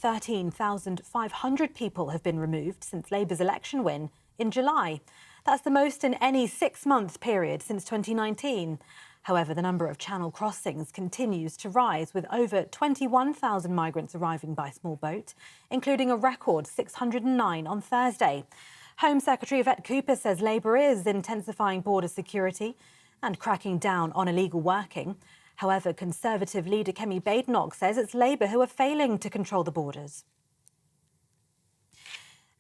13,500 people have been removed since Labour's election win in July. That's the most in any six-month period since 2019. However, the number of channel crossings continues to rise, with over 21,000 migrants arriving by small boat, including a record 609 on Thursday. Home Secretary Yvette Cooper says Labour is intensifying border security and cracking down on illegal working. However, Conservative leader Kemi Badenoch says it's Labour who are failing to control the borders.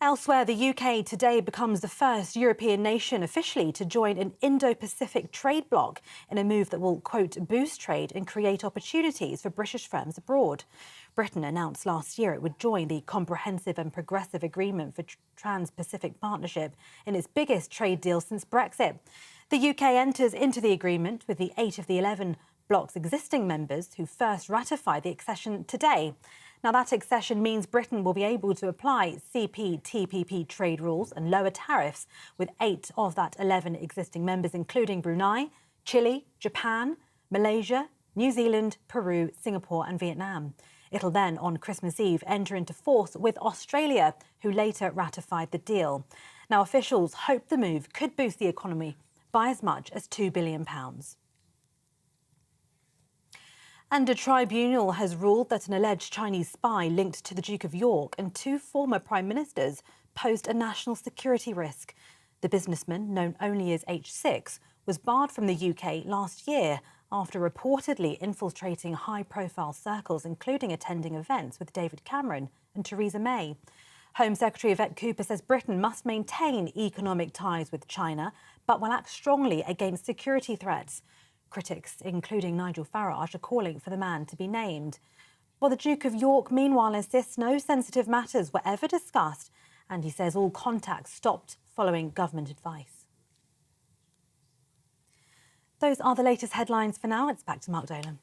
Elsewhere, the UK today becomes the first European nation officially to join an Indo-Pacific trade bloc in a move that will, quote, boost trade and create opportunities for British firms abroad. Britain announced last year it would join the Comprehensive and Progressive Agreement for Trans-Pacific Partnership in its biggest trade deal since Brexit. The UK enters into the agreement with the 8 of the 11 bloc's existing members who first ratified the accession today. Now, that accession means Britain will be able to apply CPTPP trade rules and lower tariffs with 8 of that 11 existing members, including Brunei, Chile, Japan, Malaysia, New Zealand, Peru, Singapore and Vietnam. It'll then, on Christmas Eve, enter into force with Australia, who later ratified the deal. Now, officials hope the move could boost the economy by as much as £2 billion. And a tribunal has ruled that an alleged Chinese spy linked to the Duke of York and 2 former prime ministers posed a national security risk. The businessman, known only as H6, was barred from the UK last year after reportedly infiltrating high-profile circles, including attending events with David Cameron and Theresa May. Home Secretary Yvette Cooper says Britain must maintain economic ties with China, but will act strongly against security threats. Critics, including Nigel Farage, are calling for the man to be named. Well, the Duke of York, meanwhile, insists no sensitive matters were ever discussed, and he says all contacts stopped following government advice. Those are the latest headlines for now. It's back to Mark Dolan.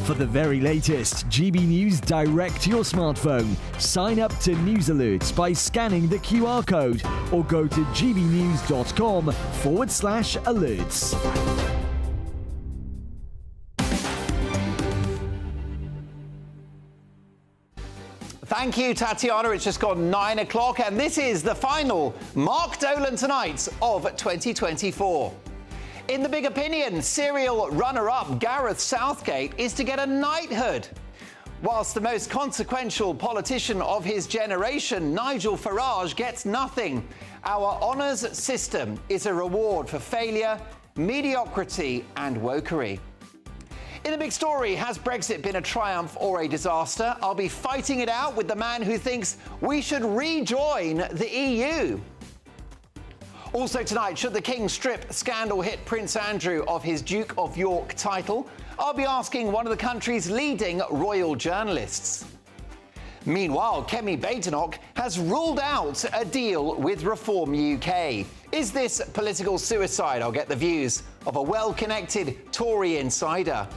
For the very latest GB News direct to your smartphone, sign up to News Alerts by scanning the QR code or go to gbnews.com/alerts. Thank you, Tatiana. It's just gone 9 o'clock, and this is the final Mark Dolan Tonight of 2024. In the big opinion, serial runner-up Gareth Southgate is to get a knighthood, whilst the most consequential politician of his generation, Nigel Farage, gets nothing. Our honours system is a reward for failure, mediocrity and wokery. In the big story, has Brexit been a triumph or a disaster? I'll be fighting it out with the man who thinks we should rejoin the EU. Also tonight, should the King strip scandal-hit Prince Andrew of his Duke of York title? I'll be asking one of the country's leading royal journalists. Meanwhile, Kemi Badenoch has ruled out a deal with Reform UK. Is this political suicide? I'll get the views of a well-connected Tory insider.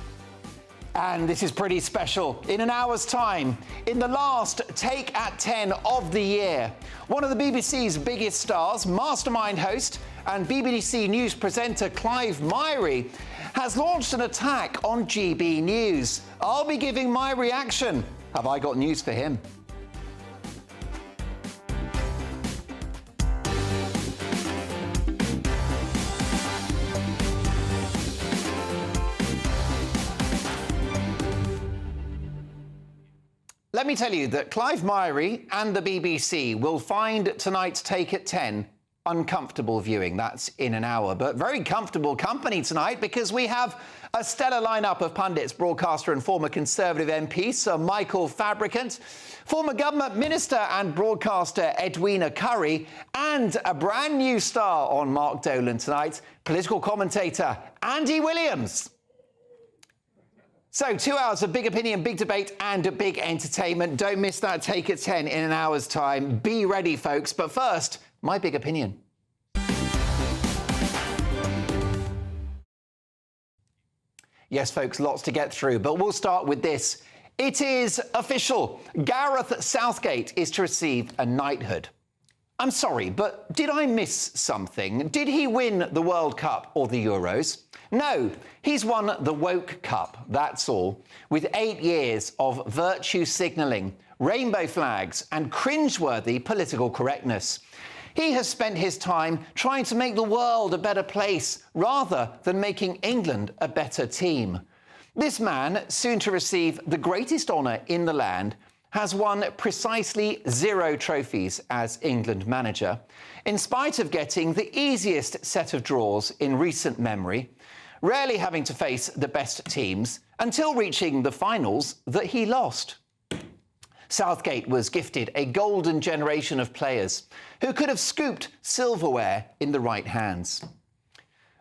And this is pretty special. In an hour's time, in the last Take at 10 of the year, one of the BBC's biggest stars, Mastermind host and BBC News presenter Clive Myrie, has launched an attack on GB News. I'll be giving my reaction. Have I got news for him? Let me tell you that Clive Myrie and the BBC will find tonight's Take at 10 uncomfortable viewing. That's in an hour, but very comfortable company tonight because we have a stellar lineup of pundits, broadcaster and former Conservative MP Sir Michael Fabricant, former government minister and broadcaster Edwina Currie, and a brand new star on Mark Dolan tonight, political commentator Andy Williams. So 2 hours of big opinion, big debate and big entertainment. Don't miss that Take at 10 in an hour's time. Be ready, folks. But first, my big opinion. Yes, folks, lots to get through, but we'll start with this. It is official. Gareth Southgate is to receive a knighthood. I'm sorry, but did I miss something? Did he win the World Cup or the Euros? No, he's won the Woke Cup, that's all, with 8 years of virtue signalling, rainbow flags and cringeworthy political correctness. He has spent his time trying to make the world a better place rather than making England a better team. This man, soon to receive the greatest honour in the land, has won precisely 0 trophies as England manager, in spite of getting the easiest set of draws in recent memory, rarely having to face the best teams, until reaching the finals that he lost. Southgate was gifted a golden generation of players who could have scooped silverware in the right hands.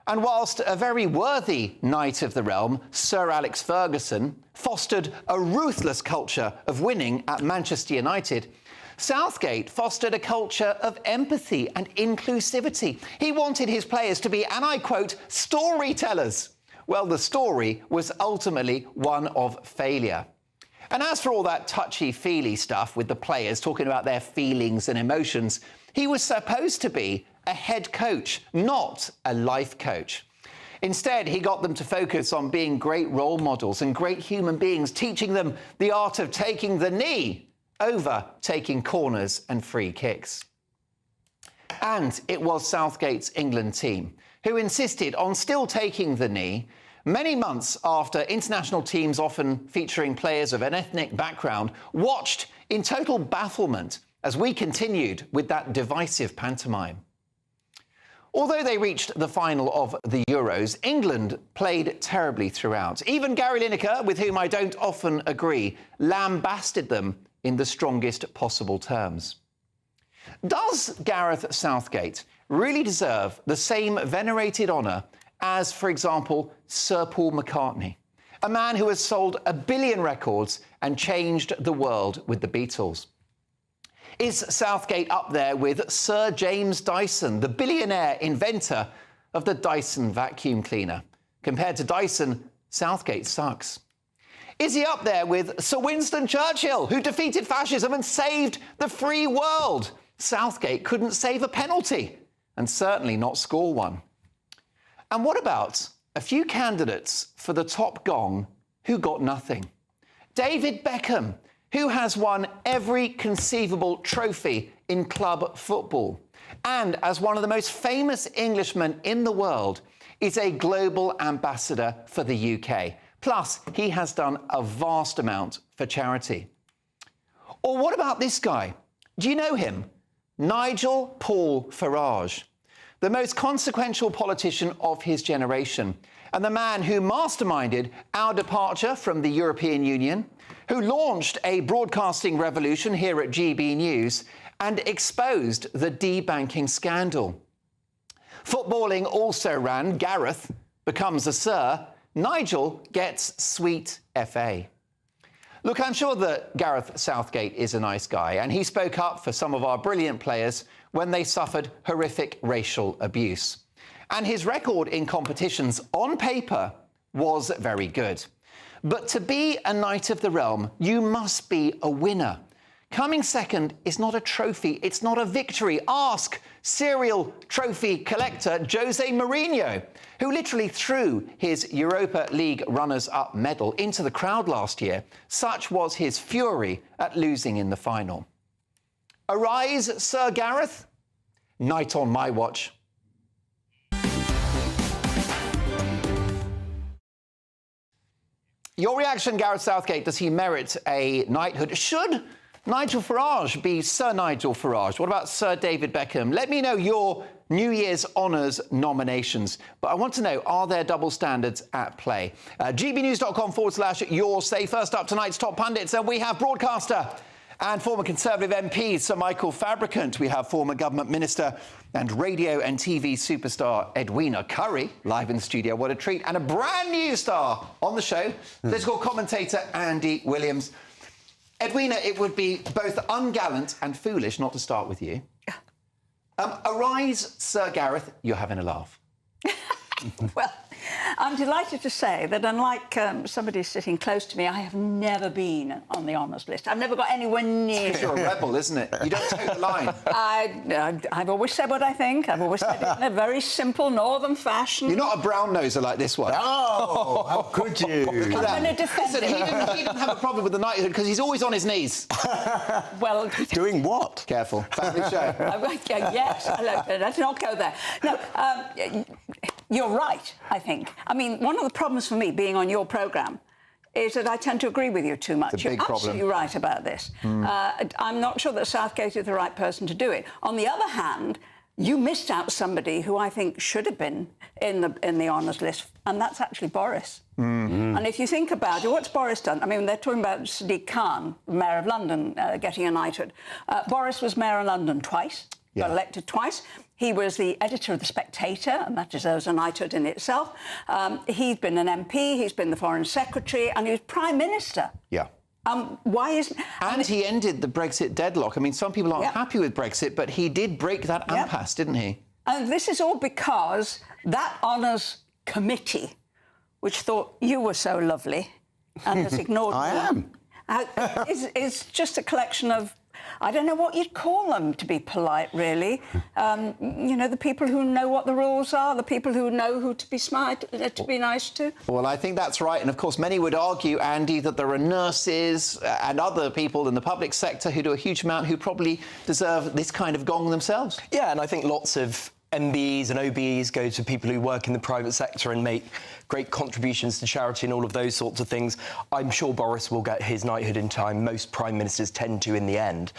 And whilst a very worthy knight of the realm, Sir Alex Ferguson, fostered a ruthless culture of winning at Manchester United, Southgate fostered a culture of empathy and inclusivity. He wanted his players to be, and I quote, storytellers. Well, the story was ultimately one of failure. And as for all that touchy-feely stuff with the players talking about their feelings and emotions, he was supposed to be a head coach, not a life coach. Instead, he got them to focus on being great role models and great human beings, teaching them the art of taking the knee over taking corners and free kicks. And it was Southgate's England team who insisted on still taking the knee many months after international teams, often featuring players of an ethnic background, watched in total bafflement as we continued with that divisive pantomime. Although they reached the final of the Euros, England played terribly throughout. Even Gary Lineker, with whom I don't often agree, lambasted them in the strongest possible terms. Does Gareth Southgate really deserve the same venerated honour as, for example, Sir Paul McCartney, a man who has sold 1 billion records and changed the world with the Beatles? Is Southgate up there with Sir James Dyson, the billionaire inventor of the Dyson vacuum cleaner? Compared to Dyson, Southgate sucks. Is he up there with Sir Winston Churchill, who defeated fascism and saved the free world? Southgate couldn't save a penalty, and certainly not score one. And what about a few candidates for the top gong who got nothing? David Beckham, who has won every conceivable trophy in club football, and as one of the most famous Englishmen in the world, is a global ambassador for the UK. Plus, he has done a vast amount for charity. Or what about this guy? Do you know him? Nigel Paul Farage, the most consequential politician of his generation, and the man who masterminded our departure from the European Union, who launched a broadcasting revolution here at GB News and exposed the debanking scandal. Footballing also ran. Gareth becomes a Sir. Nigel gets sweet FA. Look, I'm sure that Gareth Southgate is a nice guy, and he spoke up for some of our brilliant players when they suffered horrific racial abuse. And his record in competitions on paper was very good. But to be a Knight of the Realm, you must be a winner. Coming second is not a trophy, it's not a victory. Ask serial trophy collector Jose Mourinho, who literally threw his Europa League runners-up medal into the crowd last year. Such was his fury at losing in the final. Arise, Sir Gareth? Night on my watch. Your reaction, Gareth Southgate, does he merit a knighthood? Should Nigel Farage be Sir Nigel Farage? What about Sir David Beckham? Let me know your New Year's Honours nominations. But I want to know, are there double standards at play? gbnews.com/your say. First up, tonight's top pundits, and we have broadcaster and former Conservative MP Sir Michael Fabricant. We have former Government Minister and radio and TV superstar Edwina Currie live in the studio. What a treat. And a brand new star on the show, political commentator Andy Williams. Edwina, it would be both ungallant and foolish not to start with you. Yeah. Arise, Sir Gareth, you're having a laugh. Well, I'm delighted to say that unlike somebody sitting close to me, I have never been on the honours list. I've never got anywhere near. Because you're a rebel, isn't it? You don't take the line. I've always said what I think. I've always said it in a very simple northern fashion. You're not a brown-noser like this one. Oh, how could you? I'm going to defend Listen, it. he didn't have a problem with the knighthood because he's always on his knees. Well, Doing what? Careful. Family show. yes, let's not go there. No, you're right, I think. I mean, one of the problems for me being on your programme is that I tend to agree with you too much. It's a big You're problem. absolutely right about this. I'm not sure that Southgate is the right person to do it. On the other hand, you missed out somebody who I think should have been in the honours list, and that's actually Boris. And if you think about it, what's Boris done? I mean, they're talking about Sadiq Khan, Mayor of London, getting a knighthood. Boris was Mayor of London twice, got elected twice. He was the editor of The Spectator, and that deserves a knighthood in itself. He's been an MP, he's been the Foreign Secretary, and he was Prime Minister. Yeah. Why isn't... And he ended the Brexit deadlock. I mean, some people aren't happy with Brexit, but he did break that impasse, didn't he? And this is all because that honours committee, which thought you were so lovely and has ignored I am. is just a collection of... I don't know what you'd call them, to be polite, really. You know, the people who know what the rules are, the people who know who to be smart, to be nice to. Well, I think that's right. And, of course, many would argue, Andy, that there are nurses and other people in the public sector who do a huge amount who probably deserve this kind of gong themselves. Yeah, and I think lots of MBEs and OBEs go to people who work in the private sector and make great contributions to charity and all of those sorts of things. I'm sure Boris will get his knighthood in time. Most prime ministers tend to in the end.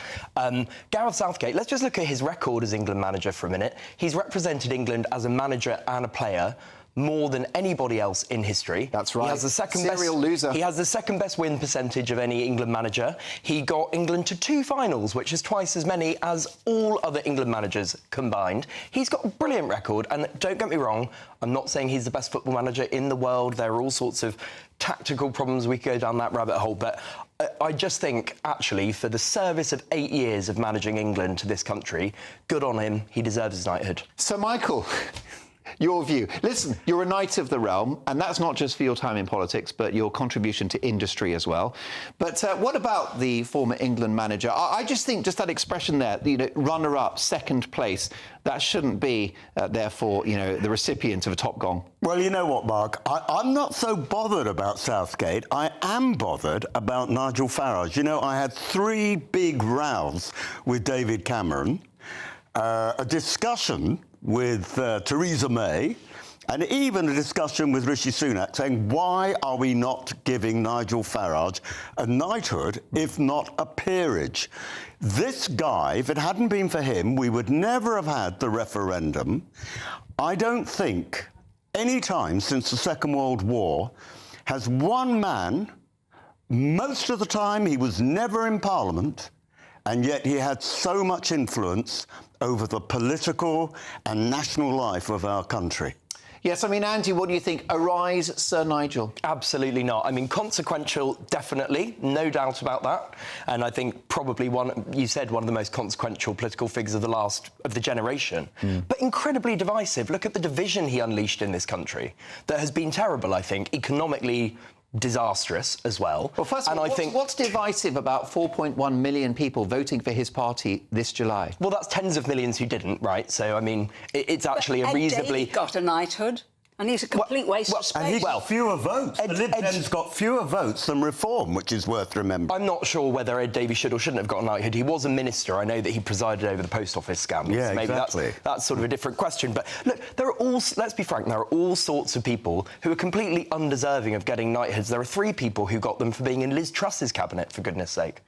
Gareth Southgate, let's just look at his record as England manager for a minute. He's represented England as a manager and a player more than anybody else in history. That's right. He has the Serial loser. He has the second best win percentage of any England manager. He got England to 2 finals, which is twice as many as all other England managers combined. He's got a brilliant record, and don't get me wrong, I'm not saying he's the best football manager in the world. There are all sorts of tactical problems. We could go down that rabbit hole, but I just think, actually, for the service of 8 years of managing England to this country, good on him. He deserves his knighthood. So, Michael, your view. Listen, you're a knight of the realm, and that's not just for your time in politics, but your contribution to industry as well. But what about the former England manager? I just think just that expression there, you know, runner-up, second place, that shouldn't be, therefore, you know, the recipient of a top gong. Well, you know what, Mark? I'm not so bothered about Southgate. I am bothered about Nigel Farage. You know, I had 3 big rows with David Cameron, a discussion with Theresa May, and even a discussion with Rishi Sunak saying, why are we not giving Nigel Farage a knighthood, if not a peerage? This guy, if it hadn't been for him, we would never have had the referendum. I don't think any time since the Second World War has one man, most of the time he was never in Parliament, and yet he had so much influence over the political and national life of our country. Yes, I mean, Andy, what do you think? Arise, Sir Nigel. Absolutely not. I mean, consequential, definitely, no doubt about that. And I think probably one of the most consequential political figures of the generation. But incredibly divisive. Look at the division he unleashed in this country. That has been terrible, I think, economically disastrous as well. Well, first of all, what's divisive about 4.1 million people voting for his party this July? Well, that's tens of millions who didn't, right? So, I mean, it's actually a reasonably... Ed Davey got a knighthood, and he's a complete waste of space. And he's got fewer votes. The Lib Dems got fewer votes than Reform, which is worth remembering. I'm not sure whether Ed Davey should or shouldn't have got a knighthood. He was a minister. I know that he presided over the post office scandals. Yeah, Maybe exactly. That's sort of a different question. But look, let's be frank, there are all sorts of people who are completely undeserving of getting knighthoods. There are 3 people who got them for being in Liz Truss's cabinet, for goodness sake.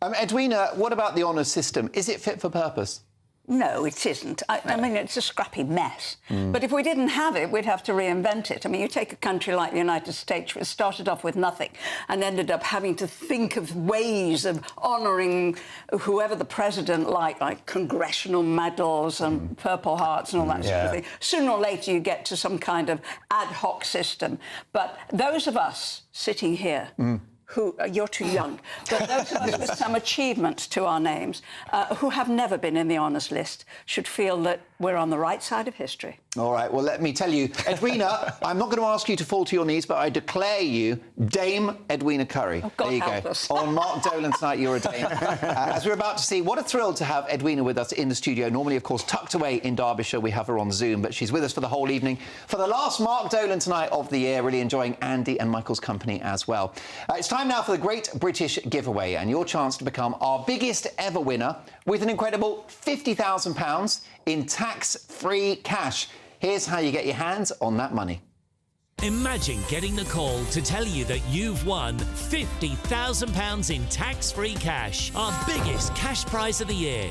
Edwina, what about the honours system? Is it fit for purpose? No, it isn't. I mean, it's a scrappy mess. But if we didn't have it, we'd have to reinvent it. I mean, you take a country like the United States, which started off with nothing and ended up having to think of ways of honouring whoever the president liked, like congressional medals and Purple Hearts and all that sort of thing. Sooner or later, you get to some kind of ad hoc system. But those of us sitting here who you're too young, but those of us with some achievements to our names, who have never been in the honours list, should feel that we're on the right side of history. All right, well, let me tell you, Edwina, I'm not going to ask you to fall to your knees, but I declare you Dame Edwina Currie. Oh, God there you help go. us. On Mark Dolan tonight, you're a dame. As we're about to see, what a thrill to have Edwina with us in the studio. Normally, of course, tucked away in Derbyshire, we have her on Zoom, but she's with us for the whole evening. For the last Mark Dolan tonight of the year, really enjoying Andy and Michael's company as well. It's time now for the Great British Giveaway and your chance to become our biggest ever winner with an incredible £50,000 in tax-free cash. Here's how you get your hands on that money. Imagine getting the call to tell you that you've won £50,000 in tax-free cash, our biggest cash prize of the year.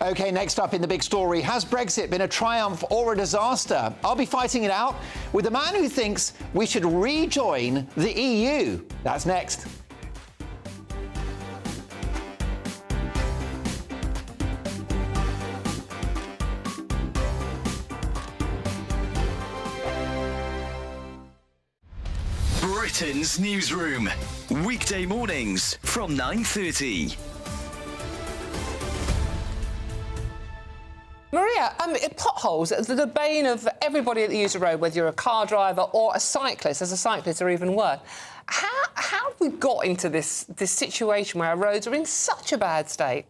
OK, next up in the big story, has Brexit been a triumph or a disaster? I'll be fighting it out with a man who thinks we should rejoin the EU. That's next. Britain's newsroom, weekday mornings from 9:30. Maria, potholes, the bane of everybody that uses the road, whether you're a car driver or a cyclist. As a cyclist, are even worse. How have we got into this situation where our roads are in such a bad state?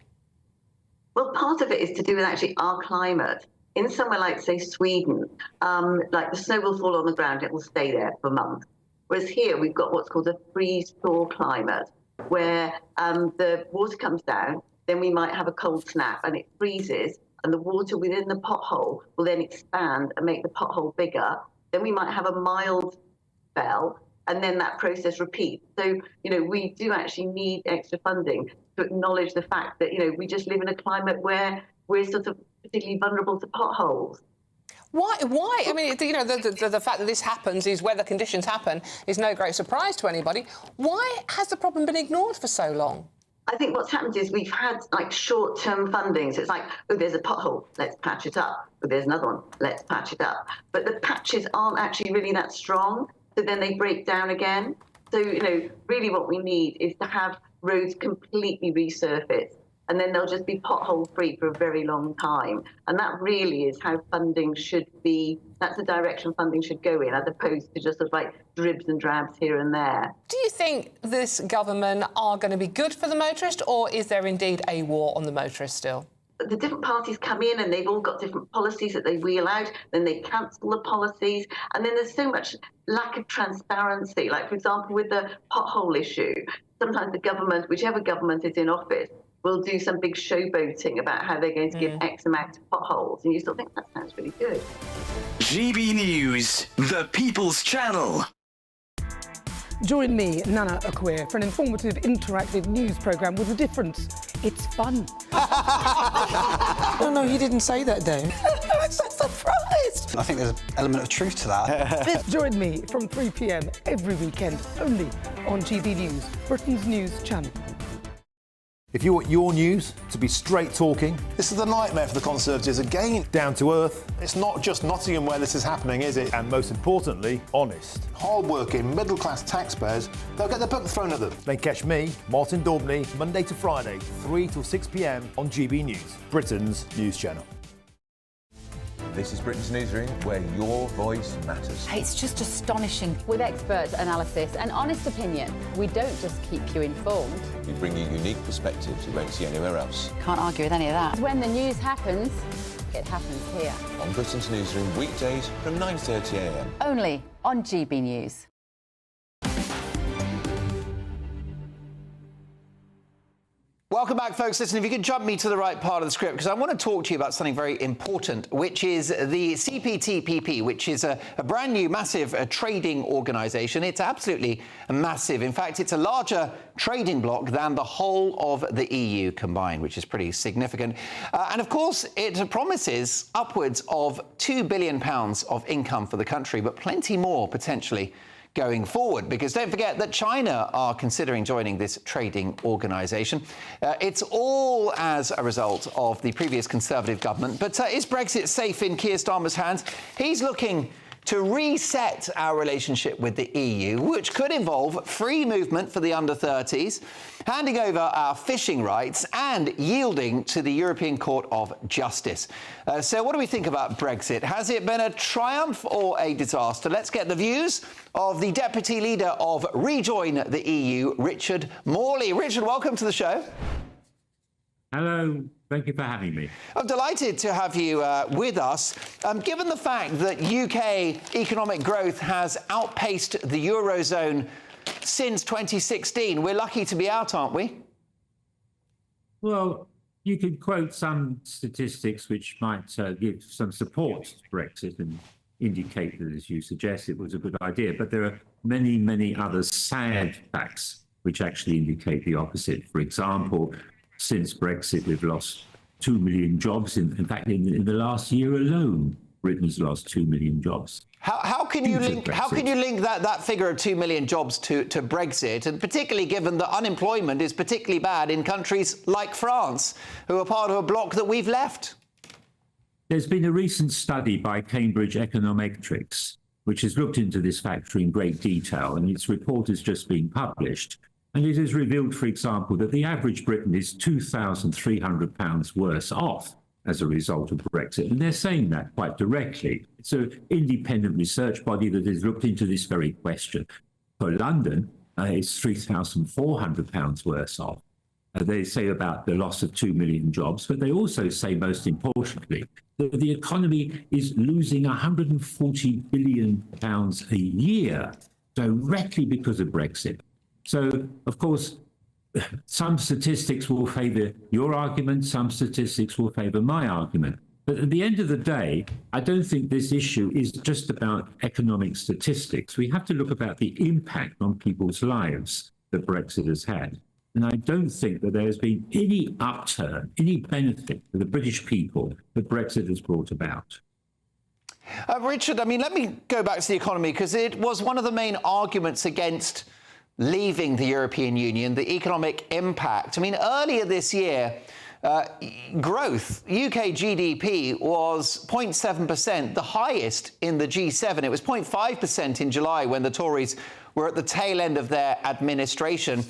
Well, part of it is to do with actually our climate. In somewhere like, say, Sweden, like the snow will fall on the ground, it will stay there for months. Whereas here we've got what's called a freeze-thaw climate, where the water comes down, then we might have a cold snap and it freezes, and the water within the pothole will then expand and make the pothole bigger. Then we might have a mild spell, and then that process repeats. So, we do actually need extra funding to acknowledge the fact that, we just live in a climate where we're sort of particularly vulnerable to potholes. Why? I mean, the fact that this happens, these weather conditions happen, is no great surprise to anybody. Why has the problem been ignored for so long? I think what's happened is we've had like short-term funding. So it's like, oh, there's a pothole, let's patch it up. Oh, there's another one, let's patch it up. But the patches aren't actually really that strong. So then they break down again. So, really what we need is to have roads completely resurfaced. And then they'll just be pothole-free for a very long time. And that really is how funding should be. That's the direction funding should go in, as opposed to just sort of like dribs and drabs here and there. Do you think this government are going to be good for the motorist, or is there indeed a war on the motorist still? The different parties come in and they've all got different policies that they wheel out, then they cancel the policies, and then there's so much lack of transparency. Like, for example, with the pothole issue, sometimes the government, whichever government is in office, will do some big showboating about how they're going to give X amount of potholes, and you still think that sounds really good. GB News, the People's Channel. Join me, Nana Akwe, for an informative, interactive news programme with a difference. It's fun. No, he didn't say that, Dave. I'm so surprised. I think there's an element of truth to that. Join me from 3 p.m. every weekend, only on GB News, Britain's news channel. If you want your news to be straight talking... This is a nightmare for the Conservatives again. Down to earth. It's not just Nottingham where this is happening, is it? And most importantly, honest. Hard-working, middle-class taxpayers, they'll get their book thrown at them. Then catch me, Martin Daubney, Monday to Friday, 3 till 6 p.m. on GB News, Britain's news channel. This is Britain's Newsroom, where your voice matters. It's just astonishing. With expert analysis and honest opinion, we don't just keep you informed. We bring you unique perspectives you won't see anywhere else. Can't argue with any of that. When the news happens, it happens here. On Britain's Newsroom, weekdays from 9:30 a.m. Only on GB News. Welcome back, folks. Listen, if you could jump me to the right part of the script, because I want to talk to you about something very important, which is the CPTPP, which is a brand new, massive trading organisation. It's absolutely massive. In fact, it's a larger trading bloc than the whole of the EU combined, which is pretty significant. And of course, it promises upwards of £2 billion of income for the country, but plenty more potentially going forward, because don't forget that China are considering joining this trading organisation. It's all as a result of the previous Conservative government. But is Brexit safe in Keir Starmer's hands? He's looking to reset our relationship with the EU, which could involve free movement for the under-30s, handing over our fishing rights and yielding to the European Court of Justice. So what do we think about Brexit? Has it been a triumph or a disaster? Let's get the views of the Deputy Leader of Rejoin the EU, Richard Morley. Richard, welcome to the show. Hello. Thank you for having me. I'm delighted to have you with us. Given the fact that UK economic growth has outpaced the Eurozone since 2016, we're lucky to be out, aren't we? Well, you could quote some statistics which might give some support to Brexit and indicate that, as you suggest, it was a good idea. But there are many, many other sad facts which actually indicate the opposite. For example, since Brexit, we've lost 2 million jobs. In fact, in the last year alone, Britain's lost 2 million jobs. How can you link that figure of 2 million jobs to Brexit, and particularly given that unemployment is particularly bad in countries like France, who are part of a bloc that we've left? There's been a recent study by Cambridge Econometrics, which has looked into this factor in great detail, and its report has just been published. And it has revealed, for example, that the average Briton is £2,300 worse off as a result of Brexit. And they're saying that quite directly. It's an independent research body that has looked into this very question. For London, it's £3,400 worse off. They say about the loss of 2 million jobs, but they also say, most importantly, that the economy is losing £140 billion a year directly because of Brexit. So, of course, some statistics will favour your argument, some statistics will favour my argument. But at the end of the day, I don't think this issue is just about economic statistics. We have to look about the impact on people's lives that Brexit has had. And I don't think that there has been any upturn, any benefit for the British people that Brexit has brought about. Richard, I mean, let me go back to the economy, because it was one of the main arguments against leaving the European Union, the economic impact. I mean, earlier this year, growth, UK GDP was 0.7%, the highest in the G7. It was 0.5% in July when the Tories were at the tail end of their administration.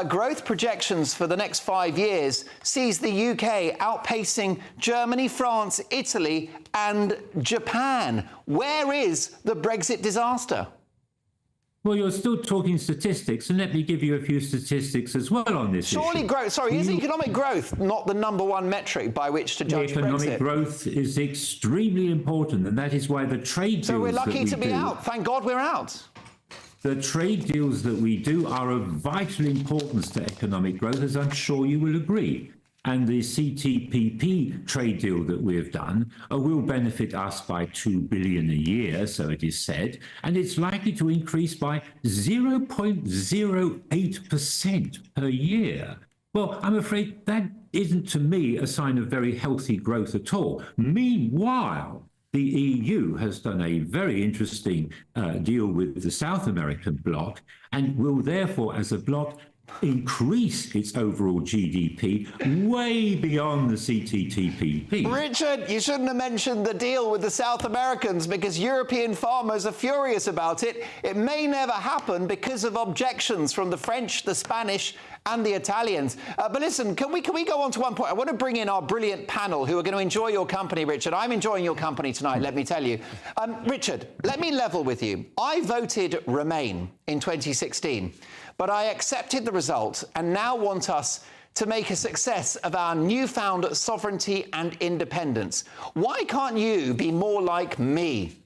Growth projections for the next 5 years sees the UK outpacing Germany, France, Italy and Japan. Where is the Brexit disaster? Well, you're still talking statistics, and let me give you a few statistics as well on this Surely issue. growth, sorry, is economic growth not the number one metric by which to judge economic Brexit? growth is extremely important, and that is why the trade deals So we're lucky to be do, out. Thank God we're out. The trade deals that we do are of vital importance to economic growth, as I'm sure you will agree. And the CTPP trade deal that we have done will benefit us by $2 billion a year, so it is said, and it's likely to increase by 0.08% per year. Well, I'm afraid that isn't, to me, a sign of very healthy growth at all. Meanwhile, the EU has done a very interesting deal with the South American bloc and will therefore, as a bloc, increase its overall GDP way beyond the CTTPP. Richard, you shouldn't have mentioned the deal with the South Americans because European farmers are furious about it. It may never happen because of objections from the French, the Spanish and the Italians. But listen, can we go on to one point? I want to bring in our brilliant panel who are going to enjoy your company, Richard. I'm enjoying your company tonight, let me tell you. Richard, let me level with you. I voted Remain in 2016, but I accepted the result and now want us to make a success of our newfound sovereignty and independence. Why can't you be more like me?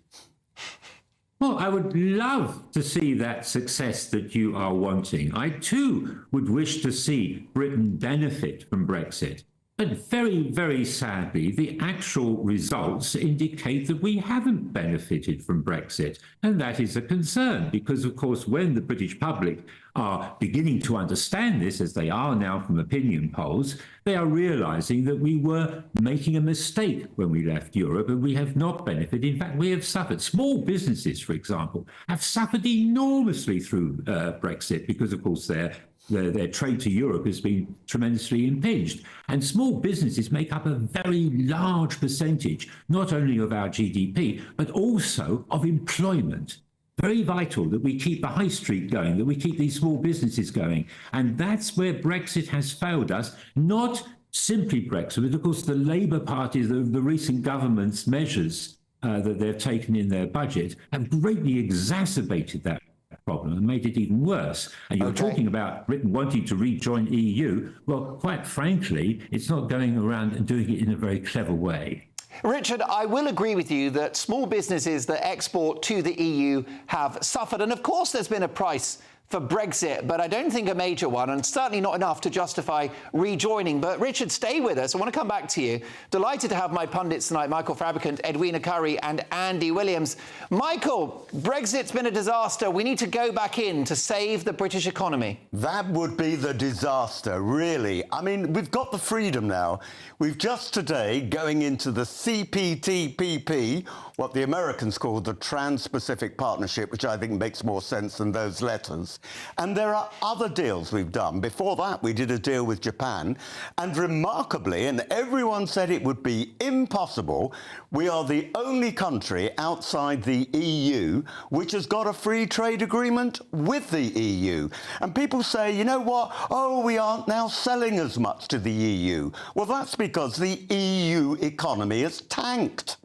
Well, I would love to see that success that you are wanting. I, too, would wish to see Britain benefit from Brexit. But very, very sadly, the actual results indicate that we haven't benefited from Brexit. And that is a concern because, of course, when the British public are beginning to understand this, as they are now from opinion polls, they are realizing that we were making a mistake when we left Europe and we have not benefited. In fact, we have suffered. Small businesses, for example, have suffered enormously through Brexit because, of course, their trade to Europe has been tremendously impinged. And small businesses make up a very large percentage, not only of our GDP, but also of employment. Very vital that we keep the high street going, that we keep these small businesses going. And that's where Brexit has failed us, not simply Brexit, but of course the Labour Party, the recent government's measures that they've taken in their budget have greatly exacerbated that problem and made it even worse. And you're talking about Britain wanting to rejoin EU. Well, quite frankly, it's not going around and doing it in a very clever way. Richard, I will agree with you that small businesses that export to the EU have suffered. And of course, there's been a price for Brexit, but I don't think a major one, and certainly not enough to justify rejoining. But Richard, stay with us. I want to come back to you. Delighted to have my pundits tonight, Michael Fabricant, Edwina Currie and Andy Williams. Michael, Brexit's been a disaster. We need to go back in to save the British economy. That would be the disaster, really. I mean, we've got the freedom now. We've just today going into the CPTPP, what the Americans call the Trans-Pacific Partnership, which I think makes more sense than those letters. And there are other deals we've done. Before that, we did a deal with Japan. And remarkably, and everyone said it would be impossible, we are the only country outside the EU which has got a free trade agreement with the EU. And people say, you know what? Oh, we aren't now selling as much to the EU. Well, that's because the EU economy has tanked.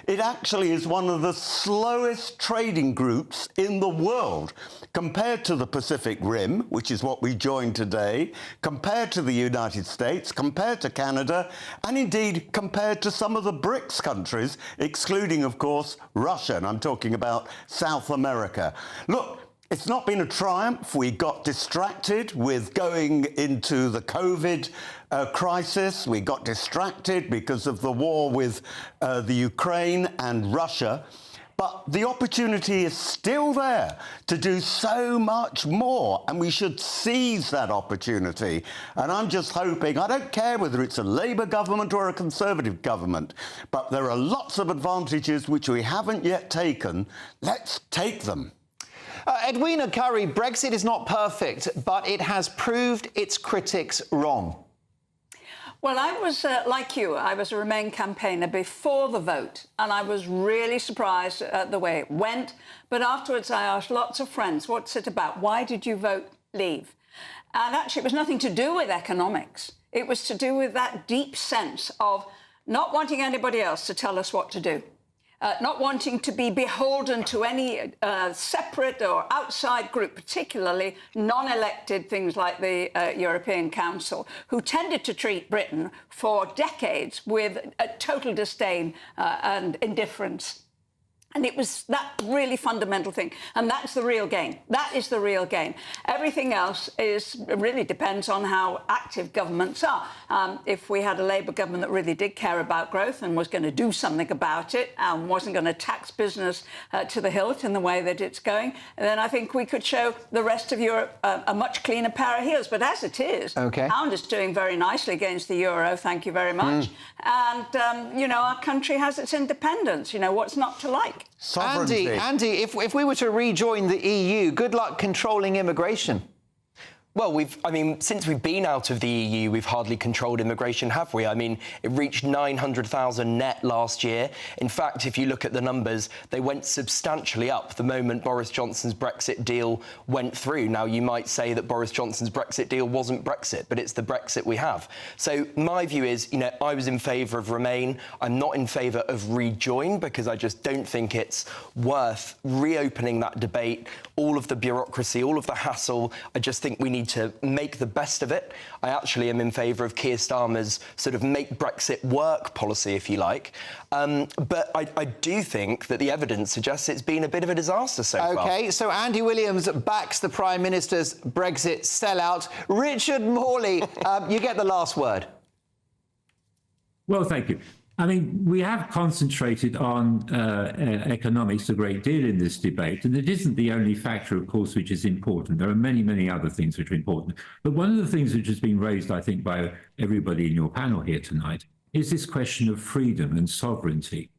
It actually is one of the slowest trading groups in the world compared to the Pacific Rim, which is what we joined today, compared to the United States, compared to Canada, and indeed compared to some of the BRICS countries, excluding, of course, Russia, and I'm talking about South America. Look, it's not been a triumph. We got distracted with going into the COVID crisis. We got distracted because of the war with the Ukraine and Russia. But the opportunity is still there to do so much more, and we should seize that opportunity. And I'm just hoping, I don't care whether it's a Labour government or a Conservative government, but there are lots of advantages which we haven't yet taken. Let's take them. Edwina Currie, Brexit is not perfect, but it has proved its critics wrong. Well, I was, like you, I was a Remain campaigner before the vote, and I was really surprised at the way it went. But afterwards, I asked lots of friends, what's it about? Why did you vote Leave? And actually, it was nothing to do with economics. It was to do with that deep sense of not wanting anybody else to tell us what to do. Not wanting to be beholden to any separate or outside group, particularly non-elected things like the European Council, who tended to treat Britain for decades with a total disdain and indifference. And it was that really fundamental thing. And that's the real game. That is the real game. Everything else really depends on how active governments are. If we had a Labour government that really did care about growth and was going to do something about it and wasn't going to tax business to the hilt in the way that it's going, then I think we could show the rest of Europe a much cleaner pair of heels. But as it is, Pound is doing very nicely against the euro, thank you very much. And, you know, our country has its independence. You know, what's not to like? Andy, if we were to rejoin the EU, good luck controlling immigration. Well, since we've been out of the EU, we've hardly controlled immigration, have we? I mean, it reached 900,000 net last year. In fact, if you look at the numbers, they went substantially up the moment Boris Johnson's Brexit deal went through. Now, you might say that Boris Johnson's Brexit deal wasn't Brexit, but it's the Brexit we have. So my view is, I was in favour of Remain. I'm not in favour of Rejoin, because I just don't think it's worth reopening that debate, all of the bureaucracy, all of the hassle. I just think we need to make the best of it. I actually am in favour of Keir Starmer's sort of make Brexit work policy, if you like. But I do think that the evidence suggests it's been a bit of a disaster so far. OK, so Andy Williams backs the Prime Minister's Brexit sellout. Richard Morley, you get the last word. Well, thank you. I mean, we have concentrated on economics a great deal in this debate, and it isn't the only factor, of course, which is important. There are many, many other things which are important. But one of the things which has been raised, I think, by everybody in your panel here tonight is this question of freedom and sovereignty.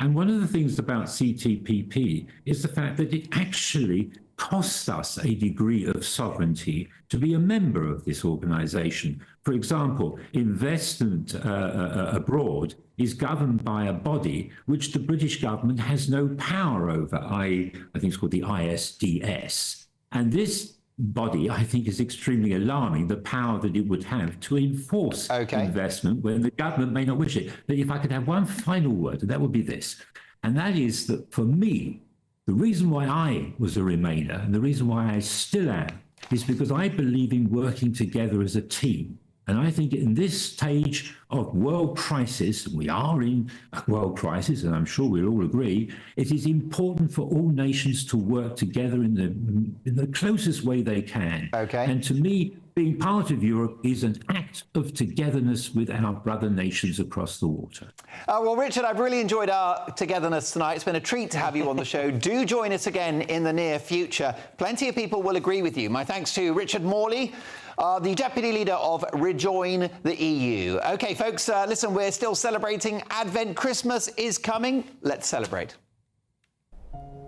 And one of the things about CTPP is the fact that it actually costs us a degree of sovereignty to be a member of this organisation. For example, investment abroad is governed by a body which the British government has no power over, I think it's called the ISDS. And this body, I think, is extremely alarming, the power that it would have to enforce investment when the government may not wish it. But if I could have one final word, and that would be this, and that is that for me, the reason why I was a Remainer and the reason why I still am is because I believe in working together as a team. And I think in this stage of world crisis, we are in a world crisis, and I'm sure we'll all agree, it is important for all nations to work together in the closest way they can. And to me, being part of Europe is an act of togetherness with our brother nations across the water. Well, Richard, I've really enjoyed our togetherness tonight. It's been a treat to have you on the show. Do join us again in the near future. Plenty of people will agree with you. My thanks to Richard Morley, the Deputy Leader of Rejoin the EU. OK, folks, listen, we're still celebrating Advent. Christmas is coming. Let's celebrate.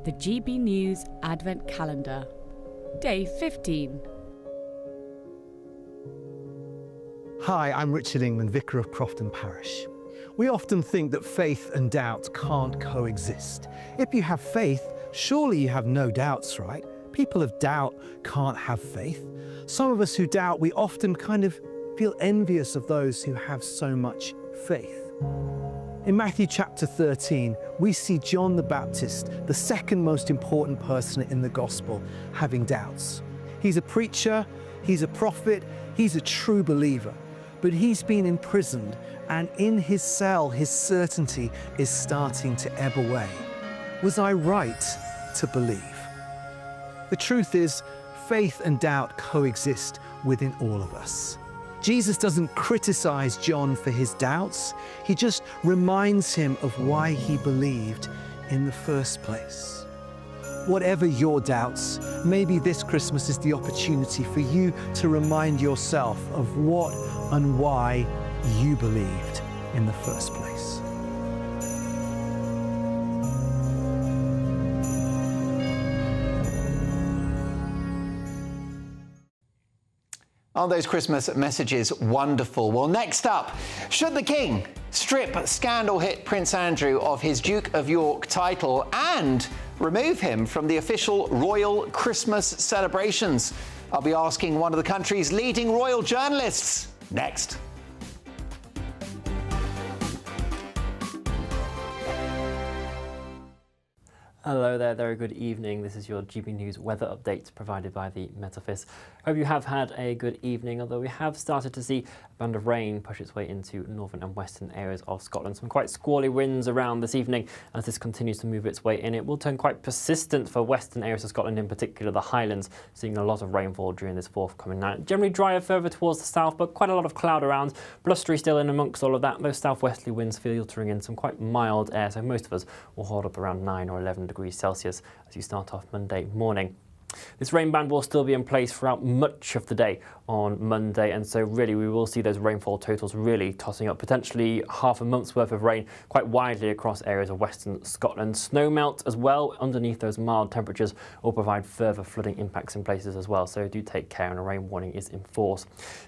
The GB News Advent Calendar, Day 15. Hi, I'm Richard Ingman, Vicar of Crofton Parish. We often think that faith and doubt can't coexist. If you have faith, surely you have no doubts, right? People of doubt can't have faith. Some of us who doubt, we often kind of feel envious of those who have so much faith. In Matthew chapter 13, we see John the Baptist, the second most important person in the gospel, having doubts. He's a preacher, he's a prophet, he's a true believer. But he's been imprisoned, and in his cell, his certainty is starting to ebb away. Was I right to believe? The truth is, faith and doubt coexist within all of us. Jesus doesn't criticize John for his doubts. He just reminds him of why he believed in the first place. Whatever your doubts, maybe this Christmas is the opportunity for you to remind yourself of what and why you believed in the first place. Aren't those Christmas messages wonderful? Well, next up, should the King strip scandal-hit Prince Andrew of his Duke of York title and remove him from the official royal Christmas celebrations? I'll be asking one of the country's leading royal journalists next. Hello there, very good evening. This is your GB News weather update provided by the Met Office. Hope you have had a good evening, although we have started to see a band of rain push its way into northern and western areas of Scotland. Some quite squally winds around this evening. As this continues to move its way in, it will turn quite persistent for western areas of Scotland, in particular the Highlands, seeing a lot of rainfall during this forthcoming night. Generally drier further towards the south, but quite a lot of cloud around. Blustery still in amongst all of that. Those southwesterly winds filtering in, some quite mild air, so most of us will hold up around 9 or 11 degrees Celsius as you start off Monday morning. This rain band will still be in place throughout much of the day on Monday, and so really we will see those rainfall totals really tossing up, potentially half a month's worth of rain quite widely across areas of western Scotland. Snowmelt as well underneath those mild temperatures will provide further flooding impacts in places as well, so do take care, and a rain warning is in force.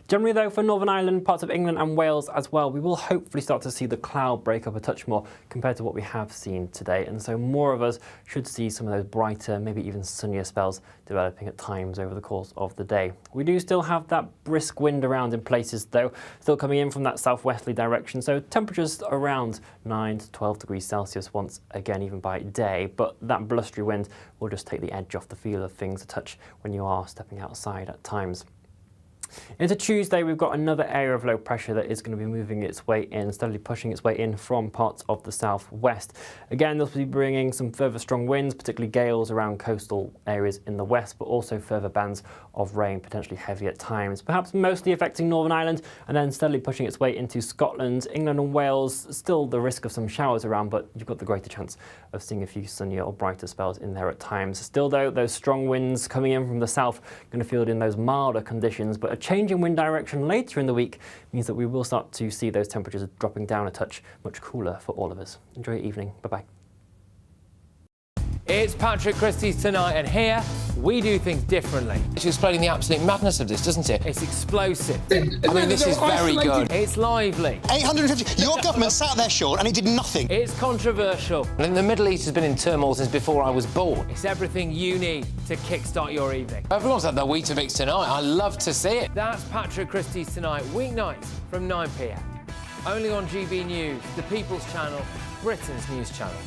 Generally though, for Northern Ireland, parts of England and Wales as well, we will hopefully start to see the cloud break up a touch more compared to what we have seen today, and so more of us should see some of those brighter, maybe even sunnier spells developing at times over the course of the day. We do still have that brisk wind around in places though, still coming in from that southwesterly direction, so temperatures around 9 to 12 degrees Celsius once again even by day, but that blustery wind will just take the edge off the feel of things a touch when you are stepping outside at times. Into Tuesday, we've got another area of low pressure that is going to be moving its way in, steadily pushing its way in from parts of the southwest. Again, this will be bringing some further strong winds, particularly gales around coastal areas in the west, but also further bands of rain, potentially heavy at times, perhaps mostly affecting Northern Ireland and then steadily pushing its way into Scotland. England and Wales, still the risk of some showers around, but you've got the greater chance of seeing a few sunnier or brighter spells in there at times. Still though, those strong winds coming in from the south going to field in those milder conditions, but a change in wind direction later in the week means that we will start to see those temperatures dropping down a touch, much cooler for all of us. Enjoy your evening. Bye-bye. It's Patrick Christie's Tonight, and here we do things differently. It's explaining the absolute madness of this, doesn't it? It's explosive. I mean, this is very good. It's lively. 850. Your government sat there, Sean, and it did nothing. It's controversial. And the Middle East has been in turmoil since before I was born. It's everything you need to kickstart your evening. Everyone's had their Weetabix tonight. I love to see it. That's Patrick Christie's Tonight, weeknights from 9 p.m. Only on GB News, the People's Channel, Britain's news channel.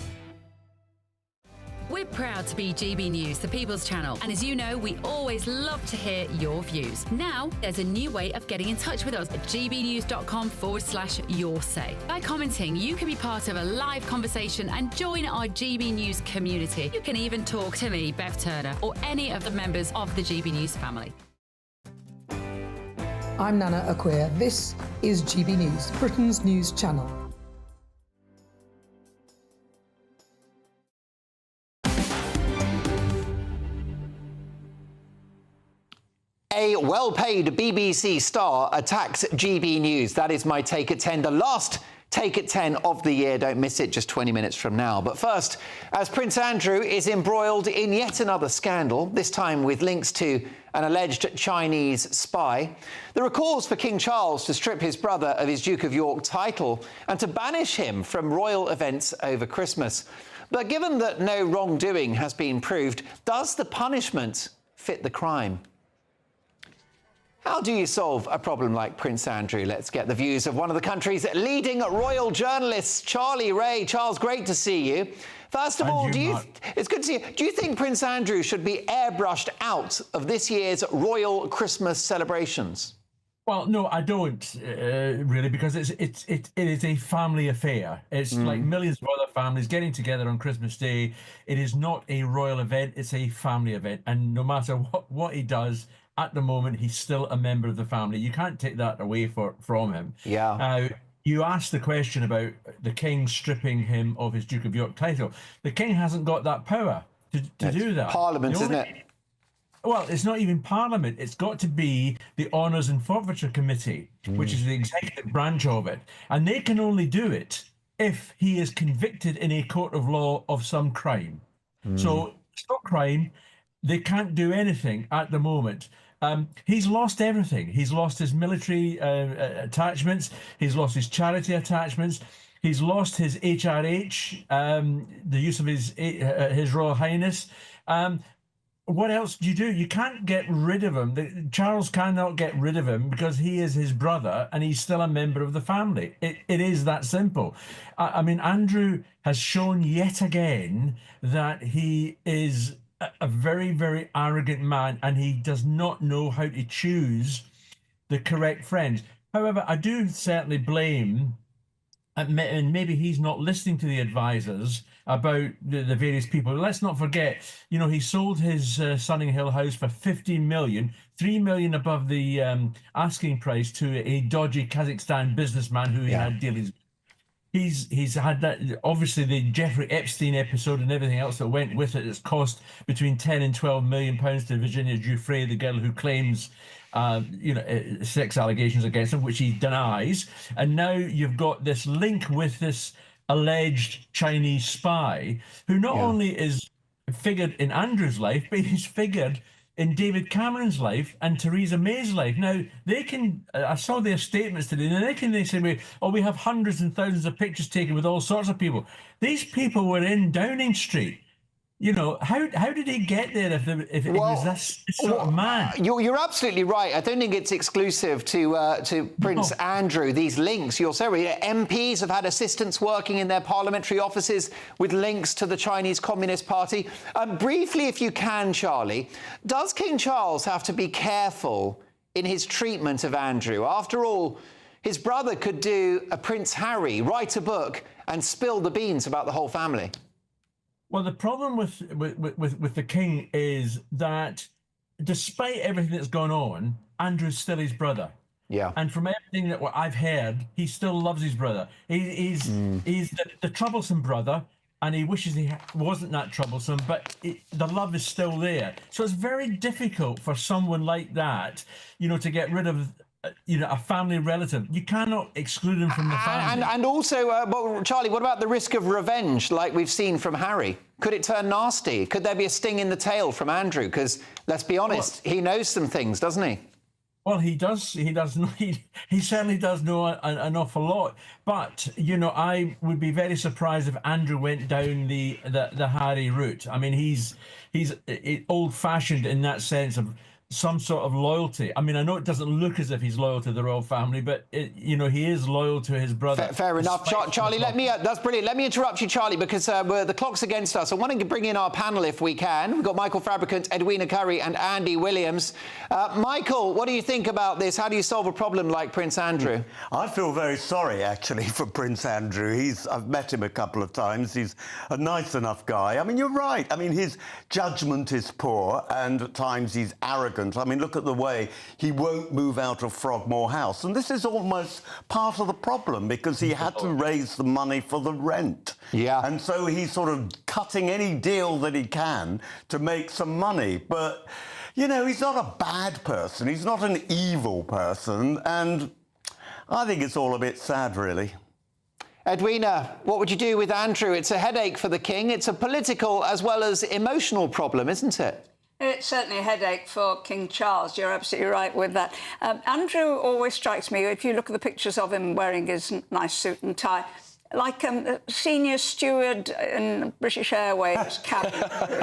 We're proud to be GB News, the People's Channel, and as you know, we always love to hear your views. Now, there's a new way of getting in touch with us at gbnews.com/yoursay. By commenting, you can be part of a live conversation and join our GB News community. You can even talk to me, Bev Turner, or any of the members of the GB News family. I'm Nana Akweer. This is GB News, Britain's news channel. A well-paid BBC star attacks GB News. That is my Take at 10, the last Take at 10 of the year. Don't miss it, just 20 minutes from now. But first, as Prince Andrew is embroiled in yet another scandal, this time with links to an alleged Chinese spy, there are calls for King Charles to strip his brother of his Duke of York title and to banish him from royal events over Christmas. But given that no wrongdoing has been proved, does the punishment fit the crime? How do you solve a problem like Prince Andrew? Let's get the views of one of the country's leading royal journalists, Charlie Ray. Charles, great to see you. First of all, it's good to see you. Do you think Prince Andrew should be airbrushed out of this year's royal Christmas celebrations? Well, no, I don't really, because it is a family affair. It's like millions of other families getting together on Christmas Day. It is not a royal event; it's a family event, and no matter what he does, at the moment, he's still a member of the family. You can't take that away from him. Yeah. Now, you asked the question about the king stripping him of his Duke of York title. The king hasn't got that power to do that. Parliament, isn't it? Well, it's not even Parliament. It's got to be the Honours and Forfeiture Committee, which is the executive branch of it. And they can only do it if he is convicted in a court of law of some crime. So it's not crime. They can't do anything at the moment. He's lost everything. He's lost his military attachments. He's lost his charity attachments. He's lost his HRH, the use of his Royal Highness. What else do? You can't get rid of him. Charles cannot get rid of him because he is his brother and he's still a member of the family. It is that simple. I mean, Andrew has shown yet again that he is a very, very arrogant man, and he does not know how to choose the correct friends. However, I do certainly blame, and maybe he's not listening to the advisors about the various people. Let's not forget, he sold his Sunning Hill house for 15 million, 3 million above the asking price to a dodgy Kazakhstan businessman who he had dealings with. He's had that, obviously the Jeffrey Epstein episode and everything else that went with it. It's cost between 10 and 12 million pounds to Virginia Giuffre, the girl who claims, sex allegations against him, which he denies. And now you've got this link with this alleged Chinese spy, who not only is figured in Andrew's life, but he's figured in David Cameron's life and Theresa May's life. Now, they can, I saw their statements today, and they say, we have hundreds and thousands of pictures taken with all sorts of people. These people were in Downing Street. You know, how did he get there if it was this sort of man? You're absolutely right. I don't think it's exclusive to Prince Andrew, these links. You're so right. MPs have had assistants working in their parliamentary offices with links to the Chinese Communist Party. Briefly, if you can, Charlie, does King Charles have to be careful in his treatment of Andrew? After all, his brother could do a Prince Harry, write a book and spill the beans about the whole family. Well, the problem with the king is that despite everything that's gone on, Andrew's still his brother. Yeah. And from everything that I've heard, he still loves his brother. He's the troublesome brother, and he wishes he wasn't that troublesome, but the love is still there. So it's very difficult for someone like that, to get rid of a family relative. You cannot exclude him from the family. And also, Charlie, what about the risk of revenge, like we've seen from Harry? Could it turn nasty? Could there be a sting in the tail from Andrew? Because let's be honest, he knows some things, doesn't he? Well, he does. He certainly does know an awful lot. But I would be very surprised if Andrew went down the Harry route. I mean, he's old-fashioned in that sense of some sort of loyalty. I mean, I know it doesn't look as if he's loyal to the royal family, but he is loyal to his brother. Fair enough, Charlie. That's brilliant. Let me interrupt you, Charlie, because the clock's against us. I want to bring in our panel if we can. We've got Michael Fabricant, Edwina Curry, and Andy Williams. Michael, what do you think about this? How do you solve a problem like Prince Andrew? I feel very sorry, actually, for Prince Andrew. I've met him a couple of times. He's a nice enough guy. I mean, you're right. I mean, his judgment is poor, and at times he's arrogant. I mean, look at the way he won't move out of Frogmore House. And this is almost part of the problem, because he had to raise the money for the rent. Yeah. And so he's sort of cutting any deal that he can to make some money. But, he's not a bad person. He's not an evil person. And I think it's all a bit sad, really. Edwina, what would you do with Andrew? It's a headache for the king. It's a political as well as emotional problem, isn't it? It's certainly a headache for King Charles. You're absolutely right with that. Andrew always strikes me, if you look at the pictures of him wearing his nice suit and tie, like a senior steward in British Airways cabin crew.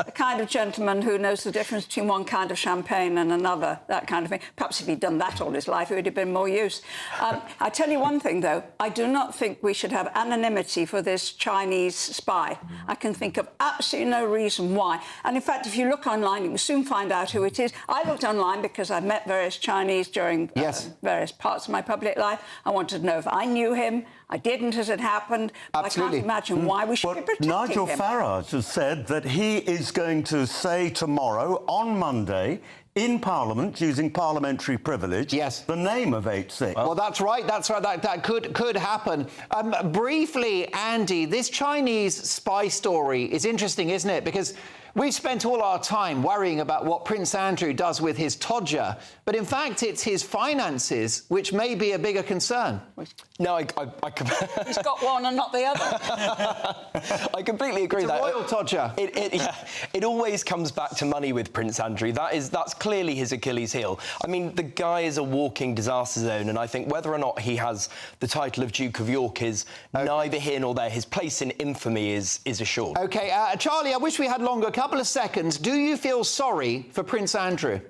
The kind of gentleman who knows the difference between one kind of champagne and another, that kind of thing. Perhaps if he'd done that all his life, it would have been more use. I tell you one thing, though. I do not think we should have anonymity for this Chinese spy. I can think of absolutely no reason why. And in fact, if you look online, you will soon find out who it is. I looked online because I've met various Chinese during various parts of my public life. I wanted to know if I knew him. I didn't as it happened, but Absolutely. I can't imagine why we should be protecting Nigel him. Farage has said that he is going to say tomorrow, on Monday, in Parliament, using parliamentary privilege, the name of 8-6. Well, that's right. That could happen. Briefly, Andy, this Chinese spy story is interesting, isn't it? Because we've spent all our time worrying about what Prince Andrew does with his todger, but in fact, it's his finances which may be a bigger concern. No, I He's got one and not the other. I completely agree. It's a royal todger. It always comes back to money with Prince Andrew. That's clearly his Achilles heel. I mean, the guy is a walking disaster zone, and I think whether or not he has the title of Duke of York is neither here nor there. His place in infamy is assured. OK, Charlie, I wish we had longer. A couple of seconds. Do you feel sorry for Prince Andrew?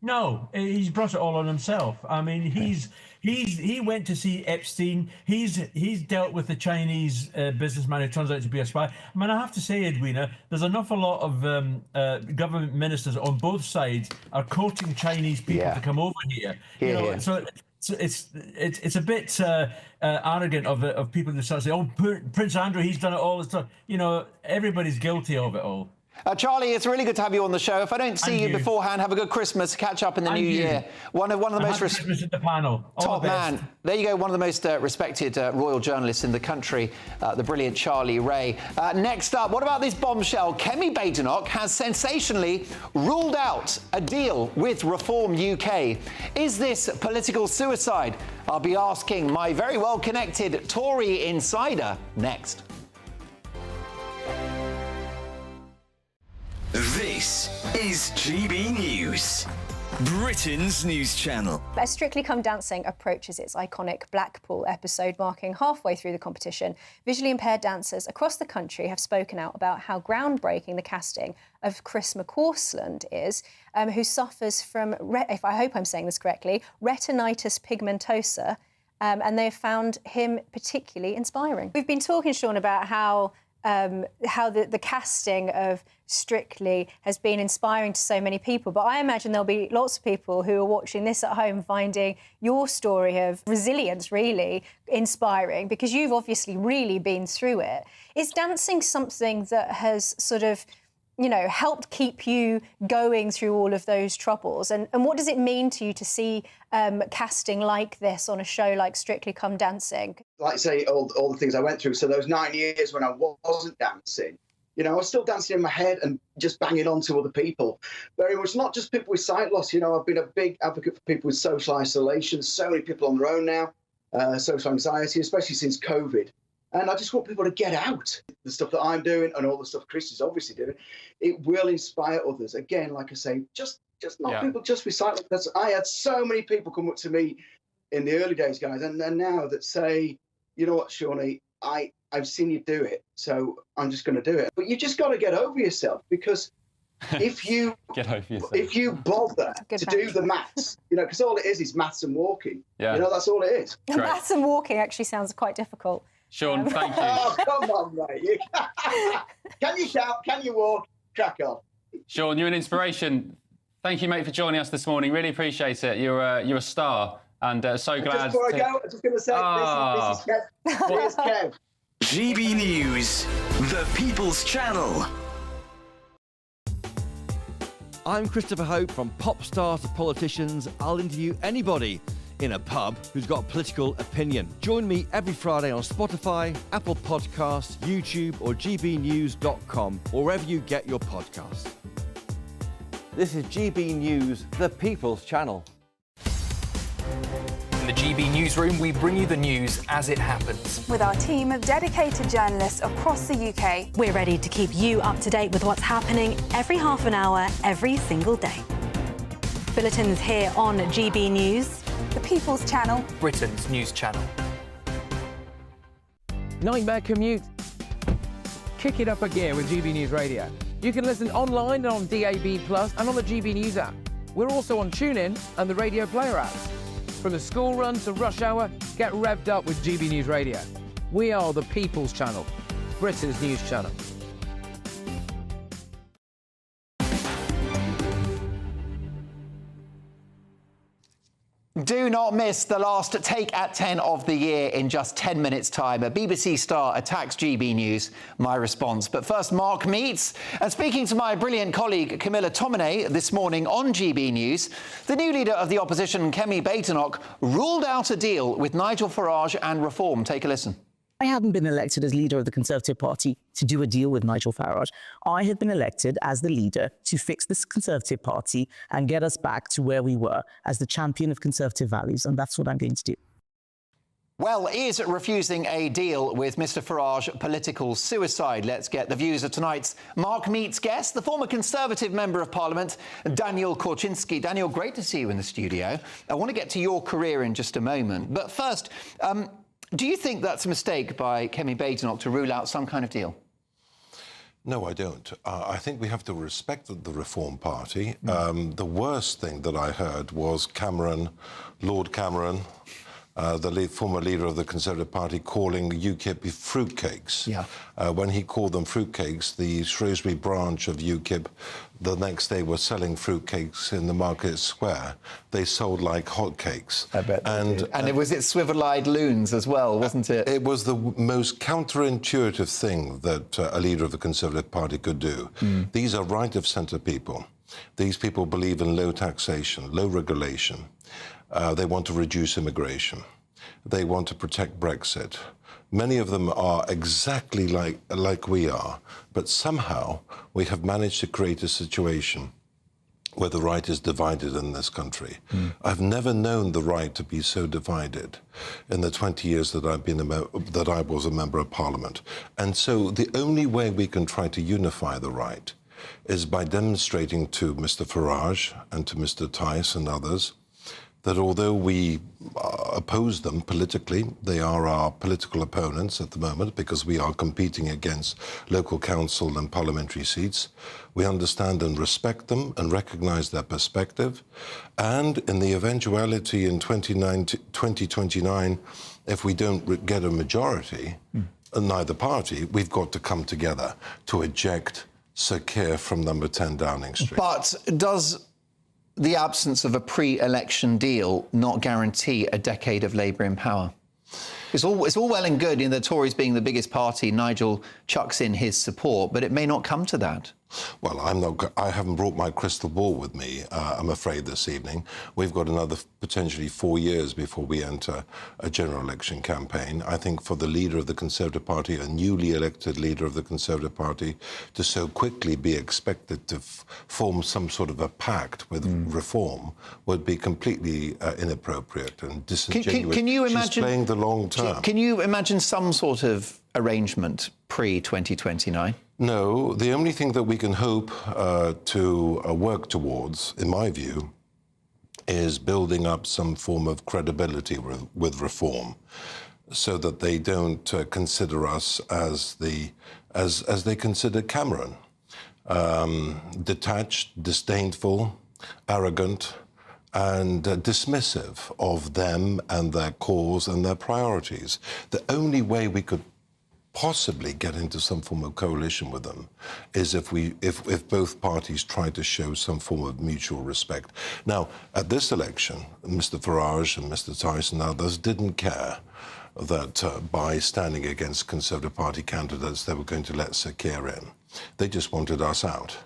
No, he's brought it all on himself. I mean, he went to see Epstein. He's dealt with the Chinese businessman who turns out to be a spy. I mean, I have to say, Edwina, there's an awful lot of government ministers on both sides are courting Chinese people to come over here. So it's a bit arrogant of people to start saying, "Oh, Prince Andrew, he's done it all." Everybody's guilty of it all. Charlie, it's really good to have you on the show. If I don't see you beforehand, have a good Christmas. Catch up in the new year. One of the most Christmas at the panel. Top man. There you go. One of the most respected royal journalists in the country, the brilliant Charlie Ray. Next up, what about this bombshell? Kemi Badenoch has sensationally ruled out a deal with Reform UK. Is this political suicide? I'll be asking my very well-connected Tory insider next. This is GB News, Britain's news channel. As Strictly Come Dancing approaches its iconic Blackpool episode, marking halfway through the competition, visually impaired dancers across the country have spoken out about how groundbreaking the casting of Chris McCausland is, who suffers from, if I hope I'm saying this correctly, retinitis pigmentosa, and they have found him particularly inspiring. We've been talking, Sean, about how the casting of Strictly has been inspiring to so many people. But I imagine there'll be lots of people who are watching this at home finding your story of resilience really inspiring, because you've obviously really been through it. Is dancing something that has sort of, you know, helped keep you going through all of those troubles? And what does it mean to you to see casting like this on a show like Strictly Come Dancing? Like I say, all the things I went through. So those 9 years when I wasn't dancing, you know, I was still dancing in my head and just banging on to other people. Very much, not just people with sight loss. You know, I've been a big advocate for people with social isolation. So many people on their own now, social anxiety, especially since COVID. And I just want people to get out. The stuff that I'm doing and all the stuff Chris is obviously doing, it will inspire others. Again, like I say, just not people just with sight loss. I had so many people come up to me in the early days, guys, and now that say, you know what, Shawnee, I've seen you do it, so I'm just going to do it. But you just got to get over yourself, because if you if you bother to do the maths, you know, because all it is maths and walking. Yeah. You know, that's all it is. Maths and walking actually sounds quite difficult. Sean, thank you. Oh, come on, mate. Can you shout? Can you walk? Crack on. Sean, you're an inspiration. Thank you, mate, for joining us this morning. Really appreciate it. You're a star, and so glad. Just before I go, I was just going to say, this is Kev. Here's Kev. GB News, the People's Channel. I'm Christopher Hope. From pop stars to politicians, I'll interview anybody in a pub who's got a political opinion. Join me every Friday on Spotify, Apple Podcasts, YouTube or gbnews.com, or wherever you get your podcasts. This is GB News, the People's Channel. In the GB Newsroom, we bring you the news as it happens. With our team of dedicated journalists across the UK, we're ready to keep you up to date with what's happening every half an hour, every single day. Bulletins here on GB News, the People's Channel, Britain's news channel. Nightmare commute? Kick it up a gear with GB News Radio. You can listen online and on DAB+ and on the GB News app. We're also on TuneIn and the Radio Player apps. From the school run to rush hour, get revved up with GB News Radio. We are the People's Channel, Britain's news channel. Do not miss the last Take at 10 of the year in just 10 minutes' time. A BBC star attacks GB News. My response. But first, Mark Meets. And speaking to my brilliant colleague Camilla Tominey this morning on GB News, the new leader of the opposition, Kemi Badenoch, ruled out a deal with Nigel Farage and Reform. Take a listen. I hadn't been elected as leader of the Conservative Party to do a deal with Nigel Farage. I had been elected as the leader to fix this Conservative Party and get us back to where we were as the champion of Conservative values, and that's what I'm going to do. Well, is refusing a deal with Mr Farage political suicide? Let's get the views of tonight's Mark Meets guest, the former Conservative Member of Parliament, Daniel Korczynski. Daniel, great to see you in the studio. I want to get to your career in just a moment. But first, do you think that's a mistake by Kemi Badenoch to rule out some kind of deal? No, I don't. I think we have to respect the Reform Party. The worst thing that I heard was Cameron, Lord Cameron, the former leader of the Conservative Party, calling UKIP fruitcakes. Yeah. When he called them fruitcakes, the Shrewsbury branch of UKIP the next day were selling fruitcakes in the Market Square. They sold like hotcakes. I bet they did. And was it swivel-eyed loons as well, wasn't it? It was the most counterintuitive thing that a leader of the Conservative Party could do. These are right-of-centre people. These people believe in low taxation, low regulation. They want to reduce immigration. They want to protect Brexit. Many of them are exactly like we are, but somehow we have managed to create a situation where the right is divided in this country. I've never known the right to be so divided in the 20 years that I was a member of Parliament. And so the only way we can try to unify the right is by demonstrating to Mr. Farage and to Mr. Tice and others that although we oppose them politically, they are our political opponents at the moment because we are competing against local council and parliamentary seats. We understand and respect them and recognise their perspective. And in the eventuality in 2029, if we don't get a majority, neither party, we've got to come together to eject Sir Keir from number 10 Downing Street. But does the absence of a pre-election deal not guarantee a decade of Labour in power? It's all well and good in the Tories being the biggest party. Nigel chucks in his support, but it may not come to that. Well, I haven't brought my crystal ball with me, I'm afraid, this evening. We've got another potentially 4 years before we enter a general election campaign. I think for the leader of the Conservative Party, a newly elected leader of the Conservative Party, to so quickly be expected to form some sort of a pact with reform would be completely inappropriate and disingenuous. Can you imagine, she's playing the long term. Can you imagine some sort of arrangement pre-2029? No, the only thing that we can hope to work towards, in my view, is building up some form of credibility with reform, so that they don't consider us as they consider Cameron, detached, disdainful, arrogant, and dismissive of them and their cause and their priorities. The only way we could possibly get into some form of coalition with them is if both parties try to show some form of mutual respect. Now, at this election, Mr. Farage and Mr. Tice and others didn't care that by standing against Conservative Party candidates, they were going to let Sir Keir in. They just wanted us out.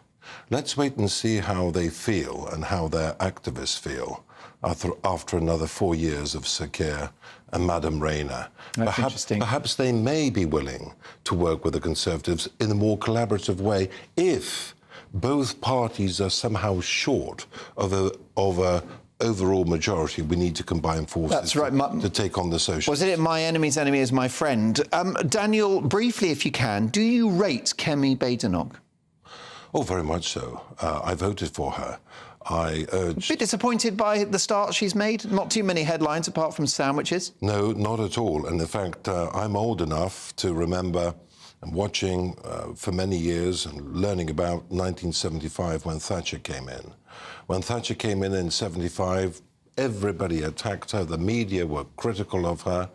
Let's wait and see how they feel and how their activists feel after another 4 years of Sir Keir and Madam Rayner. Perhaps they may be willing to work with the Conservatives in a more collaborative way if both parties are somehow short of a overall majority. We need to combine forces. That's right. To take on the Socialists. Was it my enemy's enemy is my friend? Daniel, briefly, if you can, do you rate Kemi Badenoch? Oh, very much so. I voted for her. I urge... A bit disappointed by the start she's made? Not too many headlines apart from sandwiches? No, not at all. And in fact, I'm old enough to remember and watching for many years and learning about 1975 when Thatcher came in. When Thatcher came in 75, everybody attacked her. The media were critical of her,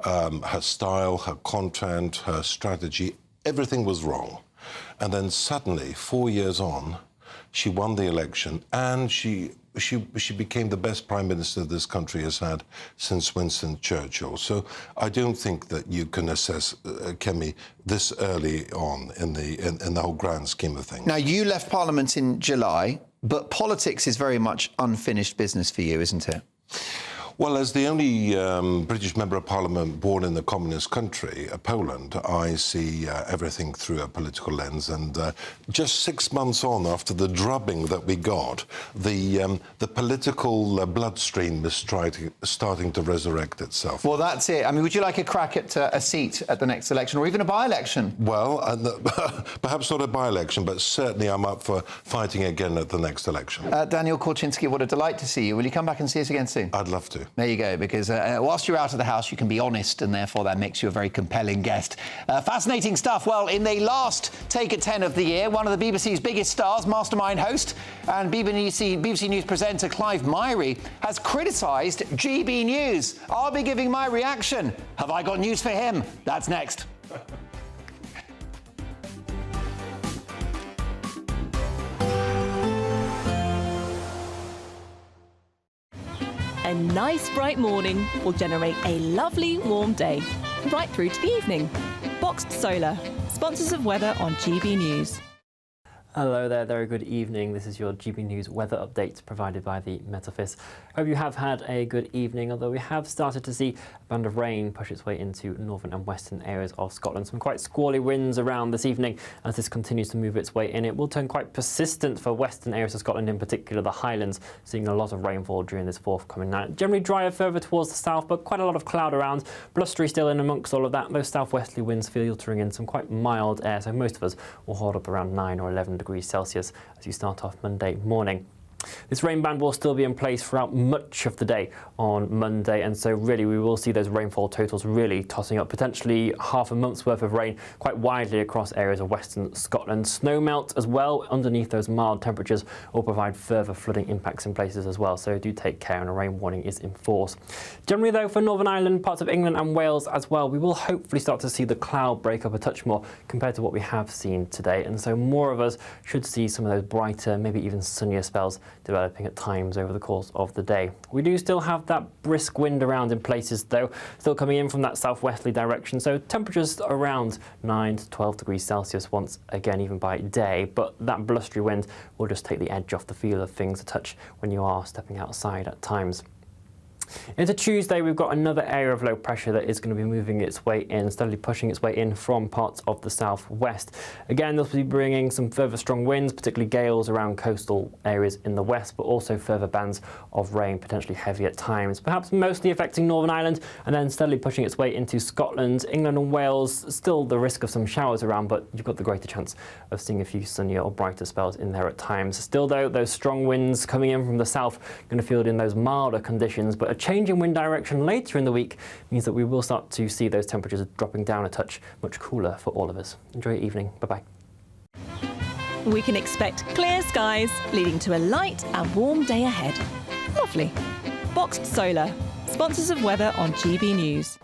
her style, her content, her strategy. Everything was wrong. And then suddenly, 4 years on, she won the election and she became the best Prime Minister this country has had since Winston Churchill. So I don't think that you can assess Kemi this early on in the whole grand scheme of things. Now, you left Parliament in July, but politics is very much unfinished business for you, isn't it? Well, as the only British Member of Parliament born in the communist country, Poland, I see everything through a political lens. And just 6 months on, after the drubbing that we got, the political bloodstream is starting to resurrect itself. Well, that's it. I mean, would you like a crack at a seat at the next election, or even a by-election? Well, perhaps not a by-election, but certainly I'm up for fighting again at the next election. Daniel Korczynski, what a delight to see you. Will you come back and see us again soon? I'd love to. There you go, because whilst you're out of the house, you can be honest, and therefore that makes you a very compelling guest. Fascinating stuff. Well, in the last Take at 10 of the year, one of the BBC's biggest stars, Mastermind host and BBC News presenter Clive Myrie has criticised GB News. I'll be giving my reaction. Have I got news for him? That's next. A nice bright morning will generate a lovely warm day, right through to the evening. Boxed Solar, sponsors of weather on GB News. Hello there, very good evening. This is your GB News weather update provided by the Met Office. Hope you have had a good evening, although we have started to see a band of rain push its way into northern and western areas of Scotland. Some quite squally winds around this evening as this continues to move its way in. It will turn quite persistent for western areas of Scotland, in particular the Highlands, seeing a lot of rainfall during this forthcoming night. Generally drier further towards the south, but quite a lot of cloud around. Blustery still in amongst all of that. Those southwesterly winds filtering in some quite mild air, so most of us will hold up around 9 or 11 degrees Celsius as you start off Monday morning. This rain band will still be in place throughout much of the day on Monday, and so really we will see those rainfall totals really tossing up, potentially half a month's worth of rain quite widely across areas of western Scotland. Snow melt as well underneath those mild temperatures will provide further flooding impacts in places as well, so do take care, and a rain warning is in force. Generally though, for Northern Ireland, parts of England and Wales as well, we will hopefully start to see the cloud break up a touch more compared to what we have seen today, and so more of us should see some of those brighter, maybe even sunnier spells developing at times over the course of the day. We do still have that brisk wind around in places though, still coming in from that southwesterly direction, so temperatures around 9 to 12 degrees Celsius once again, even by day, but that blustery wind will just take the edge off the feel of things a touch when you are stepping outside at times. Into Tuesday, we've got another area of low pressure that is going to be moving its way in, steadily pushing its way in from parts of the southwest. Again, this will be bringing some further strong winds, particularly gales around coastal areas in the west, but also further bands of rain, potentially heavy at times, perhaps mostly affecting Northern Ireland and then steadily pushing its way into Scotland. England and Wales, still the risk of some showers around, but you've got the greater chance of seeing a few sunnier or brighter spells in there at times. Still though, those strong winds coming in from the south going to field in those milder conditions, but a change in wind direction later in the week means that we will start to see those temperatures dropping down a touch, much cooler for all of us. Enjoy your evening. Bye-bye. We can expect clear skies, leading to a light and warm day ahead. Lovely. Boxed Solar, sponsors of weather on GB News.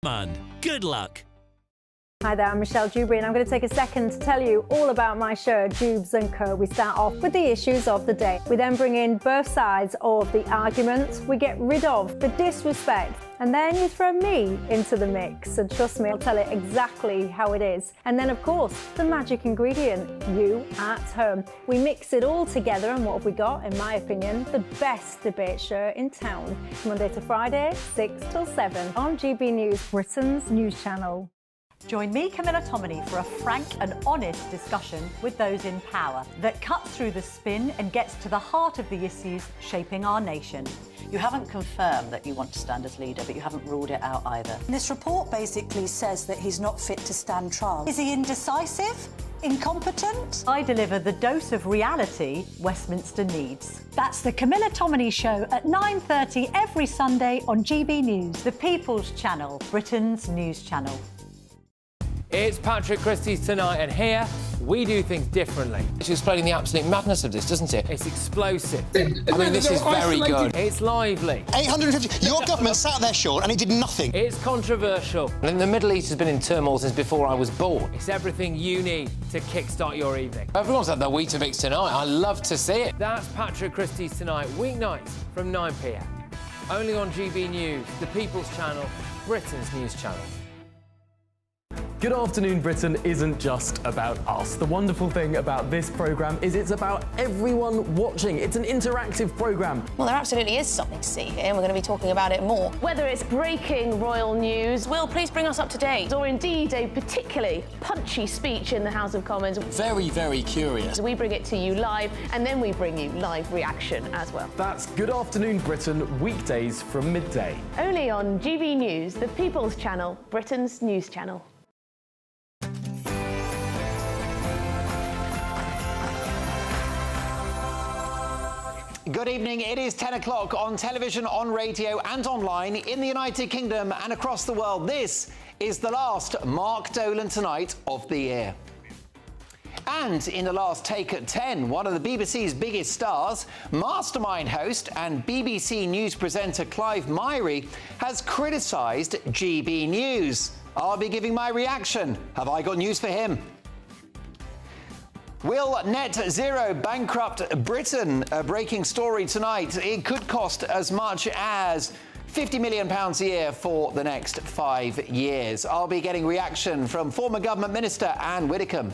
Man, good luck. Hi there, I'm Michelle Dewberry and I'm going to take a second to tell you all about my show, Dubes & Co. We start off with the issues of the day. We then bring in both sides of the arguments. We get rid of the disrespect. And then you throw me into the mix. And trust me, I'll tell it exactly how it is. And then, of course, the magic ingredient, you at home. We mix it all together and what have we got, in my opinion, the best debate show in town. Monday to Friday, 6 till 7 on GB News, Britain's news channel. Join me, Camilla Tominey, for a frank and honest discussion with those in power that cuts through the spin and gets to the heart of the issues shaping our nation. You haven't confirmed that you want to stand as leader, but you haven't ruled it out either. This report basically says that he's not fit to stand trial. Is he indecisive? Incompetent? I deliver the dose of reality Westminster needs. That's the Camilla Tominey Show at 9:30 every Sunday on GB News, the People's Channel, Britain's news channel. It's Patrick Christie's Tonight, and here we do things differently. It's explaining the absolute madness of this, doesn't it? It's explosive. I mean, this is very good. It's lively. 850. Your government sat there, Sean, and it did nothing. It's controversial. And the Middle East has been in turmoil since before I was born. It's everything you need to kickstart your evening. Everyone's had their Weetabix tonight. I love to see it. That's Patrick Christie's Tonight, weeknights from 9 p.m. Only on GB News, the People's Channel, Britain's news channel. Good Afternoon Britain isn't just about us. The wonderful thing about this programme is it's about everyone watching. It's an interactive programme. Well, there absolutely is something to see here, and we're going to be talking about it more. Whether it's breaking royal news, Will, please bring us up to date, or indeed a particularly punchy speech in the House of Commons. Very, very curious. We bring it to you live, and then we bring you live reaction as well. That's Good Afternoon Britain, weekdays from midday. Only on GB News, the People's Channel, Britain's news channel. Good evening. It is 10 o'clock on television, on radio and online in the United Kingdom and across the world. This is the last Mark Dolan Tonight of the year. And in the last Take at 10, one of the BBC's biggest stars, Mastermind host and BBC News presenter Clive Myrie has criticised GB News. I'll be giving my reaction. Have I got news for him? Will net zero bankrupt Britain? A breaking story tonight. It could cost as much as £50 million a year for the next 5 years. I'll be getting reaction from former government minister Anne Widdecombe.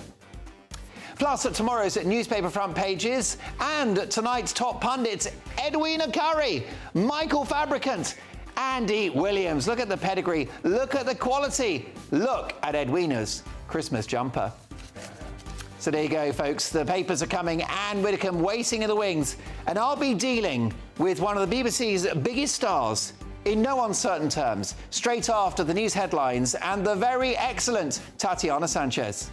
Plus, tomorrow's newspaper front pages and tonight's top pundits, Edwina Currie, Michael Fabricant, Andy Williams. Look at the pedigree. Look at the quality. Look at Edwina's Christmas jumper. So there you go, folks. The papers are coming. Anne Widdecombe waiting in the wings. And I'll be dealing with one of the BBC's biggest stars in no uncertain terms, straight after the news headlines and the very excellent Tatiana Sanchez.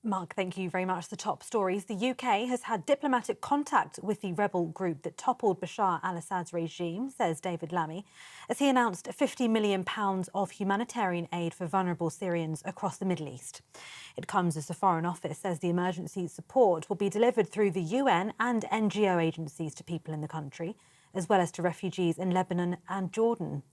Mark, thank you very much. The top stories. The UK has had diplomatic contact with the rebel group that toppled Bashar al-Assad's regime, says David Lammy, as he announced £50 million of humanitarian aid for vulnerable Syrians across the Middle East. It comes as the Foreign Office says the emergency support will be delivered through the UN and NGO agencies to people in the country, as well as to refugees in Lebanon and Jordan.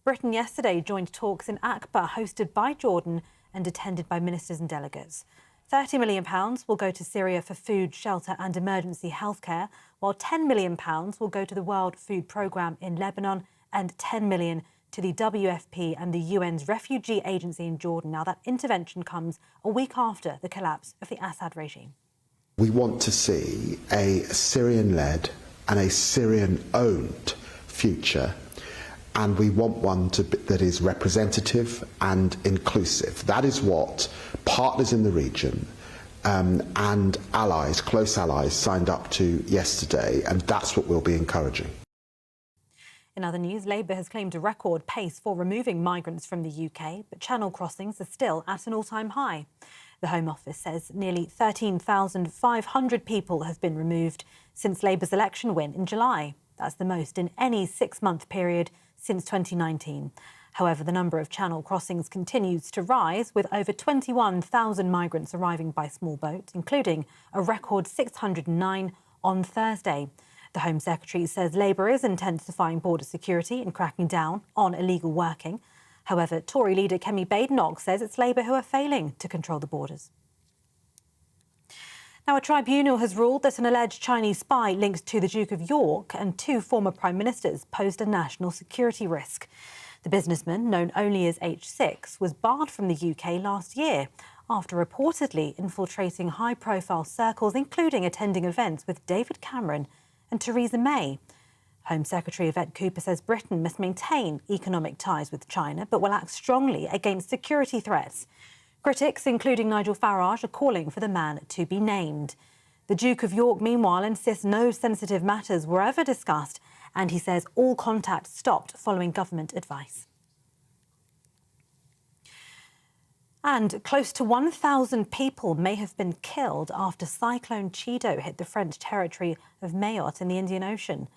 Britain yesterday joined talks in Aqaba, hosted by Jordan and attended by ministers and delegates. £30 million will go to Syria for food, shelter and emergency healthcare, while £10 million will go to the World Food Programme in Lebanon and £10 million to the WFP and the UN's refugee agency in Jordan. Now, that intervention comes a week after the collapse of the Assad regime. We want to see a Syrian-led and a Syrian-owned future, and we want one that is representative and inclusive. That is what partners in the region and allies, close allies, signed up to yesterday, and that's what we'll be encouraging. In other news, Labour has claimed a record pace for removing migrants from the UK, but channel crossings are still at an all-time high. The Home Office says nearly 13,500 people have been removed since Labour's election win in July. That's the most in any 6-month period since 2019. However, the number of channel crossings continues to rise, with over 21,000 migrants arriving by small boat, including a record 609 on Thursday. The Home Secretary says Labour is intensifying border security and cracking down on illegal working. However, Tory leader Kemi Badenoch says it's Labour who are failing to control the borders. Now, a tribunal has ruled that an alleged Chinese spy linked to the Duke of York and 2 former Prime Ministers posed a national security risk. The businessman, known only as H6, was barred from the UK last year after reportedly infiltrating high-profile circles, including attending events with David Cameron and Theresa May. Home Secretary Yvette Cooper says Britain must maintain economic ties with China, but will act strongly against security threats. Critics, including Nigel Farage, are calling for the man to be named. The Duke of York, meanwhile, insists no sensitive matters were ever discussed, and he says all contact stopped following government advice. And close to 1,000 people may have been killed after Cyclone Cheedo hit the French territory of Mayotte in the Indian Ocean.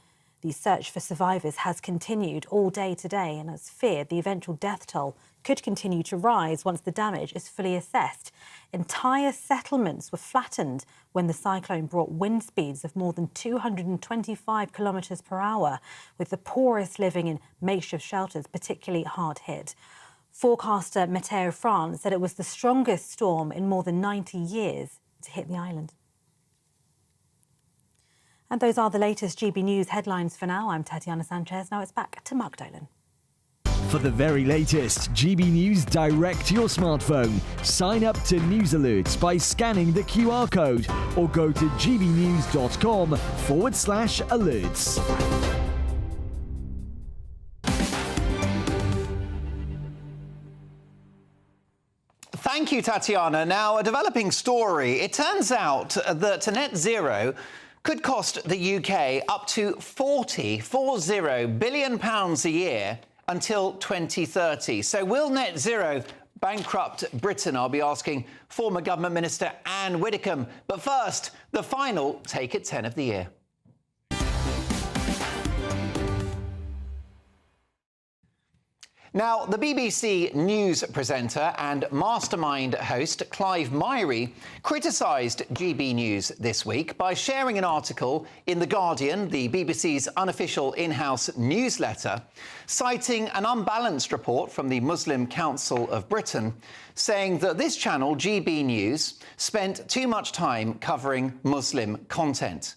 The search for survivors has continued all day today, and it's feared the eventual death toll could continue to rise once the damage is fully assessed. Entire settlements were flattened when the cyclone brought wind speeds of more than 225 kilometres per hour, with the poorest living in makeshift shelters particularly hard hit. Forecaster Météo France said it was the strongest storm in more than 90 years to hit the island. And those are the latest GB News headlines for now. I'm Tatiana Sanchez. Now it's back to Mark Dolan. For the very latest GB News direct to your smartphone, sign up to News Alerts by scanning the QR code or go to gbnews.com/alerts. Thank you, Tatiana. Now, a developing story. It turns out that net zero could cost the UK up to £40 billion a year until 2030. So will net zero bankrupt Britain? I'll be asking former Government Minister Anne Widdecombe. But first, the final Take It 10 of the year. Now, the BBC News presenter and mastermind host Clive Myrie criticised GB News this week by sharing an article in The Guardian, the BBC's unofficial in-house newsletter, citing an unbalanced report from the Muslim Council of Britain, saying that this channel, GB News, spent too much time covering Muslim content.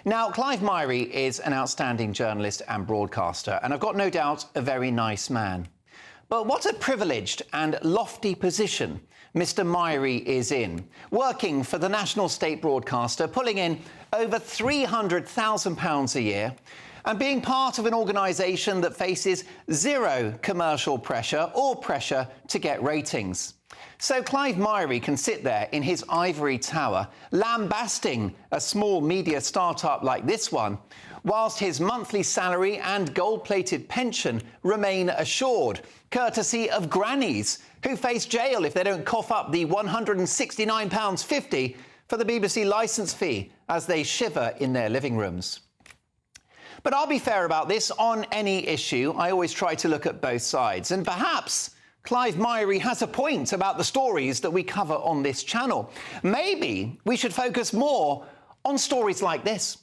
Now, Clive Myrie is an outstanding journalist and broadcaster, and I've got no doubt a very nice man. But what a privileged and lofty position Mr. Myrie is in, working for the national state broadcaster, pulling in over £300,000 a year, and being part of an organisation that faces zero commercial pressure or pressure to get ratings. So Clive Myrie can sit there in his ivory tower, lambasting a small media startup like this one, whilst his monthly salary and gold-plated pension remain assured, courtesy of grannies who face jail if they don't cough up the £169.50 for the BBC licence fee as they shiver in their living rooms. But I'll be fair about this. On any issue, I always try to look at both sides, and perhaps Clive Myrie has a point about the stories that we cover on this channel. Maybe we should focus more on stories like this.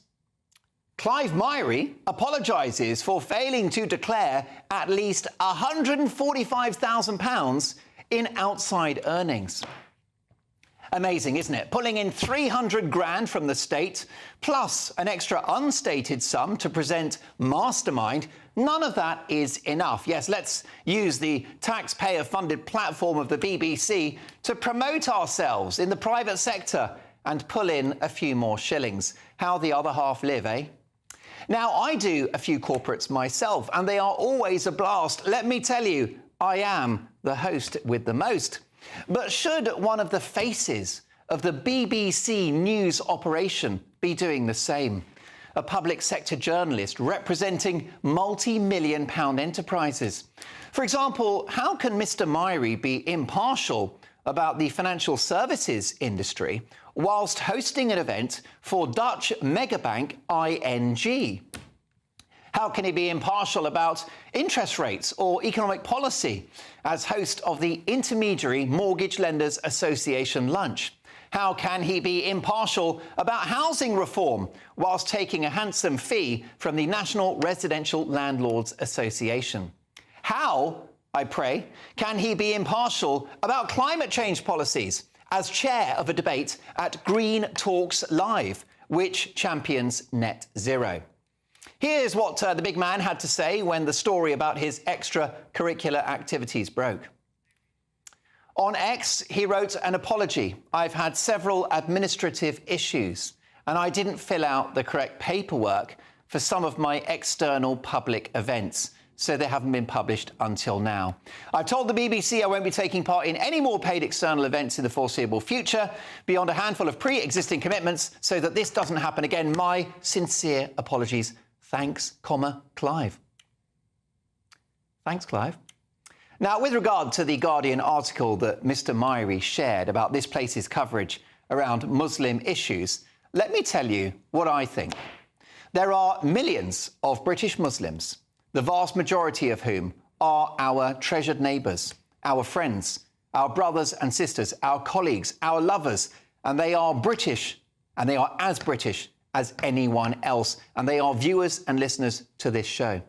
Clive Myrie apologises for failing to declare at least £145,000 in outside earnings. Amazing, isn't it? Pulling in 300 grand from the state, plus an extra unstated sum to present Mastermind. None of that is enough. Yes, let's use the taxpayer-funded platform of the BBC to promote ourselves in the private sector and pull in a few more shillings. How the other half live, eh? Now, I do a few corporates myself, and they are always a blast. Let me tell you, I am the host with the most. But should one of the faces of the BBC News operation be doing the same? A public sector journalist representing multi-million-pound enterprises. For example, how can Mr. Myrie be impartial about the financial services industry whilst hosting an event for Dutch megabank ING? How can he be impartial about interest rates or economic policy as host of the Intermediary Mortgage Lenders Association lunch? How can he be impartial about housing reform whilst taking a handsome fee from the National Residential Landlords Association? How, I pray, can he be impartial about climate change policies as chair of a debate at Green Talks Live, which champions net zero? Here's what the big man had to say when the story about his extracurricular activities broke. On X, he wrote an apology. I've had several administrative issues, and I didn't fill out the correct paperwork for some of my external public events, so they haven't been published until now. I've told the BBC I won't be taking part in any more paid external events in the foreseeable future, beyond a handful of pre-existing commitments, so that this doesn't happen again. My sincere apologies. Thanks, Clive. Thanks, Clive. Now, with regard to the Guardian article that Mr. Myrie shared about this place's coverage around Muslim issues, let me tell you what I think. There are millions of British Muslims, the vast majority of whom are our treasured neighbours, our friends, our brothers and sisters, our colleagues, our lovers, and they are British, and they are as British as anyone else, and they are viewers and listeners to this show.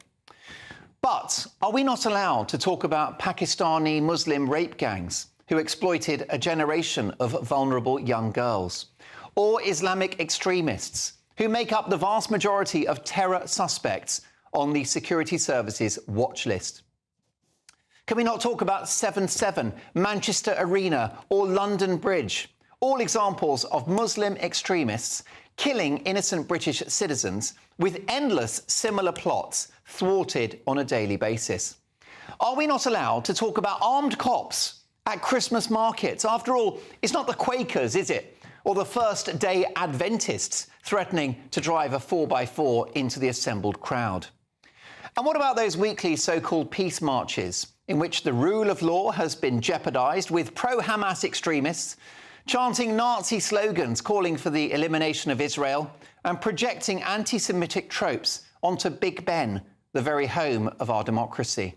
But are we not allowed to talk about Pakistani Muslim rape gangs who exploited a generation of vulnerable young girls? Or Islamic extremists who make up the vast majority of terror suspects on the security services watch list? Can we not talk about 7/7, Manchester Arena or London Bridge? All examples of Muslim extremists killing innocent British citizens with endless similar plots thwarted on a daily basis. Are we not allowed to talk about armed cops at Christmas markets? After all, it's not the Quakers, is it? Or the first-day Adventists threatening to drive a 4x4 into the assembled crowd? And what about those weekly so-called peace marches in which the rule of law has been jeopardised with pro-Hamas extremists chanting Nazi slogans calling for the elimination of Israel and projecting anti-Semitic tropes onto Big Ben, the very home of our democracy?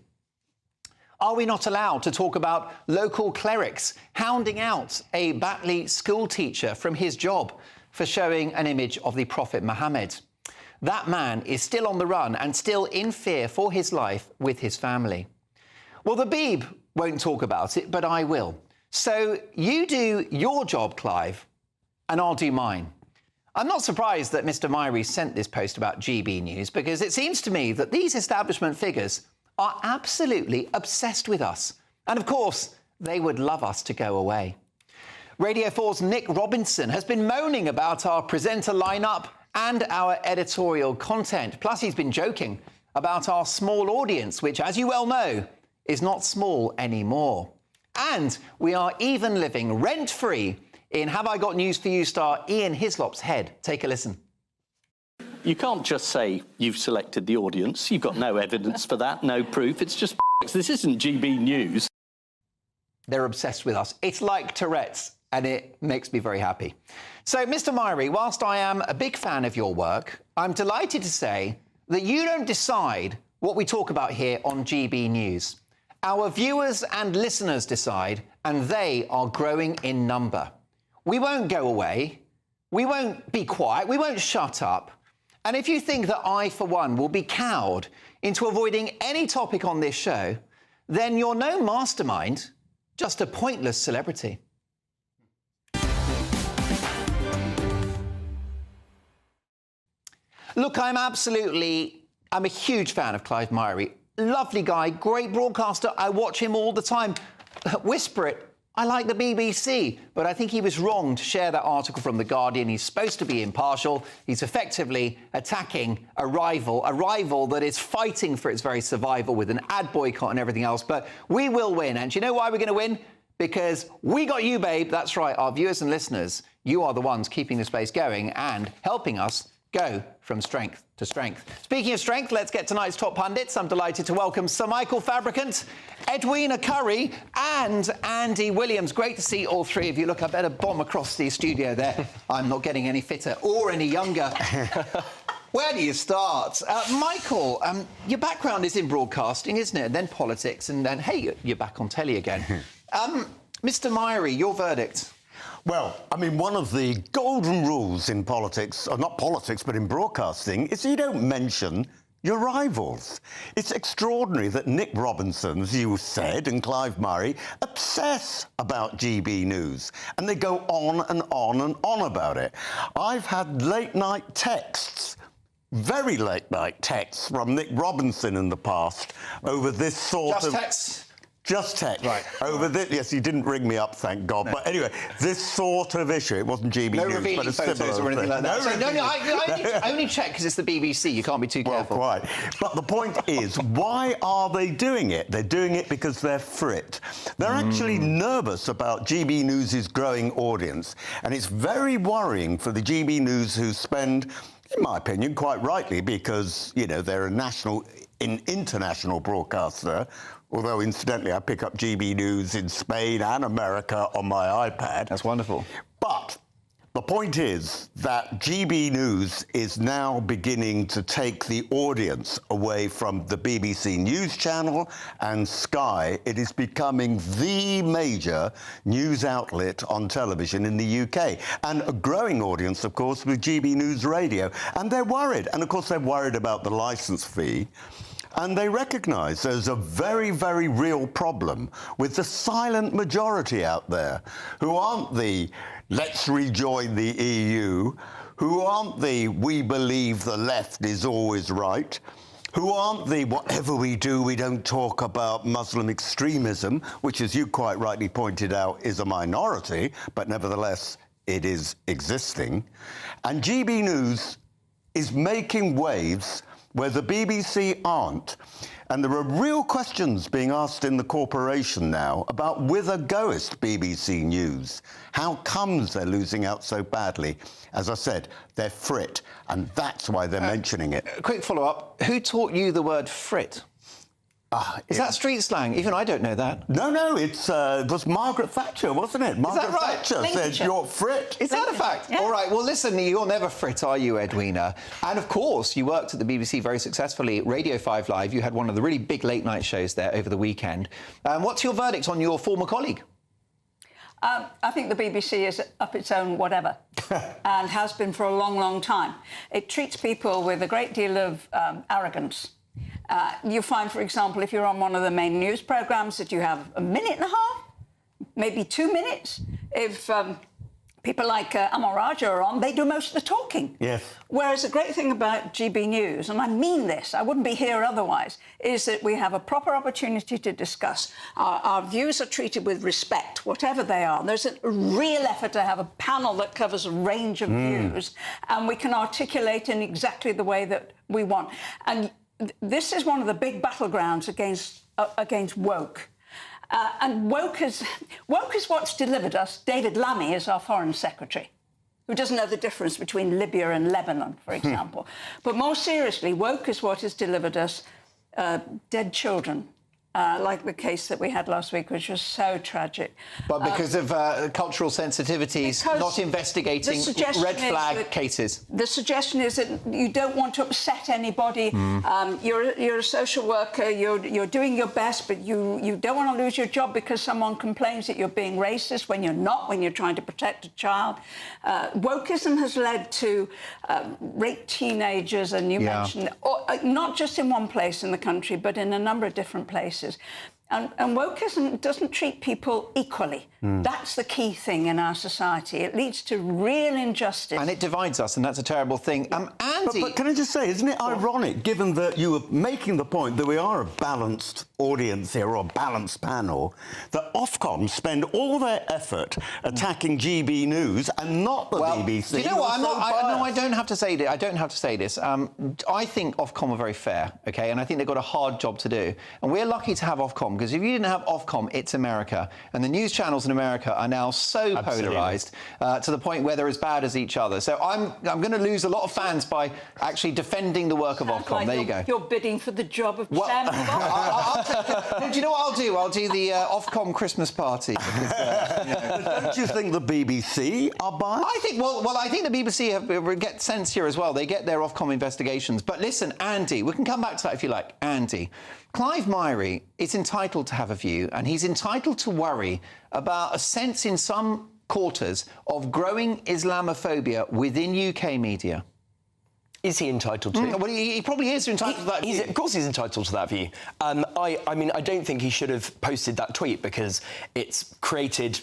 Are we not allowed to talk about local clerics hounding out a Batley school teacher from his job for showing an image of the Prophet Muhammad? That man is still on the run and still in fear for his life with his family. Well, the Beeb won't talk about it, but I will. So you do your job, Clive, and I'll do mine. I'm not surprised that Mr. Myrie sent this post about GB News, because it seems to me that these establishment figures are absolutely obsessed with us. And of course, they would love us to go away. Radio 4's Nick Robinson has been moaning about our presenter lineup and our editorial content. Plus, he's been joking about our small audience, which, as you well know, is not small anymore. And we are even living rent-free in Have I Got News for You star Ian Hislop's head. Take a listen. You can't just say you've selected the audience. You've got no evidence for that, no proof. It's just this isn't GB News. They're obsessed with us. It's like Tourette's, and it makes me very happy. So, Mr. Myrie, whilst I am a big fan of your work, I'm delighted to say that you don't decide what we talk about here on GB News. Our viewers and listeners decide, and they are growing in number. We won't go away. We won't be quiet. We won't shut up. And if you think that I, for one, will be cowed into avoiding any topic on this show, then you're no mastermind, just a pointless celebrity. Look, I'm a huge fan of Clive Myrie. Lovely guy, great broadcaster. I watch him all the time. Whisper it. I like the BBC, but I think he was wrong to share that article from The Guardian. He's supposed to be impartial. He's effectively attacking a rival that is fighting for its very survival with an ad boycott and everything else. But we will win. And do you know why we're going to win? Because we got you, babe. That's right, our viewers and listeners. You are the ones keeping the space going and helping us go from strength to strength. Speaking of strength, let's get tonight's top pundits. I'm delighted to welcome Sir Michael Fabricant, Edwina Curry and Andy Williams. Great to see all three of you. Look, I better bomb across the studio there. I'm not getting any fitter or any younger. Where do you start? Michael, your background is in broadcasting, isn't it? And then politics, and then, hey, you're back on telly again. Mr. Myrie, your verdict? Well, I mean, one of the golden rules in politics, or not politics, but in broadcasting, is you don't mention your rivals. It's extraordinary that Nick Robinson, as you said, and Clive Myrie obsess about GB News, and they go on and on and on about it. I've had late-night texts, very late-night texts from Nick Robinson in the past over this sort of... Just texts? Just text. Right. Over this, yes, he didn't ring me up, thank God. No. But anyway, this sort of issue, it wasn't GB News, but a similar or anything like that. No, I only check because it's the BBC. You can't be too careful. Well, quite. But the point is, why are they doing it? They're doing it because they're frit. They're actually nervous about GB News' growing audience. And it's very worrying for the GB News who spend, in my opinion, quite rightly, because, you know, they're an international broadcaster. Although, incidentally, I pick up GB News in Spain and America on my iPad. That's wonderful. But The point is that GB News is now beginning to take the audience away from the BBC News Channel and Sky. It is becoming the major news outlet on television in the UK. And a growing audience, of course, with GB News Radio. And they're worried. And, of course, they're worried about the licence fee. And they recognise there's a very, very real problem with the silent majority out there who aren't the let's rejoin the EU, who aren't the we believe the left is always right, who aren't the whatever we do, we don't talk about Muslim extremism, which, as you quite rightly pointed out, is a minority, but nevertheless it is existing. And GB News is making waves where the BBC aren't. And there are real questions being asked in the corporation now about whither goest BBC News. How comes they're losing out so badly? As I said, they're frit, and that's why they're mentioning it. Quick follow-up. Who taught you the word frit? Is that street slang? Even I don't know that. No, it was Margaret Thatcher, wasn't it? Margaret right? Thatcher said, you're frit. Is that a fact? Yeah. All right, well, listen, you're never frit, are you, Edwina? And, of course, you worked at the BBC very successfully, Radio 5 Live. You had one of the really big late-night shows there over the weekend. What's your verdict on your former colleague? I think the BBC is up its own whatever and has been for a long, long time. It treats people with a great deal of arrogance. You find, for example, if you're on one of the main news programmes, that you have a minute and a half, maybe 2 minutes. If people like Amal Raja are on, they do most of the talking. Yes. Whereas the great thing about GB News, and I mean this, I wouldn't be here otherwise, is that we have a proper opportunity to discuss. Our views are treated with respect, whatever they are. There's a real effort to have a panel that covers a range of views, and we can articulate in exactly the way that we want. And this is one of the big battlegrounds against woke. And woke is what's delivered us. David Lammy is our Foreign Secretary, who doesn't know the difference between Libya and Lebanon, for example. But more seriously, woke is what has delivered us dead children, like the case that we had last week, which was so tragic. But because of cultural sensitivities, not investigating red flag cases. The suggestion is that you don't want to upset anybody. You're a social worker, you're doing your best, but you don't want to lose your job because someone complains that you're being racist when you're not, when you're trying to protect a child. Wokeism has led to rape teenagers, and you mentioned, not just in one place in the country, but in a number of different places. And wokeism doesn't treat people equally. That's the key thing in our society. It leads to real injustice. And it divides us, and that's a terrible thing. Andy... But can I just say, isn't it ironic, given that you were making the point that we are a balanced audience here, or a balanced panel, that Ofcom spend all their effort attacking GB News and not the BBC? You know what? I don't have to say this. I don't have to say this. I think Ofcom are very fair, OK? And I think they've got a hard job to do. And we're lucky to have Ofcom, because if you didn't have Ofcom, it's America. And the news channels in America are now so polarised to the point where they're as bad as each other. So I'm going to lose a lot of fans by actually defending the work of Ofcom. There you go. You're bidding for the job of chairman. Do you know what I'll do? I'll do the Ofcom Christmas party. Because, Don't you think the BBC are biased? I think the BBC get sense here as well. They get their Ofcom investigations. But listen, Andy, we can come back to that if you like. Andy, Clive Myrie is entitled to have a view, and he's entitled to worry about a sense in some quarters of growing Islamophobia within UK media. Is he entitled to? Well, he probably is entitled to that view. Of course he's entitled to that view. I mean, I don't think he should have posted that tweet because it's created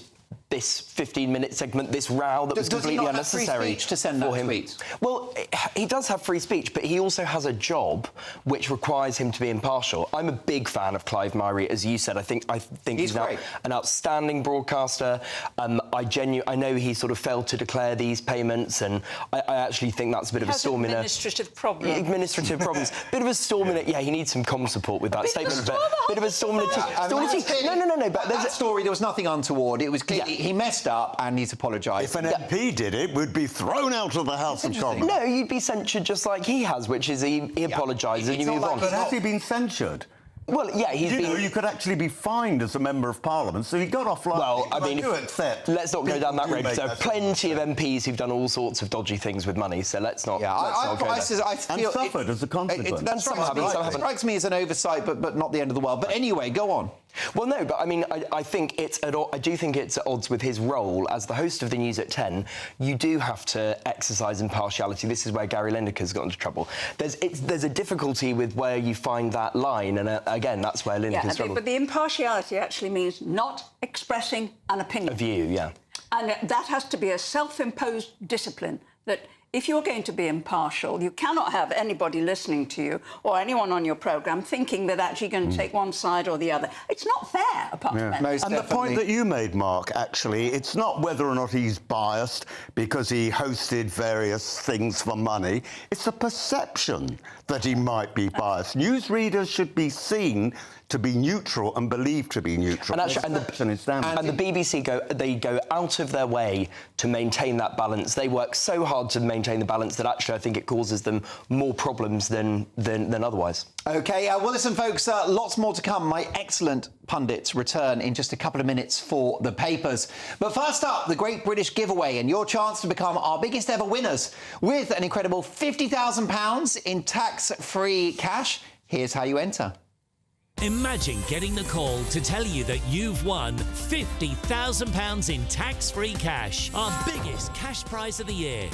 this 15-minute segment, this row that was completely unnecessary. Does he not have free speech to send that tweet? Well, he does have free speech, but he also has a job which requires him to be impartial. I'm a big fan of Clive Myrie, as you said. I think he's an outstanding broadcaster. I know he sort of failed to declare these payments, and I actually think that's a bit of a storm in a... Administrative problem. Administrative problems. Bit of a storm in it. Yeah, he needs some comm support with that statement. Bit of a storm in it. No. But that story, there was nothing untoward. It was clearly he messed up and he's apologised. If an MP did it, we'd be thrown out of the House of Commons. No, you'd be censured just like he has, which is he apologises and you move on. But has he been censured? Well, yeah, you could actually be fined as a member of Parliament, so he got off lightly. Well, I mean, let's not go down that road. There are plenty of MPs who've done all sorts of dodgy things with money, so let's not. Yeah, I feel suffered as a consequence. That strikes me as an oversight, but not the end of the world. But anyway, go on. Well, no, but I mean, I do think it's at odds with his role as the host of the News at 10. You do have to exercise impartiality. This is where Gary Lineker's got into trouble. There's a difficulty with where you find that line, and again, that's where Lineker struggles. But the impartiality actually means not expressing an opinion. A view, yeah. And that has to be a self-imposed discipline that if you're going to be impartial, you cannot have anybody listening to you or anyone on your programme thinking they're actually going to take one side or the other. It's not fair, apart from that. And the point that you made, Mark, actually, it's not whether or not he's biased because he hosted various things for money. It's the perception that he might be biased. Newsreaders should be seen to be neutral and believed to be neutral. And the BBC go out of their way to maintain that balance. They work so hard to maintain the balance that actually I think it causes them more problems than otherwise. OK, well, listen, folks, lots more to come. My excellent pundits return in just a couple of minutes for the papers. But first up, the Great British Giveaway and your chance to become our biggest ever winners with an incredible £50,000 in tax-free cash. Here's how you enter. Imagine getting the call to tell you that you've won £50,000 in tax-free cash, our biggest cash prize of the year.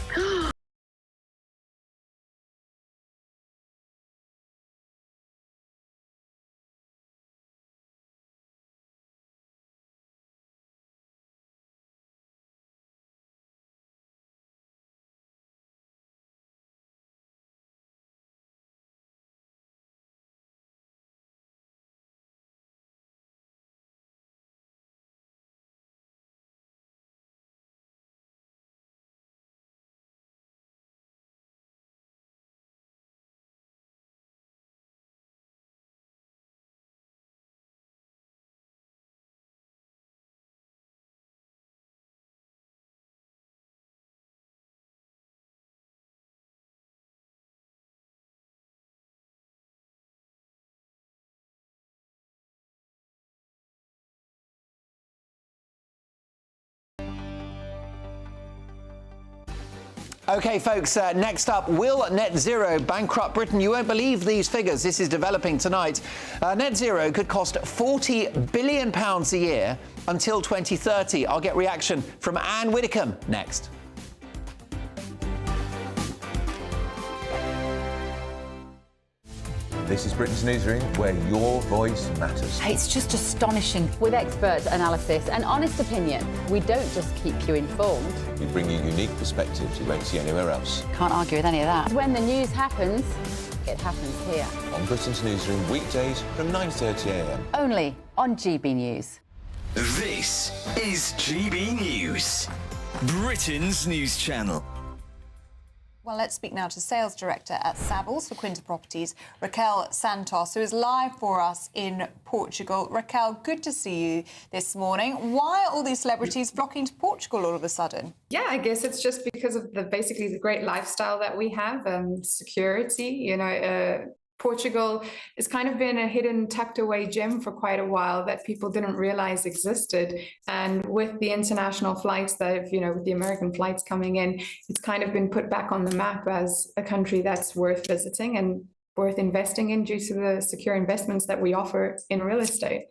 OK, folks, next up, will net zero bankrupt Britain? You won't believe these figures. This is developing tonight. Net zero could cost £40 billion a year until 2030. I'll get reaction from Anne Widdecombe next. This is Britain's Newsroom, where your voice matters. It's just astonishing. With expert analysis and honest opinion, we don't just keep you informed. We bring you unique perspectives you won't see anywhere else. Can't argue with any of that. When the news happens, it happens here. On Britain's Newsroom, weekdays from 9:30 a.m. Only on GB News. This is GB News, Britain's news channel. Well, let's speak now to Sales Director at Savills for Quinta Properties, Raquel Santos, who is live for us in Portugal. Raquel, good to see you this morning. Why are all these celebrities flocking to Portugal all of a sudden? Yeah, I guess it's just because of basically the great lifestyle that we have, security, you know, Portugal has kind of been a hidden, tucked away gem for quite a while that people didn't realize existed. And with the international flights that, you know, with the American flights coming in, it's kind of been put back on the map as a country that's worth visiting and worth investing in due to the secure investments that we offer in real estate.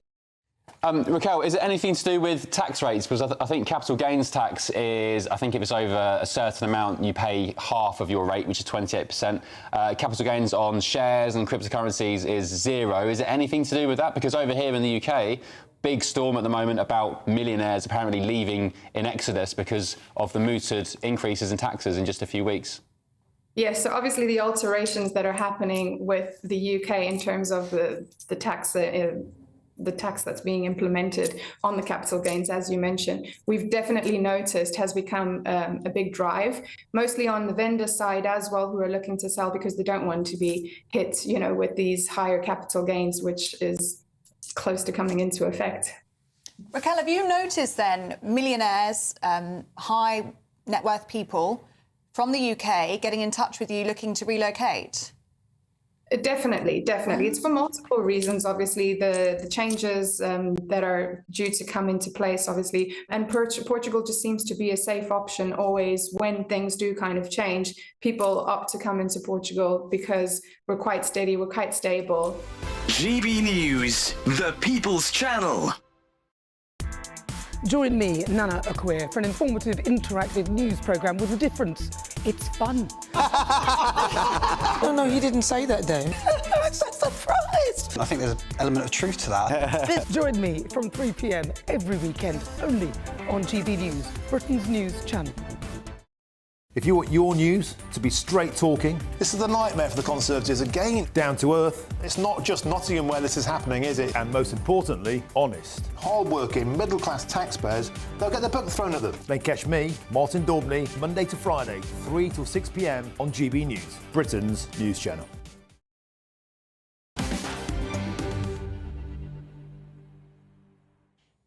Raquel, is it anything to do with tax rates? Because I think capital gains tax is, I think if it's over a certain amount, you pay half of your rate, which is 28%. Capital gains on shares and cryptocurrencies is 0. Is it anything to do with that? Because over here in the UK, big storm at the moment about millionaires apparently leaving in exodus because of the mooted increases in taxes in just a few weeks. Yes, so obviously the alterations that are happening with the UK in terms of the tax that's being implemented on the capital gains, as you mentioned, we've definitely noticed has become a big drive, mostly on the vendor side as well, who are looking to sell because they don't want to be hit, you know, with these higher capital gains, which is close to coming into effect. Raquel, have you noticed then millionaires, high net worth people from the UK getting in touch with you looking to relocate? Definitely. It's for multiple reasons, obviously, the changes that are due to come into place, obviously, and Portugal just seems to be a safe option always when things do kind of change. People opt to come into Portugal because we're quite steady, we're quite stable. GB News, the People's Channel. Join me, Nana Akwe, for an informative, interactive news programme with a difference. It's fun. No, he didn't say that, Dave. I'm so surprised. I think there's an element of truth to that. Join me from 3 p.m. every weekend, only on GB News, Britain's news channel. If you want your news to be straight talking... This is the nightmare for the Conservatives again. Down to earth. It's not just Nottingham where this is happening, is it? And most importantly, honest. Hard-working, middle-class taxpayers, they'll get their book thrown at them. Then catch me, Martin Daubney, Monday to Friday, 3 till 6 p.m. on GB News, Britain's news channel.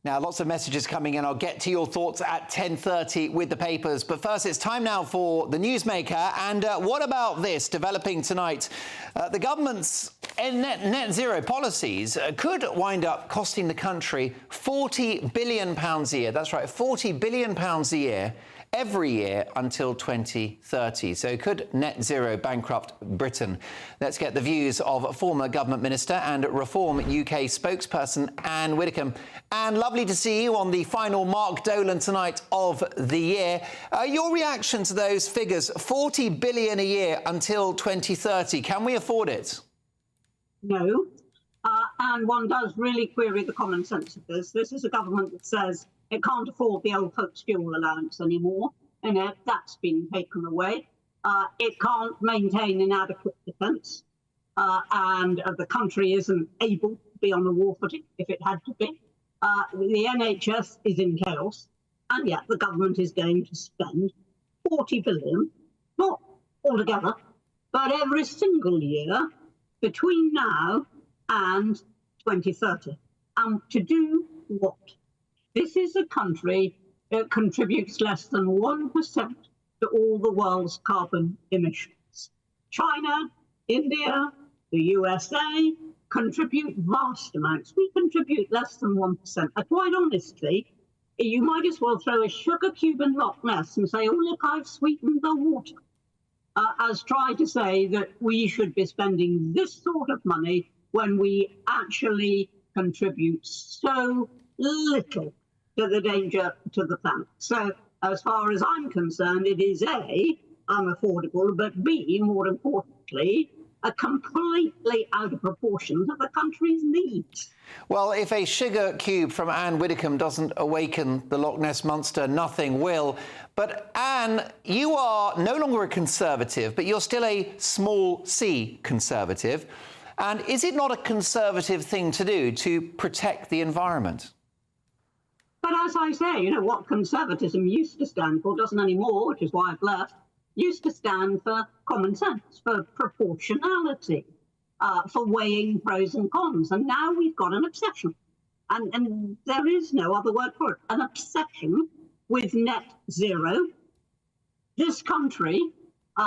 Now, lots of messages coming in. I'll get to your thoughts at 10:30 with the papers. But first, it's time now for the Newsmaker. And what about this developing tonight? The government's net zero policies could wind up costing the country £40 billion a year. That's right, £40 billion a year. Every year until 2030. So could net zero bankrupt Britain? Let's get the views of former government minister and Reform UK spokesperson Anne Widdecombe. Anne, lovely to see you on the final Mark Dolan tonight of the year. Your reaction to those figures, £40 billion a year until 2030. Can we afford it? No. And one does really query the common sense of this. This is a government that says it can't afford the old folks' fuel allowance anymore, and that's been taken away. It can't maintain an adequate defence, and the country isn't able to be on a war footing if it had to be. The NHS is in chaos, and yet the government is going to spend £40 billion, not altogether, but every single year between now and 2030. And to do what? This is a country that contributes less than 1% to all the world's carbon emissions. China, India, the USA contribute vast amounts. We contribute less than 1%. And quite honestly, you might as well throw a sugar cube in Loch Ness and say, oh, look, I've sweetened the water, as try to say that we should be spending this sort of money when we actually contribute so little to the danger to the planet. So as far as I'm concerned, it is A, unaffordable, but B, more importantly, completely out of proportion to the country's needs. Well, if a sugar cube from Anne Widdecombe doesn't awaken the Loch Ness Monster, nothing will. But Anne, you are no longer a Conservative, but you're still a small c Conservative. And is it not a Conservative thing to do to protect the environment? But as I say, you know, what Conservatism used to stand for doesn't anymore, which is why I've left, used to stand for common sense, for proportionality, for weighing pros and cons. And now we've got an obsession. And there is no other word for it, an obsession with net zero. This country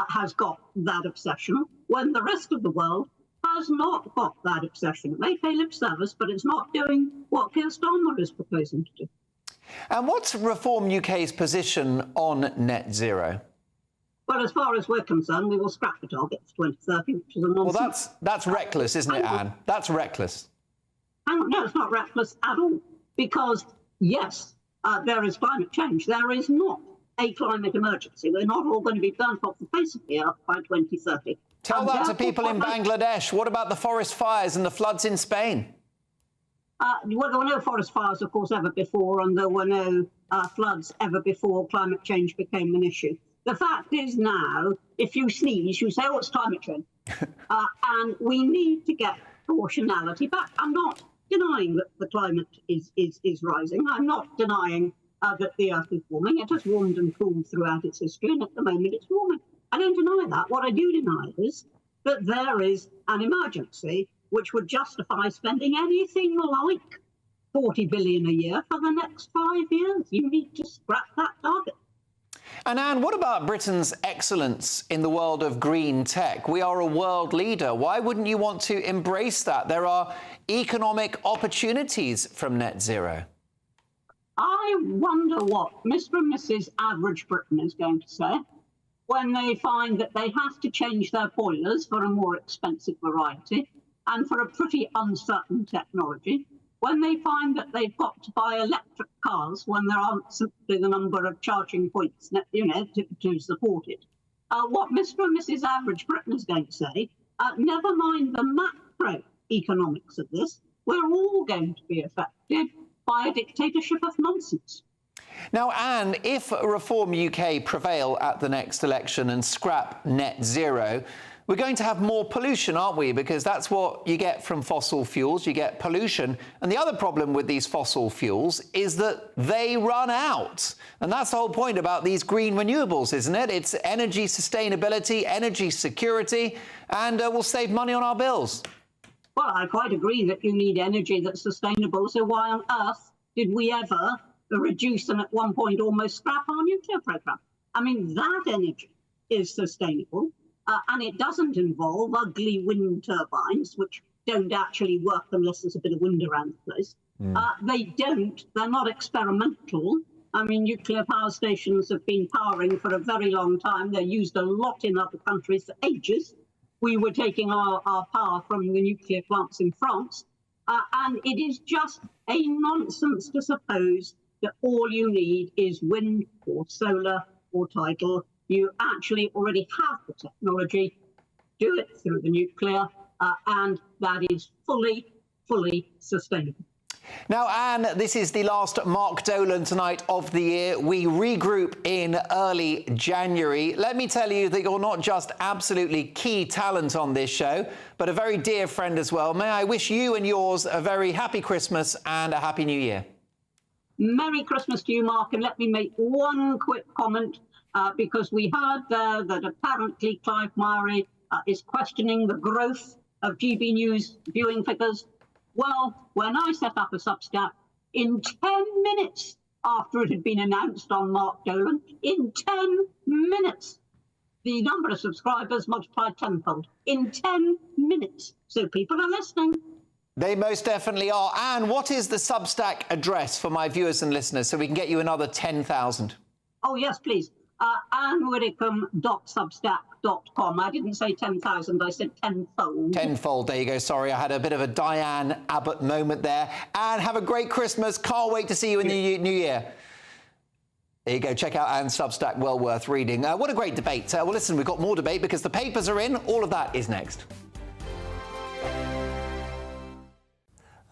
has got that obsession when the rest of the world has not got that obsession. It may pay lip service, but it's not doing what Keir Starmer is proposing to do. And what's Reform UK's position on net zero? Well, as far as we're concerned, we will scrap the target for 2030, which is a nonsense. Well, that's reckless, isn't it, Anne? That's reckless. No, it's not reckless at all, because, yes, there is climate change. There is not a climate emergency. We're not all going to be burnt off the face of the earth by 2030. Tell that to people in Bangladesh. What about the forest fires and the floods in Spain? Well, there were no forest fires, of course, ever before, and there were no floods ever before climate change became an issue. The fact is now, if you sneeze, you say, oh, it's climate change. And we need to get proportionality back. I'm not denying that the climate is rising. I'm not denying that the Earth is warming. It has warmed and cooled throughout its history, and at the moment it's warming. I don't deny that. What I do deny is that there is an emergency which would justify spending anything like £40 billion a year for the next 5 years. You need to scrap that target. And Anne, what about Britain's excellence in the world of green tech? We are a world leader. Why wouldn't you want to embrace that? There are economic opportunities from net zero. I wonder what Mr. and Mrs. Average Britain is going to say when they find that they have to change their boilers for a more expensive variety and for a pretty uncertain technology, when they find that they've got to buy electric cars when there aren't simply the number of charging points, to support it. What Mr. and Mrs. Average Britain is going to say, never mind the macroeconomics of this, we're all going to be affected by a dictatorship of nonsense. Now, Anne, if Reform UK prevail at the next election and scrap net zero, we're going to have more pollution, aren't we? Because that's what you get from fossil fuels. You get pollution. And the other problem with these fossil fuels is that they run out. And that's the whole point about these green renewables, isn't it? It's energy sustainability, energy security, and we'll save money on our bills. Well, I quite agree that you need energy that's sustainable. So why on earth did we ever reduce and at one point almost scrap our nuclear program? I mean, that energy is sustainable. And it doesn't involve ugly wind turbines, which don't actually work unless there's a bit of wind around the place. They're not experimental. I mean, nuclear power stations have been powering for a very long time. They're used a lot in other countries for ages. We were taking our power from the nuclear plants in France. And it is just a nonsense to suppose that all you need is wind or solar or tidal. You actually already have the technology, do it through the nuclear, and that is fully sustainable. Now, Anne, this is the last Mark Dolan Tonight of the year. We regroup in early January. Let me tell you that you're not just absolutely key talent on this show, but a very dear friend as well. May I wish you and yours a very happy Christmas and a happy New Year. Merry Christmas to you, Mark, and let me make one quick comment, because we heard there that apparently Clive Murray is questioning the growth of GB News viewing figures. Well, when I set up a Substack, in 10 minutes after it had been announced on Mark Dolan, in 10 minutes, the number of subscribers multiplied tenfold. In 10 minutes. So people are listening. They most definitely are. Anne, what is the Substack address for my viewers and listeners so we can get you another 10,000? Oh, yes, please. AnneWiddicombe.substack.com. I didn't say 10,000, I said tenfold. Tenfold, there you go. Sorry, I had a bit of a Diane Abbott moment there. Anne, have a great Christmas. Can't wait to see you in the new year. There you go. Check out Anne's Substack. Well worth reading. What a great debate. Well, listen, we've got more debate because the papers are in. All of that is next.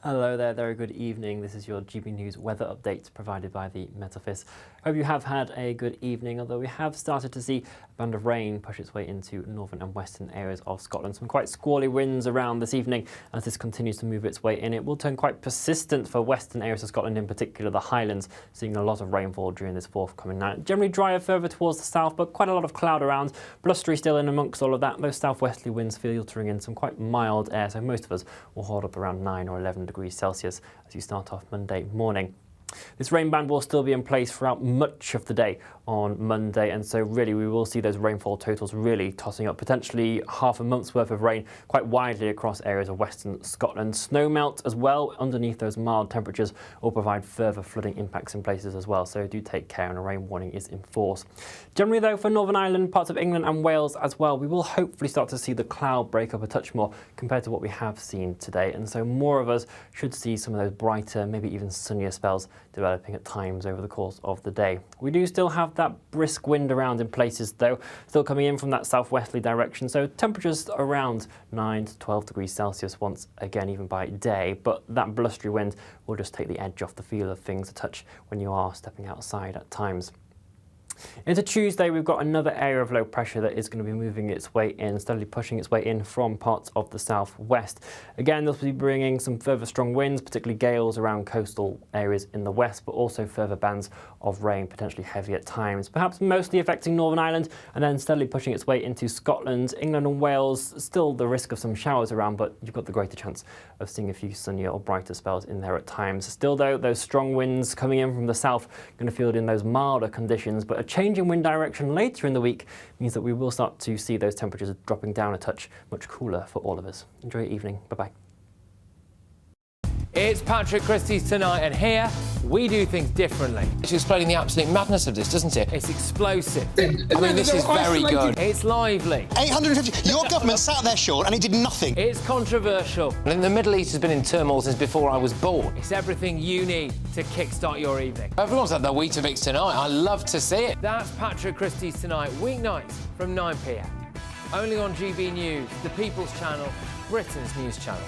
Hello there, very good evening. This is your GB News weather update provided by the Met Office. Hope you have had a good evening, although we have started to see a band of rain push its way into northern and western areas of Scotland. Some quite squally winds around this evening. As this continues to move its way in, it will turn quite persistent for western areas of Scotland, in particular the Highlands, seeing a lot of rainfall during this forthcoming night. Generally drier further towards the south, but quite a lot of cloud around. Blustery still in amongst all of that. Those southwesterly winds filtering in some quite mild air, so most of us will hold up around 9 or 11 degrees Celsius as you start off Monday morning. This rain band will still be in place throughout much of the day on Monday, and so really we will see those rainfall totals really tossing up, potentially half a month's worth of rain quite widely across areas of western Scotland. Snowmelt as well underneath those mild temperatures will provide further flooding impacts in places as well, so do take care, and a rain warning is in force. Generally though, for Northern Ireland, parts of England and Wales as well, we will hopefully start to see the cloud break up a touch more compared to what we have seen today, and so more of us should see some of those brighter, maybe even sunnier spells developing at times over the course of the day. We do still have that brisk wind around in places though, still coming in from that southwesterly direction, so temperatures around 9 to 12 degrees Celsius once again, even by day, but that blustery wind will just take the edge off the feel of things a touch when you are stepping outside at times. Into Tuesday, we've got another area of low pressure that is going to be moving its way in, steadily pushing its way in from parts of the southwest. Again, this will be bringing some further strong winds, particularly gales around coastal areas in the west, but also further bands of rain, potentially heavy at times, perhaps mostly affecting Northern Ireland, and then steadily pushing its way into Scotland. England and Wales, still the risk of some showers around, but you've got the greater chance of seeing a few sunnier or brighter spells in there at times. Still though, those strong winds coming in from the south going to field in those milder conditions, but a change in wind direction later in the week means that we will start to see those temperatures dropping down a touch, much cooler for all of us. Enjoy your evening. Bye-bye. It's Patrick Christie's Tonight, and here we do things differently. It's explaining the absolute madness of this, doesn't it? It's explosive. I mean, this is very good. It's lively. 850. Your government sat there, Sean, and it did nothing. It's controversial. And the Middle East has been in turmoil since before I was born. It's everything you need to kickstart your evening. Everyone's had their Weetabix tonight. I love to see it. That's Patrick Christie's Tonight, weeknights from 9 p.m. Only on GB News, the People's Channel, Britain's news channel.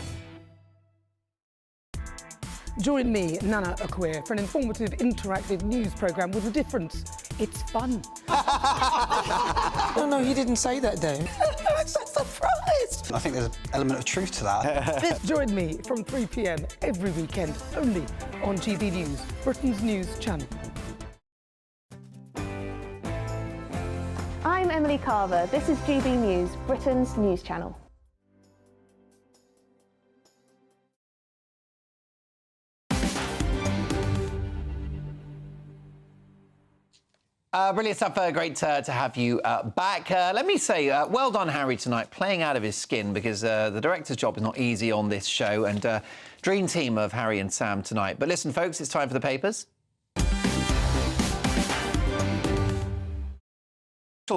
Join me, Nana Akweer, for an informative, interactive news programme with a difference. It's fun. No, he didn't say that, Dave. I'm so surprised. I think there's an element of truth to that. Join me from 3 p.m. every weekend, only on GB News, Britain's news channel. I'm Emily Carver. This is GB News, Britain's news channel. Brilliant stuff. Great to have you back. Let me say, well done, Harry, tonight, playing out of his skin, because the director's job is not easy on this show, and dream team of Harry and Sam tonight. But listen, folks, it's time for the papers.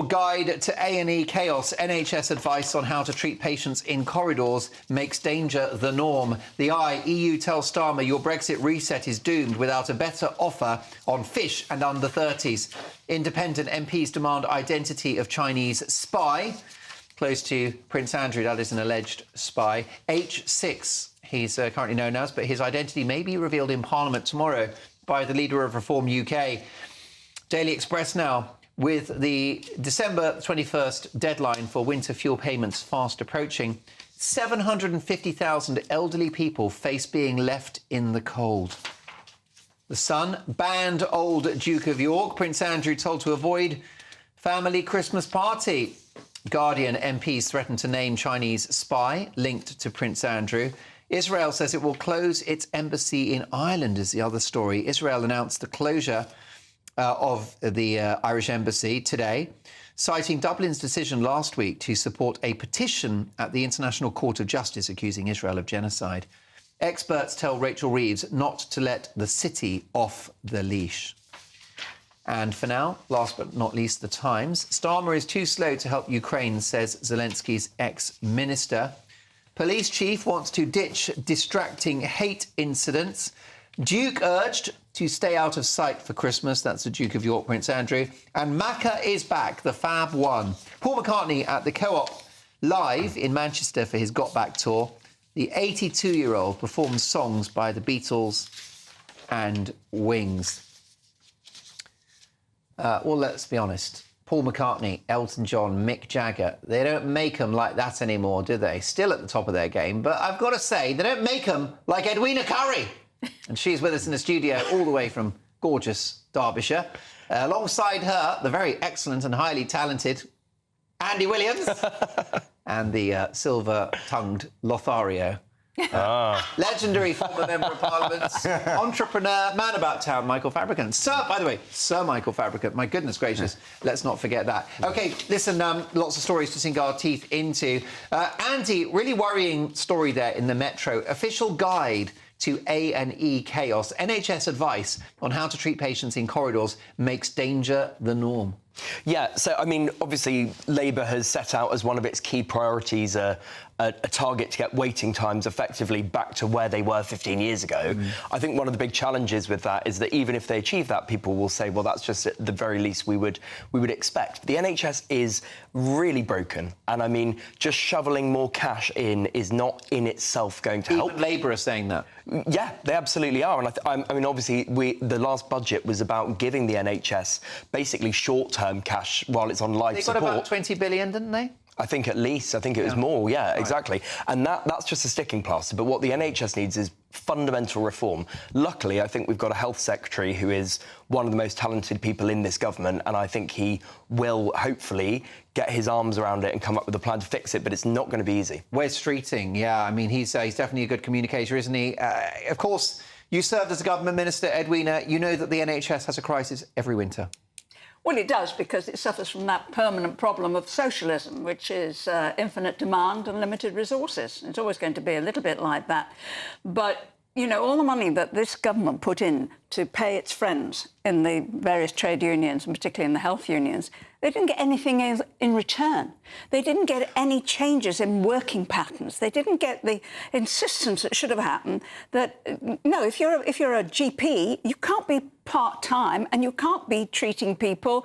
Guide to A&E chaos. NHS advice on how to treat patients in corridors makes danger the norm. The EU tells Starmer your Brexit reset is doomed without a better offer on fish and under 30s. Independent MPs demand identity of Chinese spy. Close to Prince Andrew, that is an alleged spy. H6, he's currently known as, but his identity may be revealed in Parliament tomorrow by the leader of Reform UK. Daily Express now. With the December 21st deadline for winter fuel payments fast approaching, 750,000 elderly people face being left in the cold. The Sun, banned old Duke of York. Prince Andrew told to avoid family Christmas party. Guardian, MPs threaten to name Chinese spy linked to Prince Andrew. Israel says it will close its embassy in Ireland is the other story. Israel announced the closure of the Irish embassy today, citing Dublin's decision last week to support a petition at the International Court of Justice accusing Israel of genocide. Experts tell Rachel Reeves not to let the city off the leash. And for now, last but not least, the Times. Starmer is too slow to help Ukraine, says Zelensky's ex-minister. Police chief wants to ditch distracting hate incidents. Duke urged to stay out of sight for Christmas. That's the Duke of York, Prince Andrew. And Macca is back, the Fab One. Paul McCartney at the Co-op live in Manchester for his Got Back tour. The 82-year-old performs songs by the Beatles and Wings. Well, let's be honest. Paul McCartney, Elton John, Mick Jagger, they don't make them like that anymore, do they? Still at the top of their game. But I've got to say, they don't make them like Edwina Currie. And she's with us in the studio all the way from gorgeous Derbyshire. Alongside her, the very excellent and highly talented Andy Williams and the silver-tongued Lothario. Legendary former Member of Parliament, entrepreneur, man about town, Michael Fabricant. Sir, by the way, Sir Michael Fabricant, my goodness gracious, let's not forget that. OK, listen, lots of stories to sink our teeth into. Andy, really worrying story there in the Metro. Official guide to A&E chaos. NHS advice on how to treat patients in corridors makes danger the norm. Yeah, so, I mean, obviously, Labour has set out as one of its key priorities a target to get waiting times effectively back to where they were 15 years ago. I think one of the big challenges with that is that even if they achieve that, people will say, well, that's just at the very least we would expect. The NHS is really broken, and I mean, just shoveling more cash in is not in itself going to help. Even Labour are saying that. Yeah, they absolutely are, and I mean, obviously, the last budget was about giving the NHS basically short-term cash while it's on life support. They got about 20 billion, didn't they? I think at least. I think it was more, yeah, right. Exactly. And that's just a sticking plaster. But what the NHS needs is fundamental reform. Luckily, I think we've got a health secretary who is one of the most talented people in this government, and I think he will hopefully get his arms around it and come up with a plan to fix it, but it's not going to be easy. Wes Streeting, yeah, I mean, he's definitely a good communicator, isn't he? Of course, you served as a government minister, Edwina. You know that the NHS has a crisis every winter. Well, it does, because it suffers from that permanent problem of socialism, which is infinite demand and limited resources. It's always going to be a little bit like that. But, you know, all the money that this government put in to pay its friends in the various trade unions, and particularly in the health unions, they didn't get anything in return. They didn't get any changes in working patterns. They didn't get the insistence that should have happened that, no, if you're a GP, you can't be part-time and you can't be treating people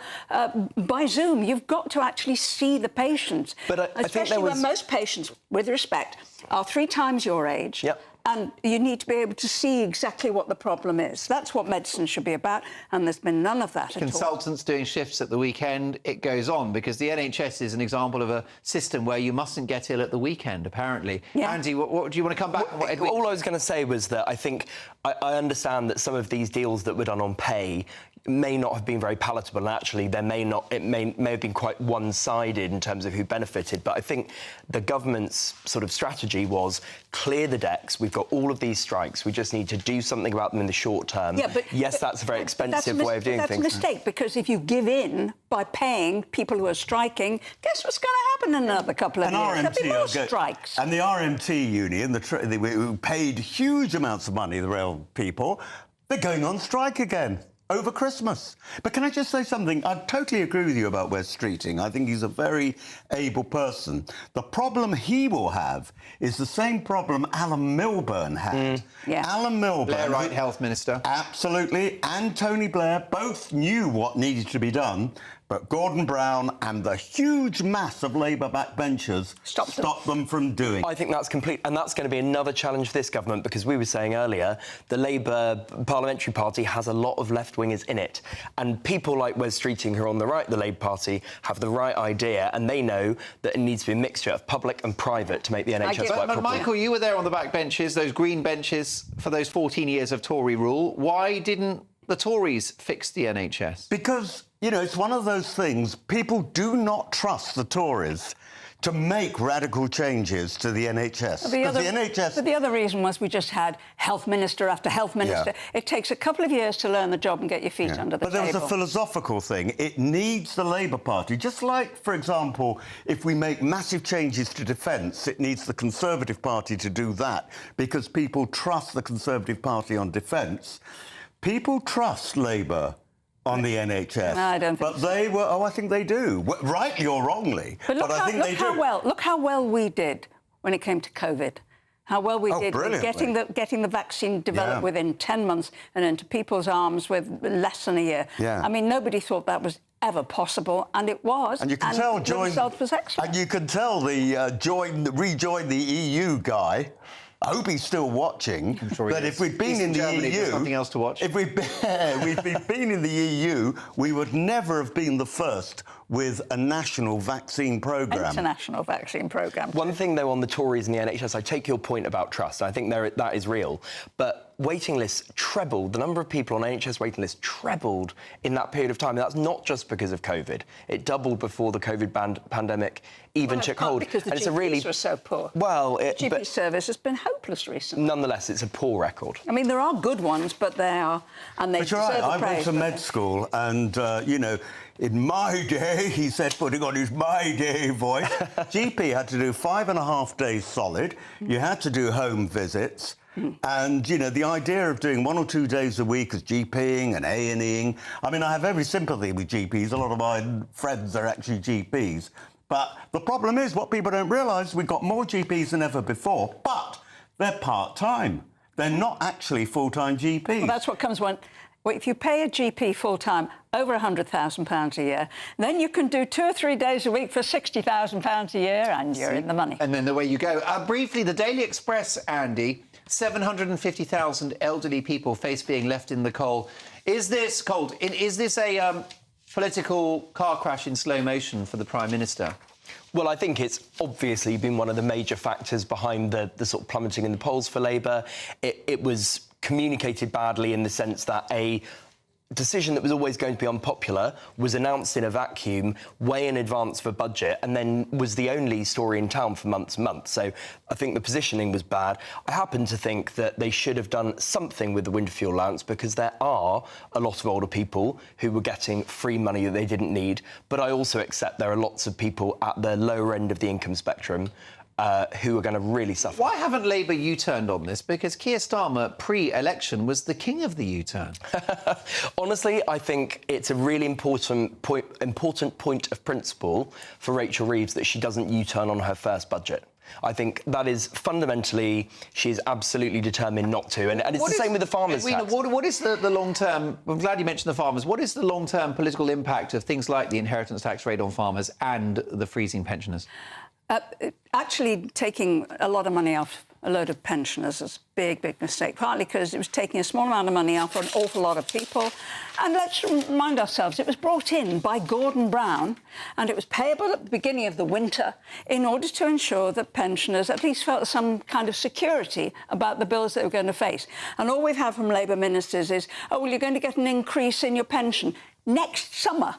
by Zoom. You've got to actually see the patients. But especially when most patients, with respect, are 3 times your age. Yep. And you need to be able to see exactly what the problem is. That's what medicine should be about, and there's been none of that at all. Consultants doing shifts at the weekend, it goes on, because the NHS is an example of a system where you mustn't get ill at the weekend, apparently. Yeah. Andy, what do you want to come back on? All I was going to say was that I think I understand that some of these deals that were done on pay may not have been very palatable, and actually it may have been quite one-sided in terms of who benefited. But I think the government's sort of strategy was clear the decks. We've got all of these strikes. We just need to do something about them in the short term. Yeah, but that's a very expensive way of doing things. That's a mistake, because if you give in by paying people who are striking, guess what's going to happen in another couple of years? There'll be more strikes. And the RMT union, who paid huge amounts of money, the rail people, they're going on strike again over Christmas. But can I just say something? I totally agree with you about Wes Streeting. I think he's a very able person. The problem he will have is the same problem Alan Milburn had. Alan Milburn... Blairite Health Minister. Absolutely. And Tony Blair both knew what needed to be done, but Gordon Brown and the huge mass of Labour backbenchers stopped them from doing. I think that's complete, and that's going to be another challenge for this government, because we were saying earlier, the Labour Parliamentary Party has a lot of left-wingers in it, and people like Wes Streeting, who are on the right of the Labour Party, have the right idea, and they know that it needs to be a mixture of public and private to make the NHS work properly. But Michael, you were there on the backbenches, those green benches, for those 14 years of Tory rule. Why didn't the Tories fix the NHS? Because, you know, it's one of those things, people do not trust the Tories to make radical changes to the NHS. But the other reason was we just had health minister after health minister. Yeah. It takes a couple of years to learn the job and get your feet under the table. But there was a philosophical thing. It needs the Labour Party. Just like, for example, if we make massive changes to defence, it needs the Conservative Party to do that, because people trust the Conservative Party on defence. People trust Labour on the NHS. No, I don't think so. But they were... Oh, I think they do. Rightly or wrongly. But I think they do. Look how well we did when it came to COVID. How well we did with getting the vaccine developed within 10 months and into people's arms with less than a year. Yeah. I mean, nobody thought that was ever possible, and it was. And you can tell the result was excellent. And you can tell the rejoin the EU guy. I hope he's still watching. I'm sure that if we'd been in the EU, there's something else to watch. If we'd been in the EU, we would never have been the first with a national vaccine programme. International vaccine programme. One thing, though, on the Tories and the NHS, I take your point about trust. I think that is real. But waiting lists trebled. The number of people on NHS waiting lists trebled in that period of time. And that's not just because of COVID. It doubled before the COVID pandemic even took hold. Because the GPs were so poor. Well, GP service has been hopeless recently. Nonetheless, it's a poor record. I mean, there are good ones, but they are, and they deserve the praise. I went to med school, and you know, in my day, he said, putting on his my day voice, GP had to do 5.5 days solid. You had to do home visits. And, you know, the idea of doing 1 or 2 days a week as GPing and A&Ing, I mean, I have every sympathy with GPs. A lot of my friends are actually GPs. But the problem is, what people don't realise, we've got more GPs than ever before, but they're part-time. They're not actually full-time GPs. Well, that's what comes when... Well, if you pay a GP full-time over £100,000 a year, then you can do 2 or 3 days a week for £60,000 a year, and you're in the money. And then away you go. Briefly, the Daily Express, Andy, 750,000 elderly people face being left in the cold. Is this a political car crash in slow motion for the Prime Minister? Well, I think it's obviously been one of the major factors behind the sort of plummeting in the polls for Labour. It was communicated badly in the sense that decision that was always going to be unpopular was announced in a vacuum way in advance of a budget and then was the only story in town for months and months. So I think the positioning was bad. I happen to think that they should have done something with the winter fuel allowance because there are a lot of older people who were getting free money that they didn't need. But I also accept there are lots of people at the lower end of the income spectrum who are going to really suffer. Why haven't Labour U-turned on this? Because Keir Starmer, pre-election, was the king of the U-turn. Honestly, I think it's a really important point of principle for Rachel Reeves that she doesn't U-turn on her first budget. I think that is fundamentally, she is absolutely determined not to. And it's the same with the farmers' tax. What is the long-term... I'm glad you mentioned the farmers. What is the long-term political impact of things like the inheritance tax rate on farmers and the freezing pensioners? Actually, taking a lot of money off a load of pensioners is a big, big mistake, partly because it was taking a small amount of money out for an awful lot of people. And let's remind ourselves, it was brought in by Gordon Brown and it was payable at the beginning of the winter in order to ensure that pensioners at least felt some kind of security about the bills they were going to face. And all we've had from Labour ministers is, oh, well, you're going to get an increase in your pension next summer.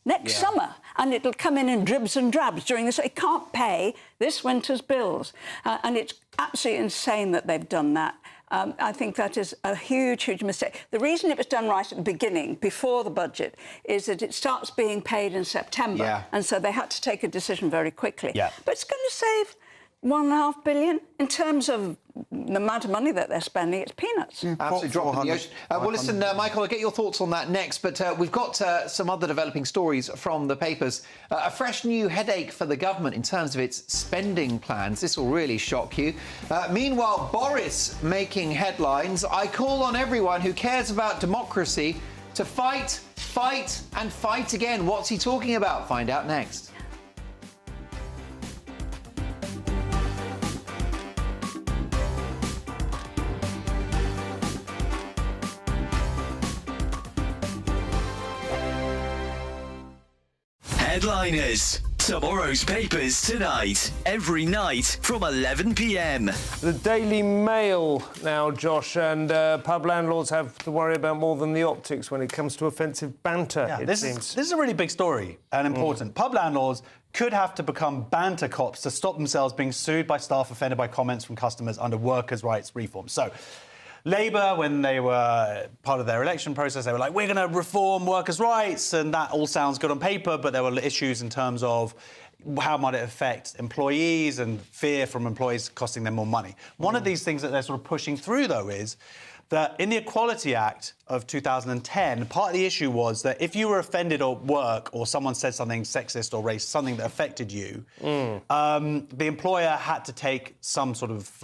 Next summer, and it'll come in dribs and drabs during this. It can't pay this winter's bills, and it's absolutely insane that they've done that. I think that is a huge, huge mistake. The reason it was done right at the beginning, before the budget, is that it starts being paid in September, and so they had to take a decision very quickly. But it's going to save £1.5 billion in terms of the amount of money that they're spending. It's peanuts. Absolutely drop in the ocean. Well, listen, Michael, I'll get your thoughts on that next, but we've got some other developing stories from the papers. A fresh new headache for the government in terms of its spending plans. This will really shock you. Meanwhile, Boris making headlines. I call on everyone who cares about democracy to fight, fight and fight again. What's he talking about? Find out next. Headliners. Tomorrow's papers tonight, every night from 11 p.m. The Daily Mail now, Josh, and pub landlords have to worry about more than the optics when it comes to offensive banter, This is a really big story and important. Pub landlords could have to become banter cops to stop themselves being sued by staff offended by comments from customers under workers' rights reform. So, Labour, when they were part of their election process, they were like, we're going to reform workers' rights, and that all sounds good on paper, but there were issues in terms of how might it affect employees and fear from employees costing them more money. One of these things that they're sort of pushing through, though, is that in the Equality Act of 2010, part of the issue was that if you were offended at work or someone said something sexist or racist, something that affected you, the employer had to take some sort of,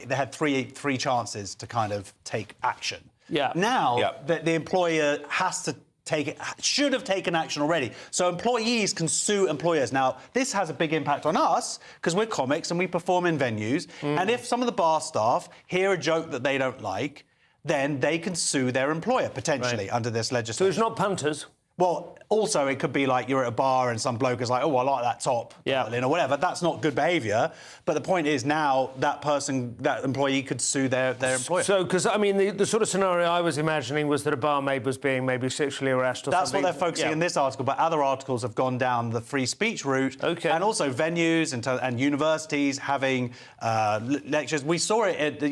they had three chances to kind of take action. Now, the employer has to should have taken action already. So employees can sue employers. Now, this has a big impact on us because we're comics and we perform in venues. And if some of the bar staff hear a joke that they don't like, then they can sue their employer, potentially, under this legislation. So it's not punters? Well, also, it could be like you're at a bar and some bloke is like, oh, I like that top, or whatever. That's not good behaviour. But the point is now that employee could sue their employer. So, because, I mean, the sort of scenario I was imagining was that a barmaid was being maybe sexually harassed or That's something. what they're focusing in this article, but other articles have gone down the free speech route. And also venues and universities having lectures. We saw it at,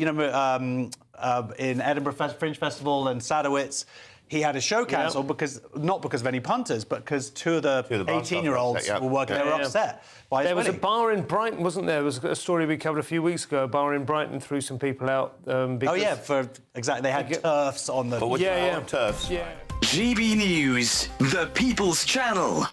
in Edinburgh Fringe Festival and Sadowitz. He had a show cancelled not because of any punters, but because two of the 18-year-olds were working. They were upset by his There was a wedding. bar in Brighton, wasn't there? There was a story we covered a few weeks ago. A bar in Brighton threw some people out because... They had turfs on the... turfs. GB News, the People's Channel.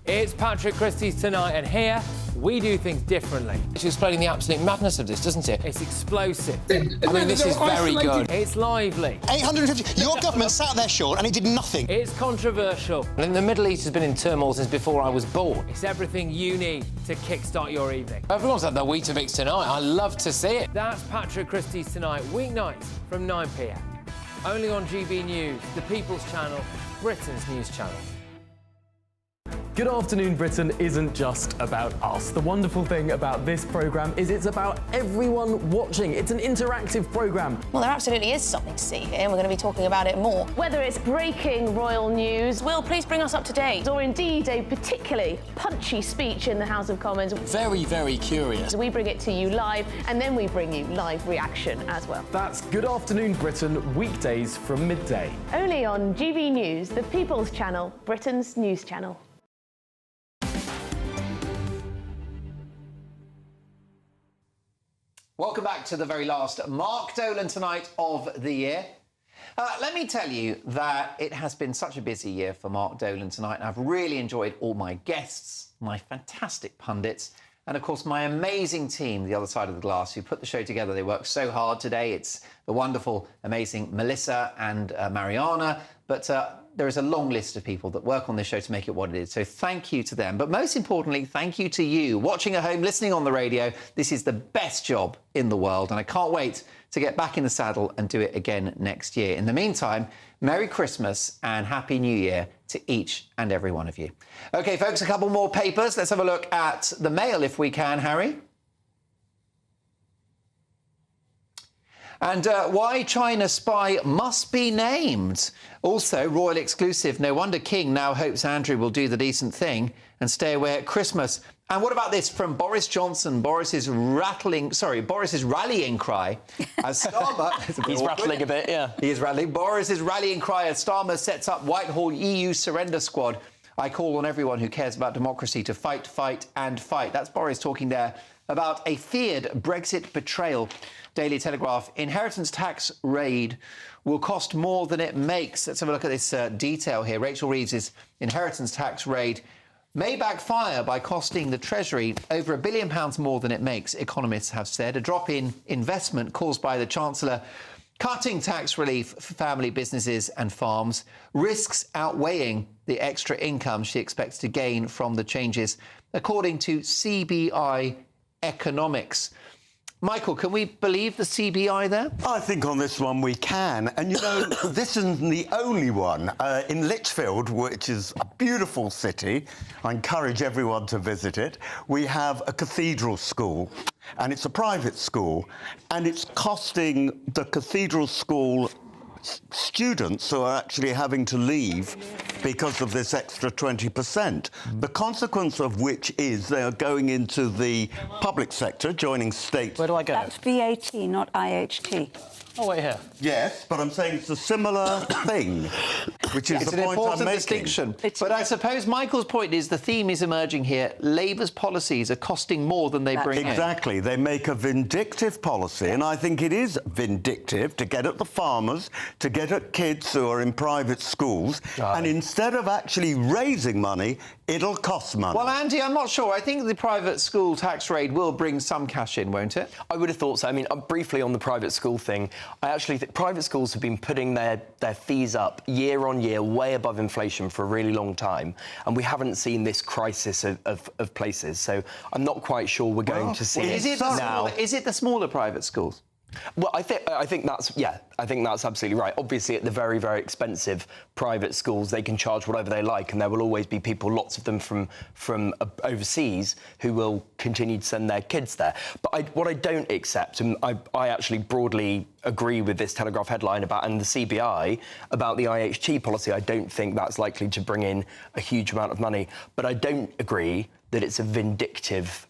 It's Patrick Christie's Tonight, and here we do things differently. It's explaining the absolute madness of this, doesn't it? It's explosive. I mean, this is very good. It's lively. 850. Your government sat there, Sean, and it did nothing. It's controversial. And the Middle East has been in turmoil since before I was born. It's everything you need to kickstart your evening. Everyone's had their Weetabix tonight. I love to see it. That's Patrick Christie's Tonight, weeknights from 9 p.m. Only on GB News, the People's Channel, Britain's news channel. Good Afternoon Britain isn't just about us. The wonderful thing about this programme is it's about everyone watching. It's an interactive programme. Well, there absolutely is something to see here, and we're going to be talking about it more. Whether it's breaking royal news, Will, please bring us up to date, or indeed a particularly punchy speech in the House of Commons. Very, very curious. We bring it to you live, and then we bring you live reaction as well. That's Good Afternoon Britain, weekdays from midday. Only on GB News, the People's Channel, Britain's news channel. Welcome back to the very last Mark Dolan Tonight of the year. Let me tell you that it has been such a busy year for Mark Dolan Tonight, and I've really enjoyed all my guests, my fantastic pundits, and of course my amazing team, the other side of the glass, who put the show together. They worked so hard today. It's the wonderful, amazing Melissa and Mariana, but there is a long list of people that work on this show to make it what it is. So thank you to them. But most importantly, thank you to you watching at home, listening on the radio. This is the best job in the world, and I can't wait to get back in the saddle and do it again next year. In the meantime, Merry Christmas and Happy New Year to each and every one of you. OK, folks, a couple more papers. Let's have a look at the Mail if we can, Harry. And why China spy must be named. Also, royal exclusive. No wonder King now hopes Andrew will do the decent thing and stay away at Christmas. And what about this from Boris Johnson? Boris's rallying cry as Starmer... He's rattling a bit, yeah. He is rattling. Boris's rallying cry as Starmer sets up Whitehall EU surrender squad. I call on everyone who cares about democracy to fight, fight and fight. That's Boris talking there about a feared Brexit betrayal. Daily Telegraph, inheritance tax raid will cost more than it makes. Let's have a look at this detail here. Rachel Reeves' inheritance tax raid may backfire by costing the Treasury over £1 billion more than it makes, economists have said. A drop in investment caused by the Chancellor cutting tax relief for family businesses and farms, risks outweighing the extra income she expects to gain from the changes, according to CBI Economics. Michael, can we believe the CBI there? I think on this one we can. And, you know, this isn't the only one. In Lichfield, which is a beautiful city, I encourage everyone to visit it, we have a cathedral school. And it's a private school. And it's costing the cathedral school students who are actually having to leave because of this extra 20%. The consequence of which is they are going into the public sector, joining state... Where do I go? That's VAT, not IHT. Oh, wait here. Yes, but I'm saying it's a similar thing, which is it's the point I'm making. It's an important distinction. But I suppose Michael's point is the theme is emerging here. Labour's policies are costing more than they bring in. Exactly. They make a vindictive policy, and I think it is vindictive to get at the farmers, to get at kids who are in private schools, and instead of actually raising money, it'll cost money. Well, Andy, I'm not sure. I think the private school tax raid will bring some cash in, won't it? I would have thought so. I mean, briefly on the private school thing, I actually think private schools have been putting their fees up year on year, way above inflation for a really long time, and we haven't seen this crisis of places. So I'm not quite sure we're going to see it now. Is it the smaller private schools? Well, I think that's absolutely right. Obviously, at the very, very expensive private schools, they can charge whatever they like, and there will always be people, lots of them from overseas, who will continue to send their kids there. But what I don't accept, and I actually broadly agree with this Telegraph headline and the CBI about the IHT policy. I don't think that's likely to bring in a huge amount of money, but I don't agree that it's a vindictive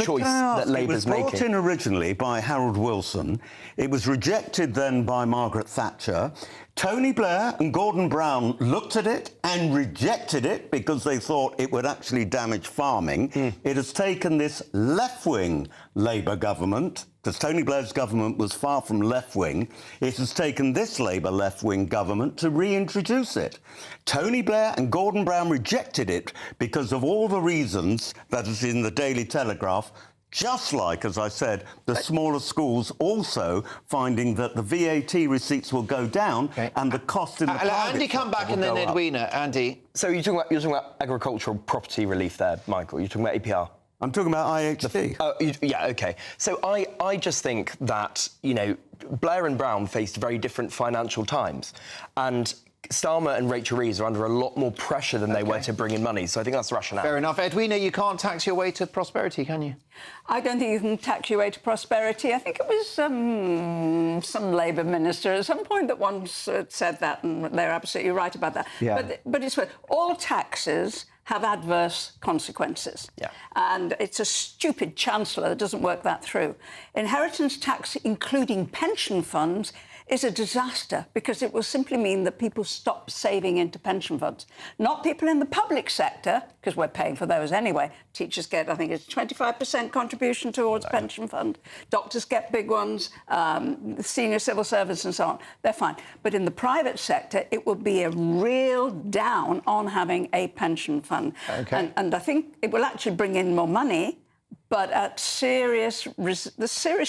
choice that Labour's making. It was brought in originally by Harold Wilson. It was rejected then by Margaret Thatcher. Tony Blair and Gordon Brown looked at it and rejected it because they thought it would actually damage farming. It has taken this left-wing Labour government, because Tony Blair's government was far from left-wing, it has taken this Labour left-wing government to reintroduce it. Tony Blair and Gordon Brown rejected it because of all the reasons that is in the Daily Telegraph, just like, as I said, the smaller schools also finding that the VAT receipts will go down and the cost in the private Andy, come back and then Edwina. Andy. So you're talking about agricultural property relief there, Michael. You're talking about APR. I'm talking about IHT. Yeah, OK. So I just think that, you know, Blair and Brown faced very different financial times. And Starmer and Rachel Reeves are under a lot more pressure than they were to bring in money. So I think that's the rationale. Fair enough. Edwina, you can't tax your way to prosperity, can you? I don't think you can tax your way to prosperity. I think it was some Labour minister at some point that once said that, and they're absolutely right about that. Yeah. But it's all taxes have adverse consequences. Yeah. And it's a stupid chancellor that doesn't work that through. Inheritance tax, including pension funds, is a disaster because it will simply mean that people stop saving into pension funds. Not people in the public sector, because we're paying for those anyway. Teachers get, I think it's 25% contribution towards pension fund. Doctors get big ones, senior civil servants and so on. They're fine. But in the private sector, it will be a real down on having a pension fund. Okay. And I think it will actually bring in more money. But the serious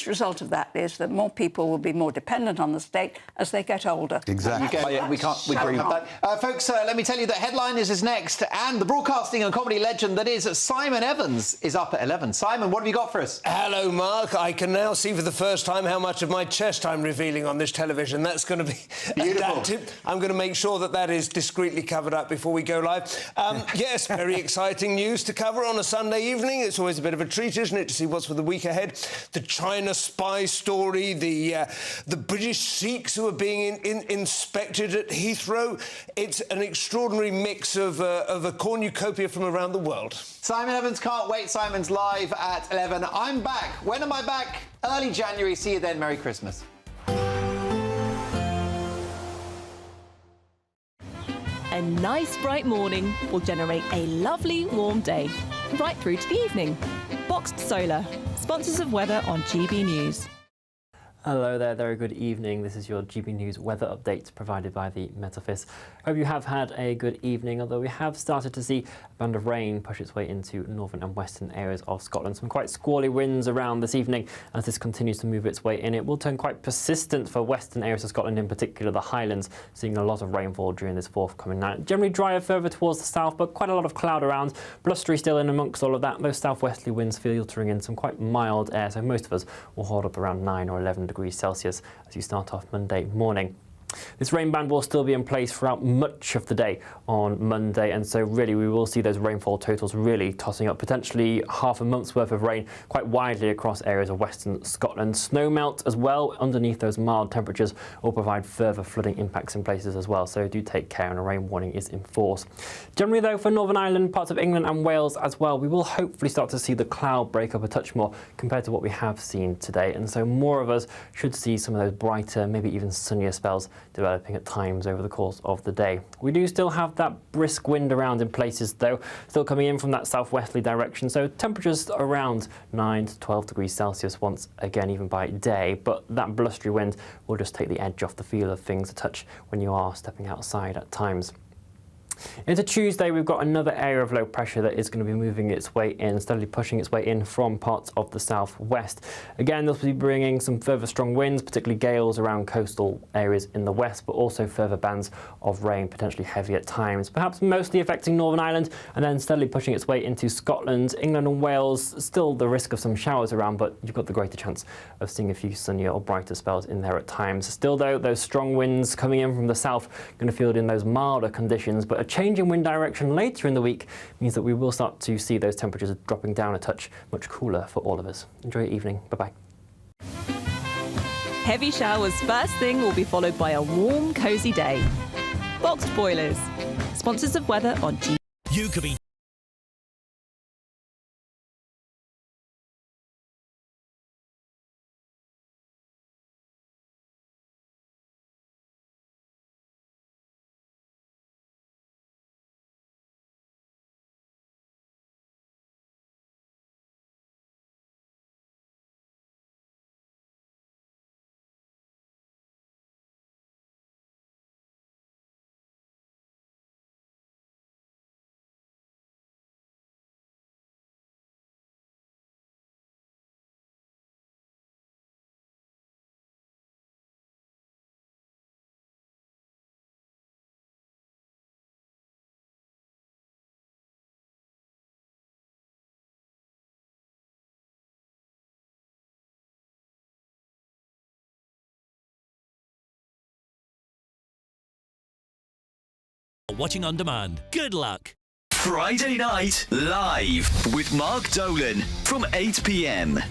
result of that is that more people will be more dependent on the state as they get older. Exactly. We agree with that. Folks, let me tell you that Headliners is next, and the broadcasting and comedy legend that is Simon Evans is up at 11. Simon, what have you got for us? Hello, Mark. I can now see for the first time how much of my chest I'm revealing on this television. That's going to be adapted. I'm going to make sure that that is discreetly covered up before we go live. Yes, very exciting news to cover on a Sunday evening. It's always a bit of a treat, isn't it, to see what's for the week ahead? The China spy story, the British Sikhs who are being inspected at Heathrow. It's an extraordinary mix of a cornucopia from around the world. Simon Evans, can't wait. Simon's live at 11. I'm back. When am I back? Early January. See you then. Merry Christmas. A nice bright morning will generate a lovely warm day, right through to the evening. Boxed Solar, sponsors of weather on GB News. Hello there, very good evening. This is your GB News weather update provided by the Met Office. Hope you have had a good evening, although we have started to see a band of rain push its way into northern and western areas of Scotland. Some quite squally winds around this evening. As this continues to move its way in, it will turn quite persistent for western areas of Scotland, in particular the Highlands, seeing a lot of rainfall during this forthcoming night. Generally drier further towards the south, but quite a lot of cloud around. Blustery still in amongst all of that. Those southwesterly winds filtering in, some quite mild air, so most of us will hold up around 9 or 11 degrees Celsius as you start off Monday morning. This rain band will still be in place throughout much of the day on Monday, and so really we will see those rainfall totals really tossing up, potentially half a month's worth of rain quite widely across areas of western Scotland. Snowmelt as well underneath those mild temperatures will provide further flooding impacts in places as well, so do take care, and a rain warning is in force. Generally though, for Northern Ireland, parts of England and Wales as well, we will hopefully start to see the cloud break up a touch more compared to what we have seen today, and so more of us should see some of those brighter, maybe even sunnier spells developing at times over the course of the day. We do still have that brisk wind around in places though, still coming in from that southwesterly direction, so temperatures around 9 to 12 degrees Celsius once again, even by day, but that blustery wind will just take the edge off the feel of things a touch when you are stepping outside at times. Into Tuesday, we've got another area of low pressure that is going to be moving its way in, steadily pushing its way in from parts of the southwest. Again, this will be bringing some further strong winds, particularly gales around coastal areas in the west, but also further bands of rain, potentially heavy at times, perhaps mostly affecting Northern Ireland and then steadily pushing its way into Scotland. England and Wales, still the risk of some showers around, but you've got the greater chance of seeing a few sunnier or brighter spells in there at times. Still though, those strong winds coming in from the south going to field in those milder conditions, but a change in wind direction later in the week means that we will start to see those temperatures dropping down a touch, much cooler for all of us. Enjoy your evening. Bye-bye. Heavy showers first thing will be followed by a warm, cosy day. Boxed Boilers, sponsors of weather on G. You could be Watching on demand. Good luck. Friday night live with Mark Dolan from 8 p.m.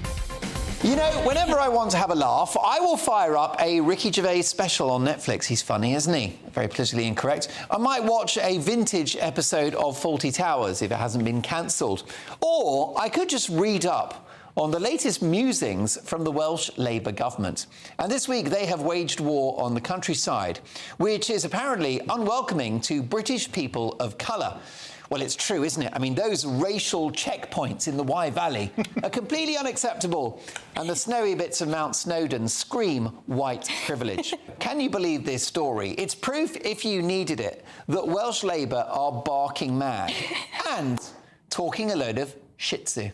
You know, whenever I want to have a laugh, I will fire up a Ricky Gervais special on Netflix. He's funny, isn't he? Very politically incorrect. I might watch a vintage episode of Fawlty Towers if it hasn't been cancelled. Or I could just read up on the latest musings from the Welsh Labour government. And this week they have waged war on the countryside, which is apparently unwelcoming to British people of colour. Well, it's true, isn't it? I mean, those racial checkpoints in the Wye Valley are completely unacceptable. And the snowy bits of Mount Snowdon scream white privilege. Can you believe this story? It's proof, if you needed it, that Welsh Labour are barking mad and talking a load of shih tzu.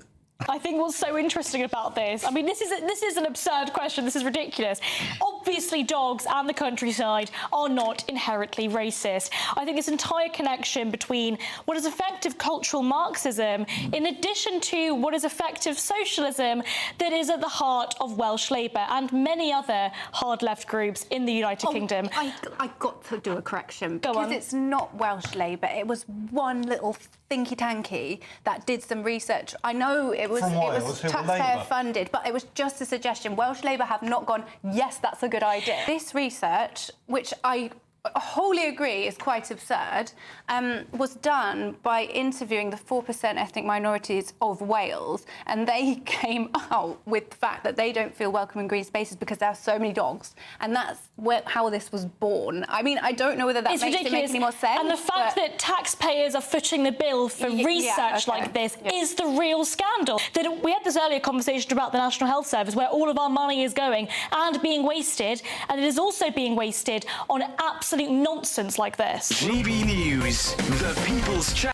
I think what's so interesting about this, I mean, this is an absurd question. This is ridiculous. Obviously, dogs and the countryside are not inherently racist. I think this entire connection between what is effective cultural Marxism in addition to what is effective socialism that is at the heart of Welsh Labour and many other hard-left groups in the United Kingdom. I got to do a correction. Go on. Because it's not Welsh Labour. It was one little thinky-tanky that did some research. I know it was taxpayer funded, but it was just a suggestion. Welsh Labour have not gone, yes, that's a good idea. This research, which I wholly agree is quite absurd, was done by interviewing the 4% ethnic minorities of Wales, and they came out with the fact that they don't feel welcome in green spaces because there are so many dogs, and that's how this was born. I mean, I don't know whether that makes it make any more sense. And the fact that taxpayers are footing the bill for research like this is the real scandal. We had this earlier conversation about the National Health Service, where all of our money is going and being wasted, and it is also being wasted on absolute nonsense like this. GB News, the People's Chat.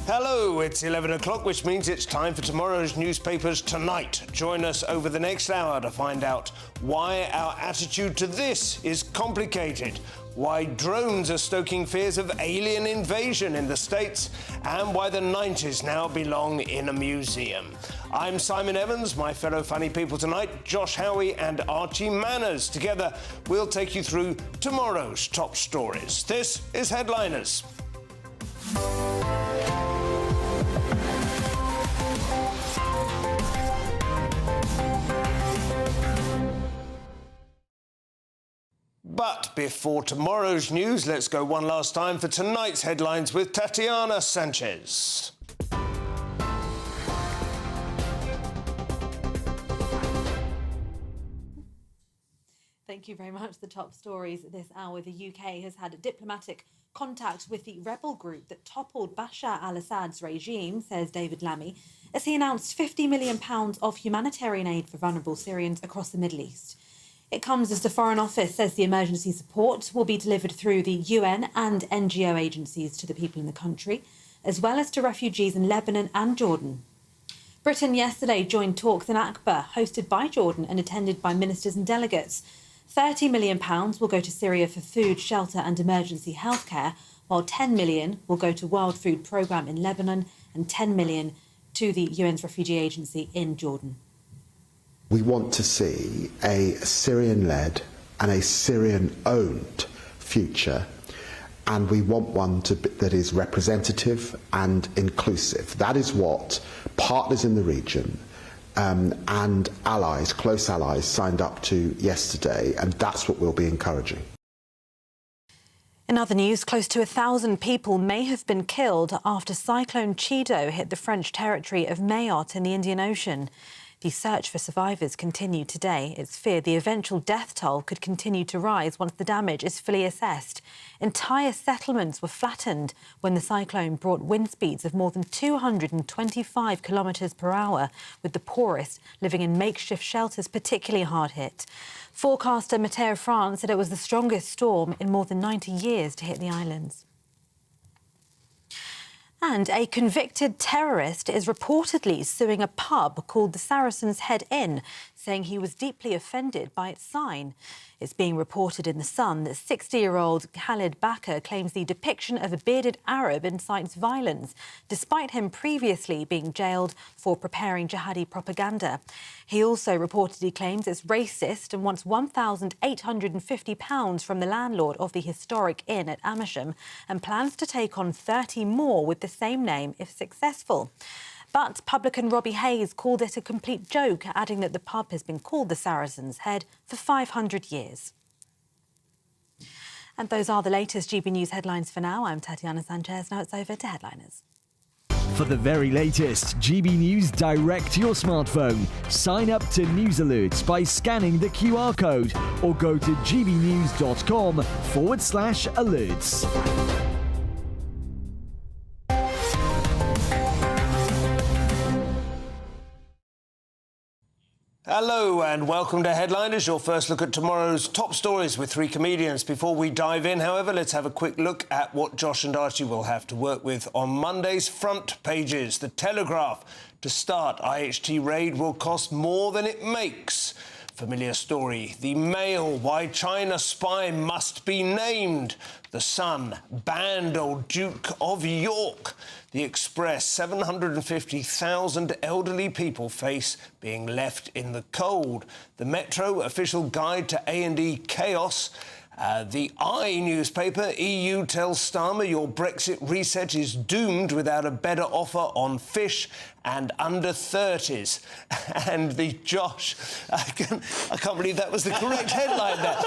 Hello, it's 11 o'clock, which means it's time for tomorrow's newspapers tonight. Join us over the next hour to find out why our attitude to this is complicated, why drones are stoking fears of alien invasion in the States, and why the 90s now belong in a museum. I'm Simon Evans, my fellow funny people tonight, Josh Howie and Archie Manners. Together, we'll take you through tomorrow's top stories. This is Headliners. But before tomorrow's news, let's go one last time for tonight's headlines with Tatiana Sanchez. Thank you very much. The top stories this hour. The UK has had diplomatic contact with the rebel group that toppled Bashar al-Assad's regime, says David Lammy, as he announced £50 million of humanitarian aid for vulnerable Syrians across the Middle East. It comes as the Foreign Office says the emergency support will be delivered through the UN and NGO agencies to the people in the country, as well as to refugees in Lebanon and Jordan. Britain yesterday joined talks in Aqaba, hosted by Jordan and attended by ministers and delegates. £30 million will go to Syria for food, shelter and emergency healthcare, while £10 million will go to World Food Programme in Lebanon and £10 million to the UN's refugee agency in Jordan. We want to see a Syrian-led and a Syrian-owned future, and we want one that is representative and inclusive. That is what partners in the region and allies, close allies, signed up to yesterday, and that's what we'll be encouraging. In other news, close to 1,000 people may have been killed after Cyclone Cheedo hit the French territory of Mayotte in the Indian Ocean. The search for survivors continued today. It's feared the eventual death toll could continue to rise once the damage is fully assessed. Entire settlements were flattened when the cyclone brought wind speeds of more than 225 kilometres per hour, with the poorest living in makeshift shelters particularly hard hit. Forecaster Météo France said it was the strongest storm in more than 90 years to hit the islands. And a convicted terrorist is reportedly suing a pub called the Saracen's Head Inn, saying he was deeply offended by its sign. It's being reported in The Sun that 60-year-old Khalid Bakr claims the depiction of a bearded Arab incites violence, despite him previously being jailed for preparing jihadi propaganda. He also reportedly claims it's racist and wants £1,850 from the landlord of the historic inn at Amersham and plans to take on 30 more with the same name if successful. But publican Robbie Hayes called it a complete joke, adding that the pub has been called the Saracen's Head for 500 years. And those are the latest GB News headlines for now. I'm Tatiana Sanchez. Now it's over to Headliners. For the very latest GB News direct to your smartphone, sign up to News Alerts by scanning the QR code or go to gbnews.com/alerts. Hello and welcome to Headliners, your first look at tomorrow's top stories with three comedians. Before we dive in, however, let's have a quick look at what Josh and Archie will have to work with on Monday's front pages. The Telegraph. To start, IHT raid will cost more than it makes. Familiar story. The Mail. Why China spy must be named. The Sun. Banned old Duke of York. The Express. 750,000 elderly people face being left in the cold. The Metro. Official guide to A&E chaos. The I newspaper. EU tells Starmer your Brexit reset is doomed without a better offer on fish and under 30s. And the Josh, I can't believe that was the correct headline there.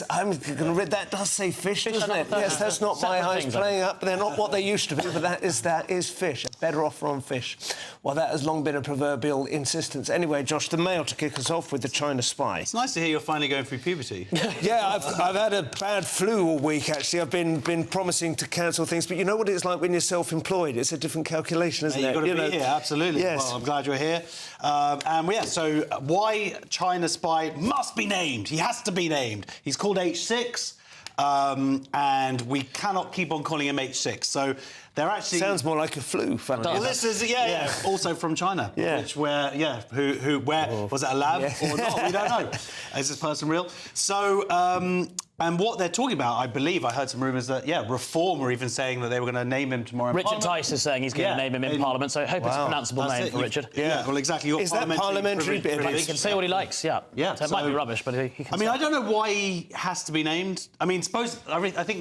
I'm going to read that does say fish, doesn't it? Yes, that's not my eyes playing up. They're not what they used to be, but that is fish. A better offer on fish. Well, that has long been a proverbial insistence. Anyway, Josh, the Mail to kick us off with the China spy. It's nice to hear you're finally going through puberty. Yeah, I've had a bad flu all week, actually. I've been promising to cancel things, but you know what it's like when you're self-employed? It's a different calculation, isn't it? You've got to be here, absolutely. Yes. Well, I'm glad you're here. So why China spy must be named. He has to be named. He's called H6, and we cannot keep on calling him H6. So they're actually... Sounds more like a flu, funnily enough. Well, this is, also from China. Yeah. Where was it a lab or not? We don't know. Is this person real? So... and what they're talking about, I believe, I heard some rumours that, Reform were even saying that they were going to name him tomorrow in Richard Parliament. Tice is saying he's going to name him in Parliament, so I hope it's a pronounceable name for Richard. Yeah, well, exactly. Is that parliamentary? He can say what he likes, yeah. So it might be rubbish, but he can say I don't know why he has to be named. I mean, I think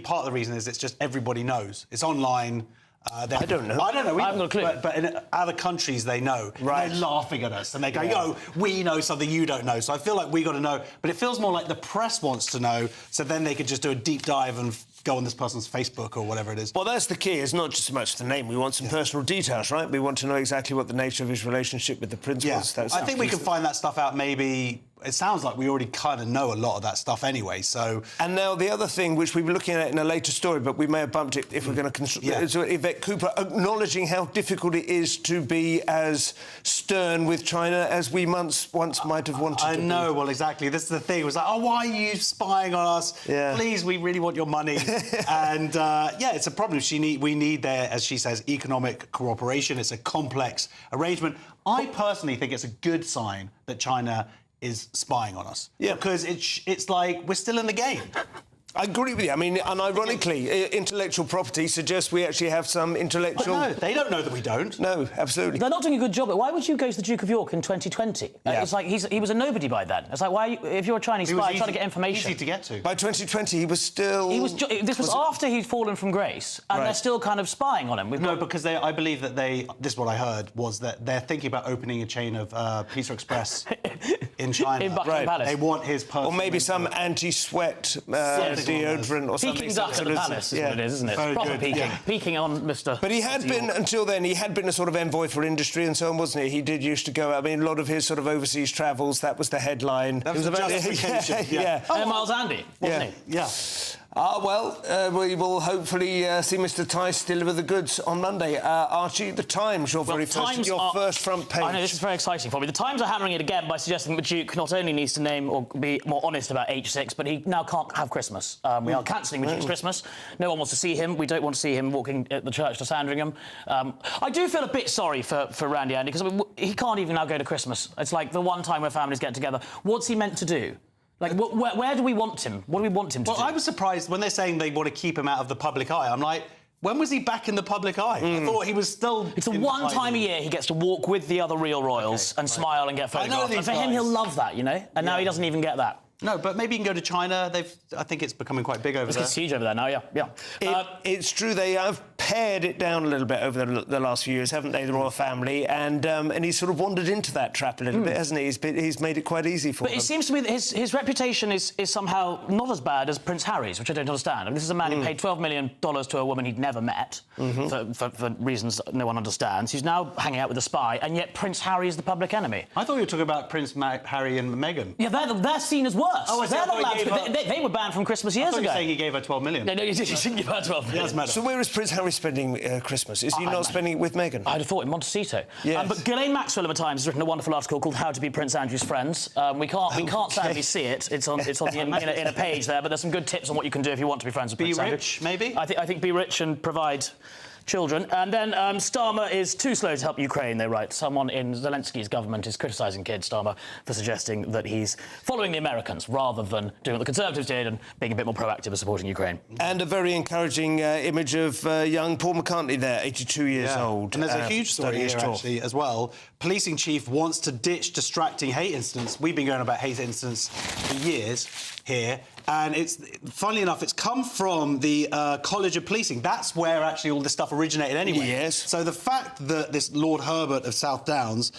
part of the reason is it's just everybody knows. It's online. I don't know. I don't know. I haven't got a clue. But in other countries, they know. Right. They're laughing at us and they go, we know something you don't know. So I feel like we got to know. But it feels more like the press wants to know, so then they could just do a deep dive and go on this person's Facebook or whatever it is. Well, that's the key. It's not just so much the name. We want some personal details, right? We want to know exactly what the nature of his relationship with the prince was. I think we can find that stuff out maybe... It sounds like we already kind of know a lot of that stuff anyway, so... And now the other thing, which we were looking at in a later story, but we may have bumped it if we're going to... is Yvette Cooper acknowledging how difficult it is to be as stern with China as we once might have wanted to be. I know, well, exactly. This is the thing. It was like, why are you spying on us? Yeah. Please, we really want your money. And, it's a problem. We need their, as she says, economic cooperation. It's a complex arrangement. I personally think it's a good sign that China is spying on us. Yeah. Because it's like we're still in the game. I agree with you. I mean, unironically, intellectual property suggests we actually have some intellectual... But no, they don't know that we don't. No, absolutely. They're not doing a good job. Why would you go to the Duke of York in 2020? It's like he was a nobody by then. It's like, if you're a Chinese spy trying to get information... Easy to get to. By 2020, he was still... This was after he'd fallen from grace, and they're still kind of spying on him. Because I believe that this is what I heard, was that they're thinking about opening a chain of Pizza Express in China. In Buckingham Palace. They want his personal... Or maybe some anti-sweat deodorant or something. Peking ducks at the palace is what it is, isn't it? Very Proper good, peking. Peking on Mr... But he had been, until then, he had been a sort of envoy for industry and so on, wasn't he? He did used to go... I mean, a lot of his sort of overseas travels, that was the headline. That was the justification. Miles Andy, wasn't he? Yeah. We will hopefully see Mr. Tice deliver the goods on Monday. Archie, the Times, your first front page. I know, this is very exciting for me. The Times are hammering it again by suggesting the Duke not only needs to name or be more honest about H6, but he now can't have Christmas. We are cancelling the Duke's Christmas. No one wants to see him. We don't want to see him walking at the church to Sandringham. I do feel a bit sorry for Randy Andy, because he can't even now go to Christmas. It's like the one time where families get together. What's he meant to do? Like, where do we want him? What do we want him to do? Well, I was surprised when they're saying they want to keep him out of the public eye. I'm like, when was he back in the public eye? I thought he was still... It's the one time a year he gets to walk with the other real royals and smile and get photographed. And for him, he'll love that, you know? And now he doesn't even get that. No, but maybe he can go to China. I think it's becoming quite big over there. It's huge over there now, yeah. It's true, they have pared it down a little bit over the last few years, haven't they, the royal family? And he's sort of wandered into that trap a little bit, hasn't he? He's made it quite easy for him. But it seems to me that his reputation is somehow not as bad as Prince Harry's, which I don't understand. I mean, this is a man who paid $12 million to a woman he'd never met, for reasons no one understands. He's now hanging out with a spy, and yet Prince Harry is the public enemy. I thought you were talking about Prince Harry and Meghan. Yeah, they're seen as worse. Oh, they're not allowed to. They were banned from Christmas years ago. You were saying he gave her 12 million. No, he didn't give her 12 million. So where is Prince Harry spending Christmas? Is he not spending it with Meghan? I'd have thought in Montecito. Yes. But Ghislaine Maxwell of the Times has written a wonderful article called "How to Be Prince Andrew's Friends." We can't sadly see it. It's on in a page there, but there's some good tips on what you can do if you want to be friends with Prince Andrew. Be rich, maybe. I think be rich and provide children. And then Starmer is too slow to help Ukraine, they write. Someone in Zelensky's government is criticising Keir Starmer for suggesting that he's following the Americans rather than doing what the Conservatives did and being a bit more proactive in supporting Ukraine. And a very encouraging image of young Paul McCartney there, 82 years old. And there's a huge story here, actually, as well. Policing chief wants to ditch distracting hate incidents. We've been going about hate incidents for years here. And funnily enough, it's come from the College of Policing. That's where actually all this stuff originated anyway. Yes. So the fact that this Lord Herbert of South Downs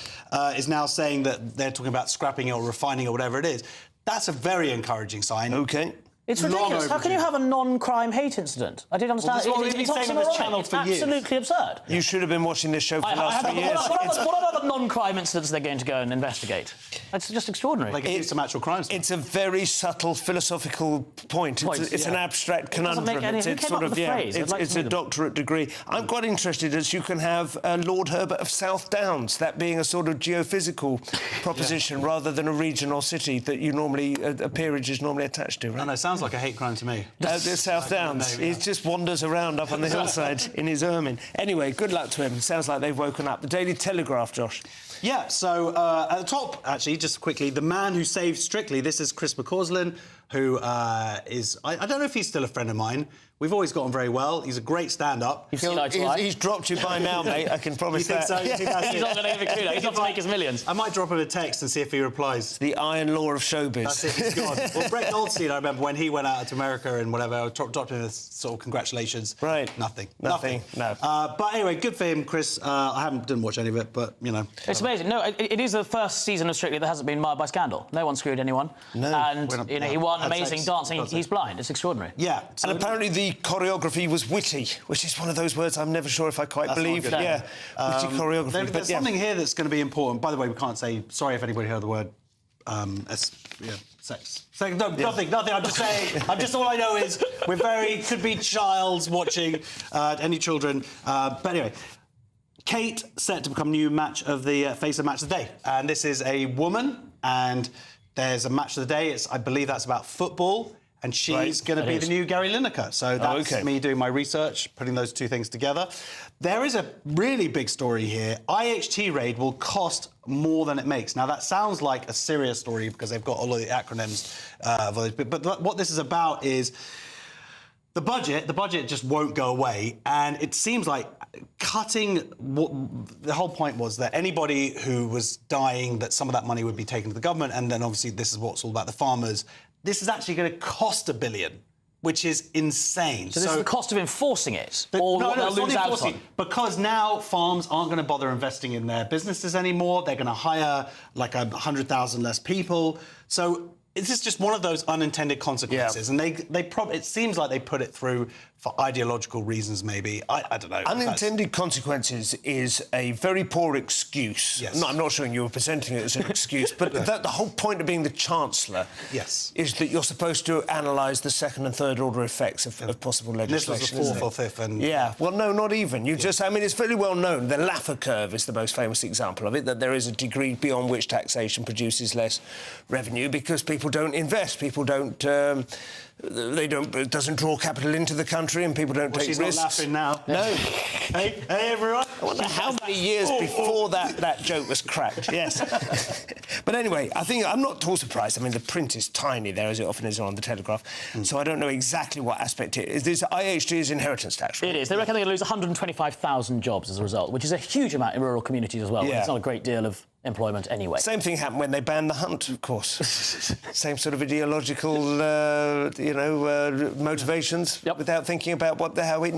is now saying that they're talking about scrapping it or refining it or whatever it is, that's a very encouraging sign. OK. It's ridiculous. How can you have a non-crime hate incident? I didn't understand. Well, it's absolutely absurd. You should have been watching this show for the last 3 years. What other non-crime incidents are they going to go and investigate? It's just extraordinary. Like it's some actual crimes. It's a very subtle philosophical point. It's an abstract conundrum. It's a doctorate degree. I'm quite interested as you can have Lord Herbert of South Downs, that being a sort of geophysical proposition rather than a region or city that you normally a peerage is normally attached to. Right? No, sounds like a hate crime to me. The South Downs. He just wanders around up on the hillside in his ermine. Anyway, good luck to him. Sounds like they've woken up. The Daily Telegraph, Josh. Yeah, so at the top, actually, just quickly, the man who saved Strictly. This is Chris McCausland, who is... I don't know if he's still a friend of mine. We've always got on very well. He's a great stand-up. He's dropped you by now, mate. I can promise that. So? He's not going to give a kudos. He's not to make his millions. I might drop him a text and see if he replies. The iron law of showbiz. That's it, he's gone. Well, Brett Goldstein, I remember when he went out to America and whatever, I dropped him a sort of congratulations. Right. Nothing. No. But anyway, good for him, Chris. I didn't watch any of it, but, you know. It's amazing. No, it is the first season of Strictly that hasn't been marred by scandal. No one screwed anyone. No. And, he won amazing dancing. He's blind. It's extraordinary. Yeah. And apparently the choreography was witty, which is one of those words I'm never sure if I quite believe. Yeah, witty choreography. There's something here that's going to be important. By the way, we can't say sorry if anybody heard the word sex. No, nothing. I'm just saying. All I know is could be childs watching any children. But anyway, Kate set to become new match of the face of match of the day, and this is a woman, and there's a match of the day. I believe that's about football. And she's going to be the new Gary Lineker. So that's me doing my research, putting those two things together. There is a really big story here. IHT raid will cost more than it makes. Now, that sounds like a serious story because they've got all of the acronyms. But what this is about is the budget. The budget just won't go away. And it seems like cutting... the whole point was that anybody who was dying, that some of that money would be taken to the government. And then, obviously, this is what's all about the farmers. This is actually going to cost $1 billion, which is insane. So this is the cost of enforcing it? No, they'll lose out on. Because now farms aren't going to bother investing in their businesses anymore. They're going to hire, like, 100,000 less people. So this is just one of those unintended consequences. Yeah. And it seems like they put it through for ideological reasons, maybe. I don't know. Unintended consequences is a very poor excuse. Yes. No, I'm not showing you were presenting it as an excuse, but the whole point of being the Chancellor is that you're supposed to analyse the second and third order effects of possible legislation. This was the fourth or fifth. Yeah, well, no, not even. I mean, it's fairly well known. The Laffer curve is the most famous example of it, that there is a degree beyond which taxation produces less revenue because people don't invest, people don't... it doesn't draw capital into the country and people don't take she's risks. Not laughing now. No. Hey, everyone. I wonder how many years before that joke was cracked, yes. But anyway, I think I'm not at all surprised. I mean, the print is tiny there, as it often is on the Telegraph, so I don't know exactly what aspect it is. This IHT is inheritance tax, right? It is. They reckon they're going to lose 125,000 jobs as a result, which is a huge amount in rural communities as well. Yeah. It's not a great deal of employment anyway. Same thing happened when they banned the hunt, of course. Same sort of ideological, motivations without thinking about how it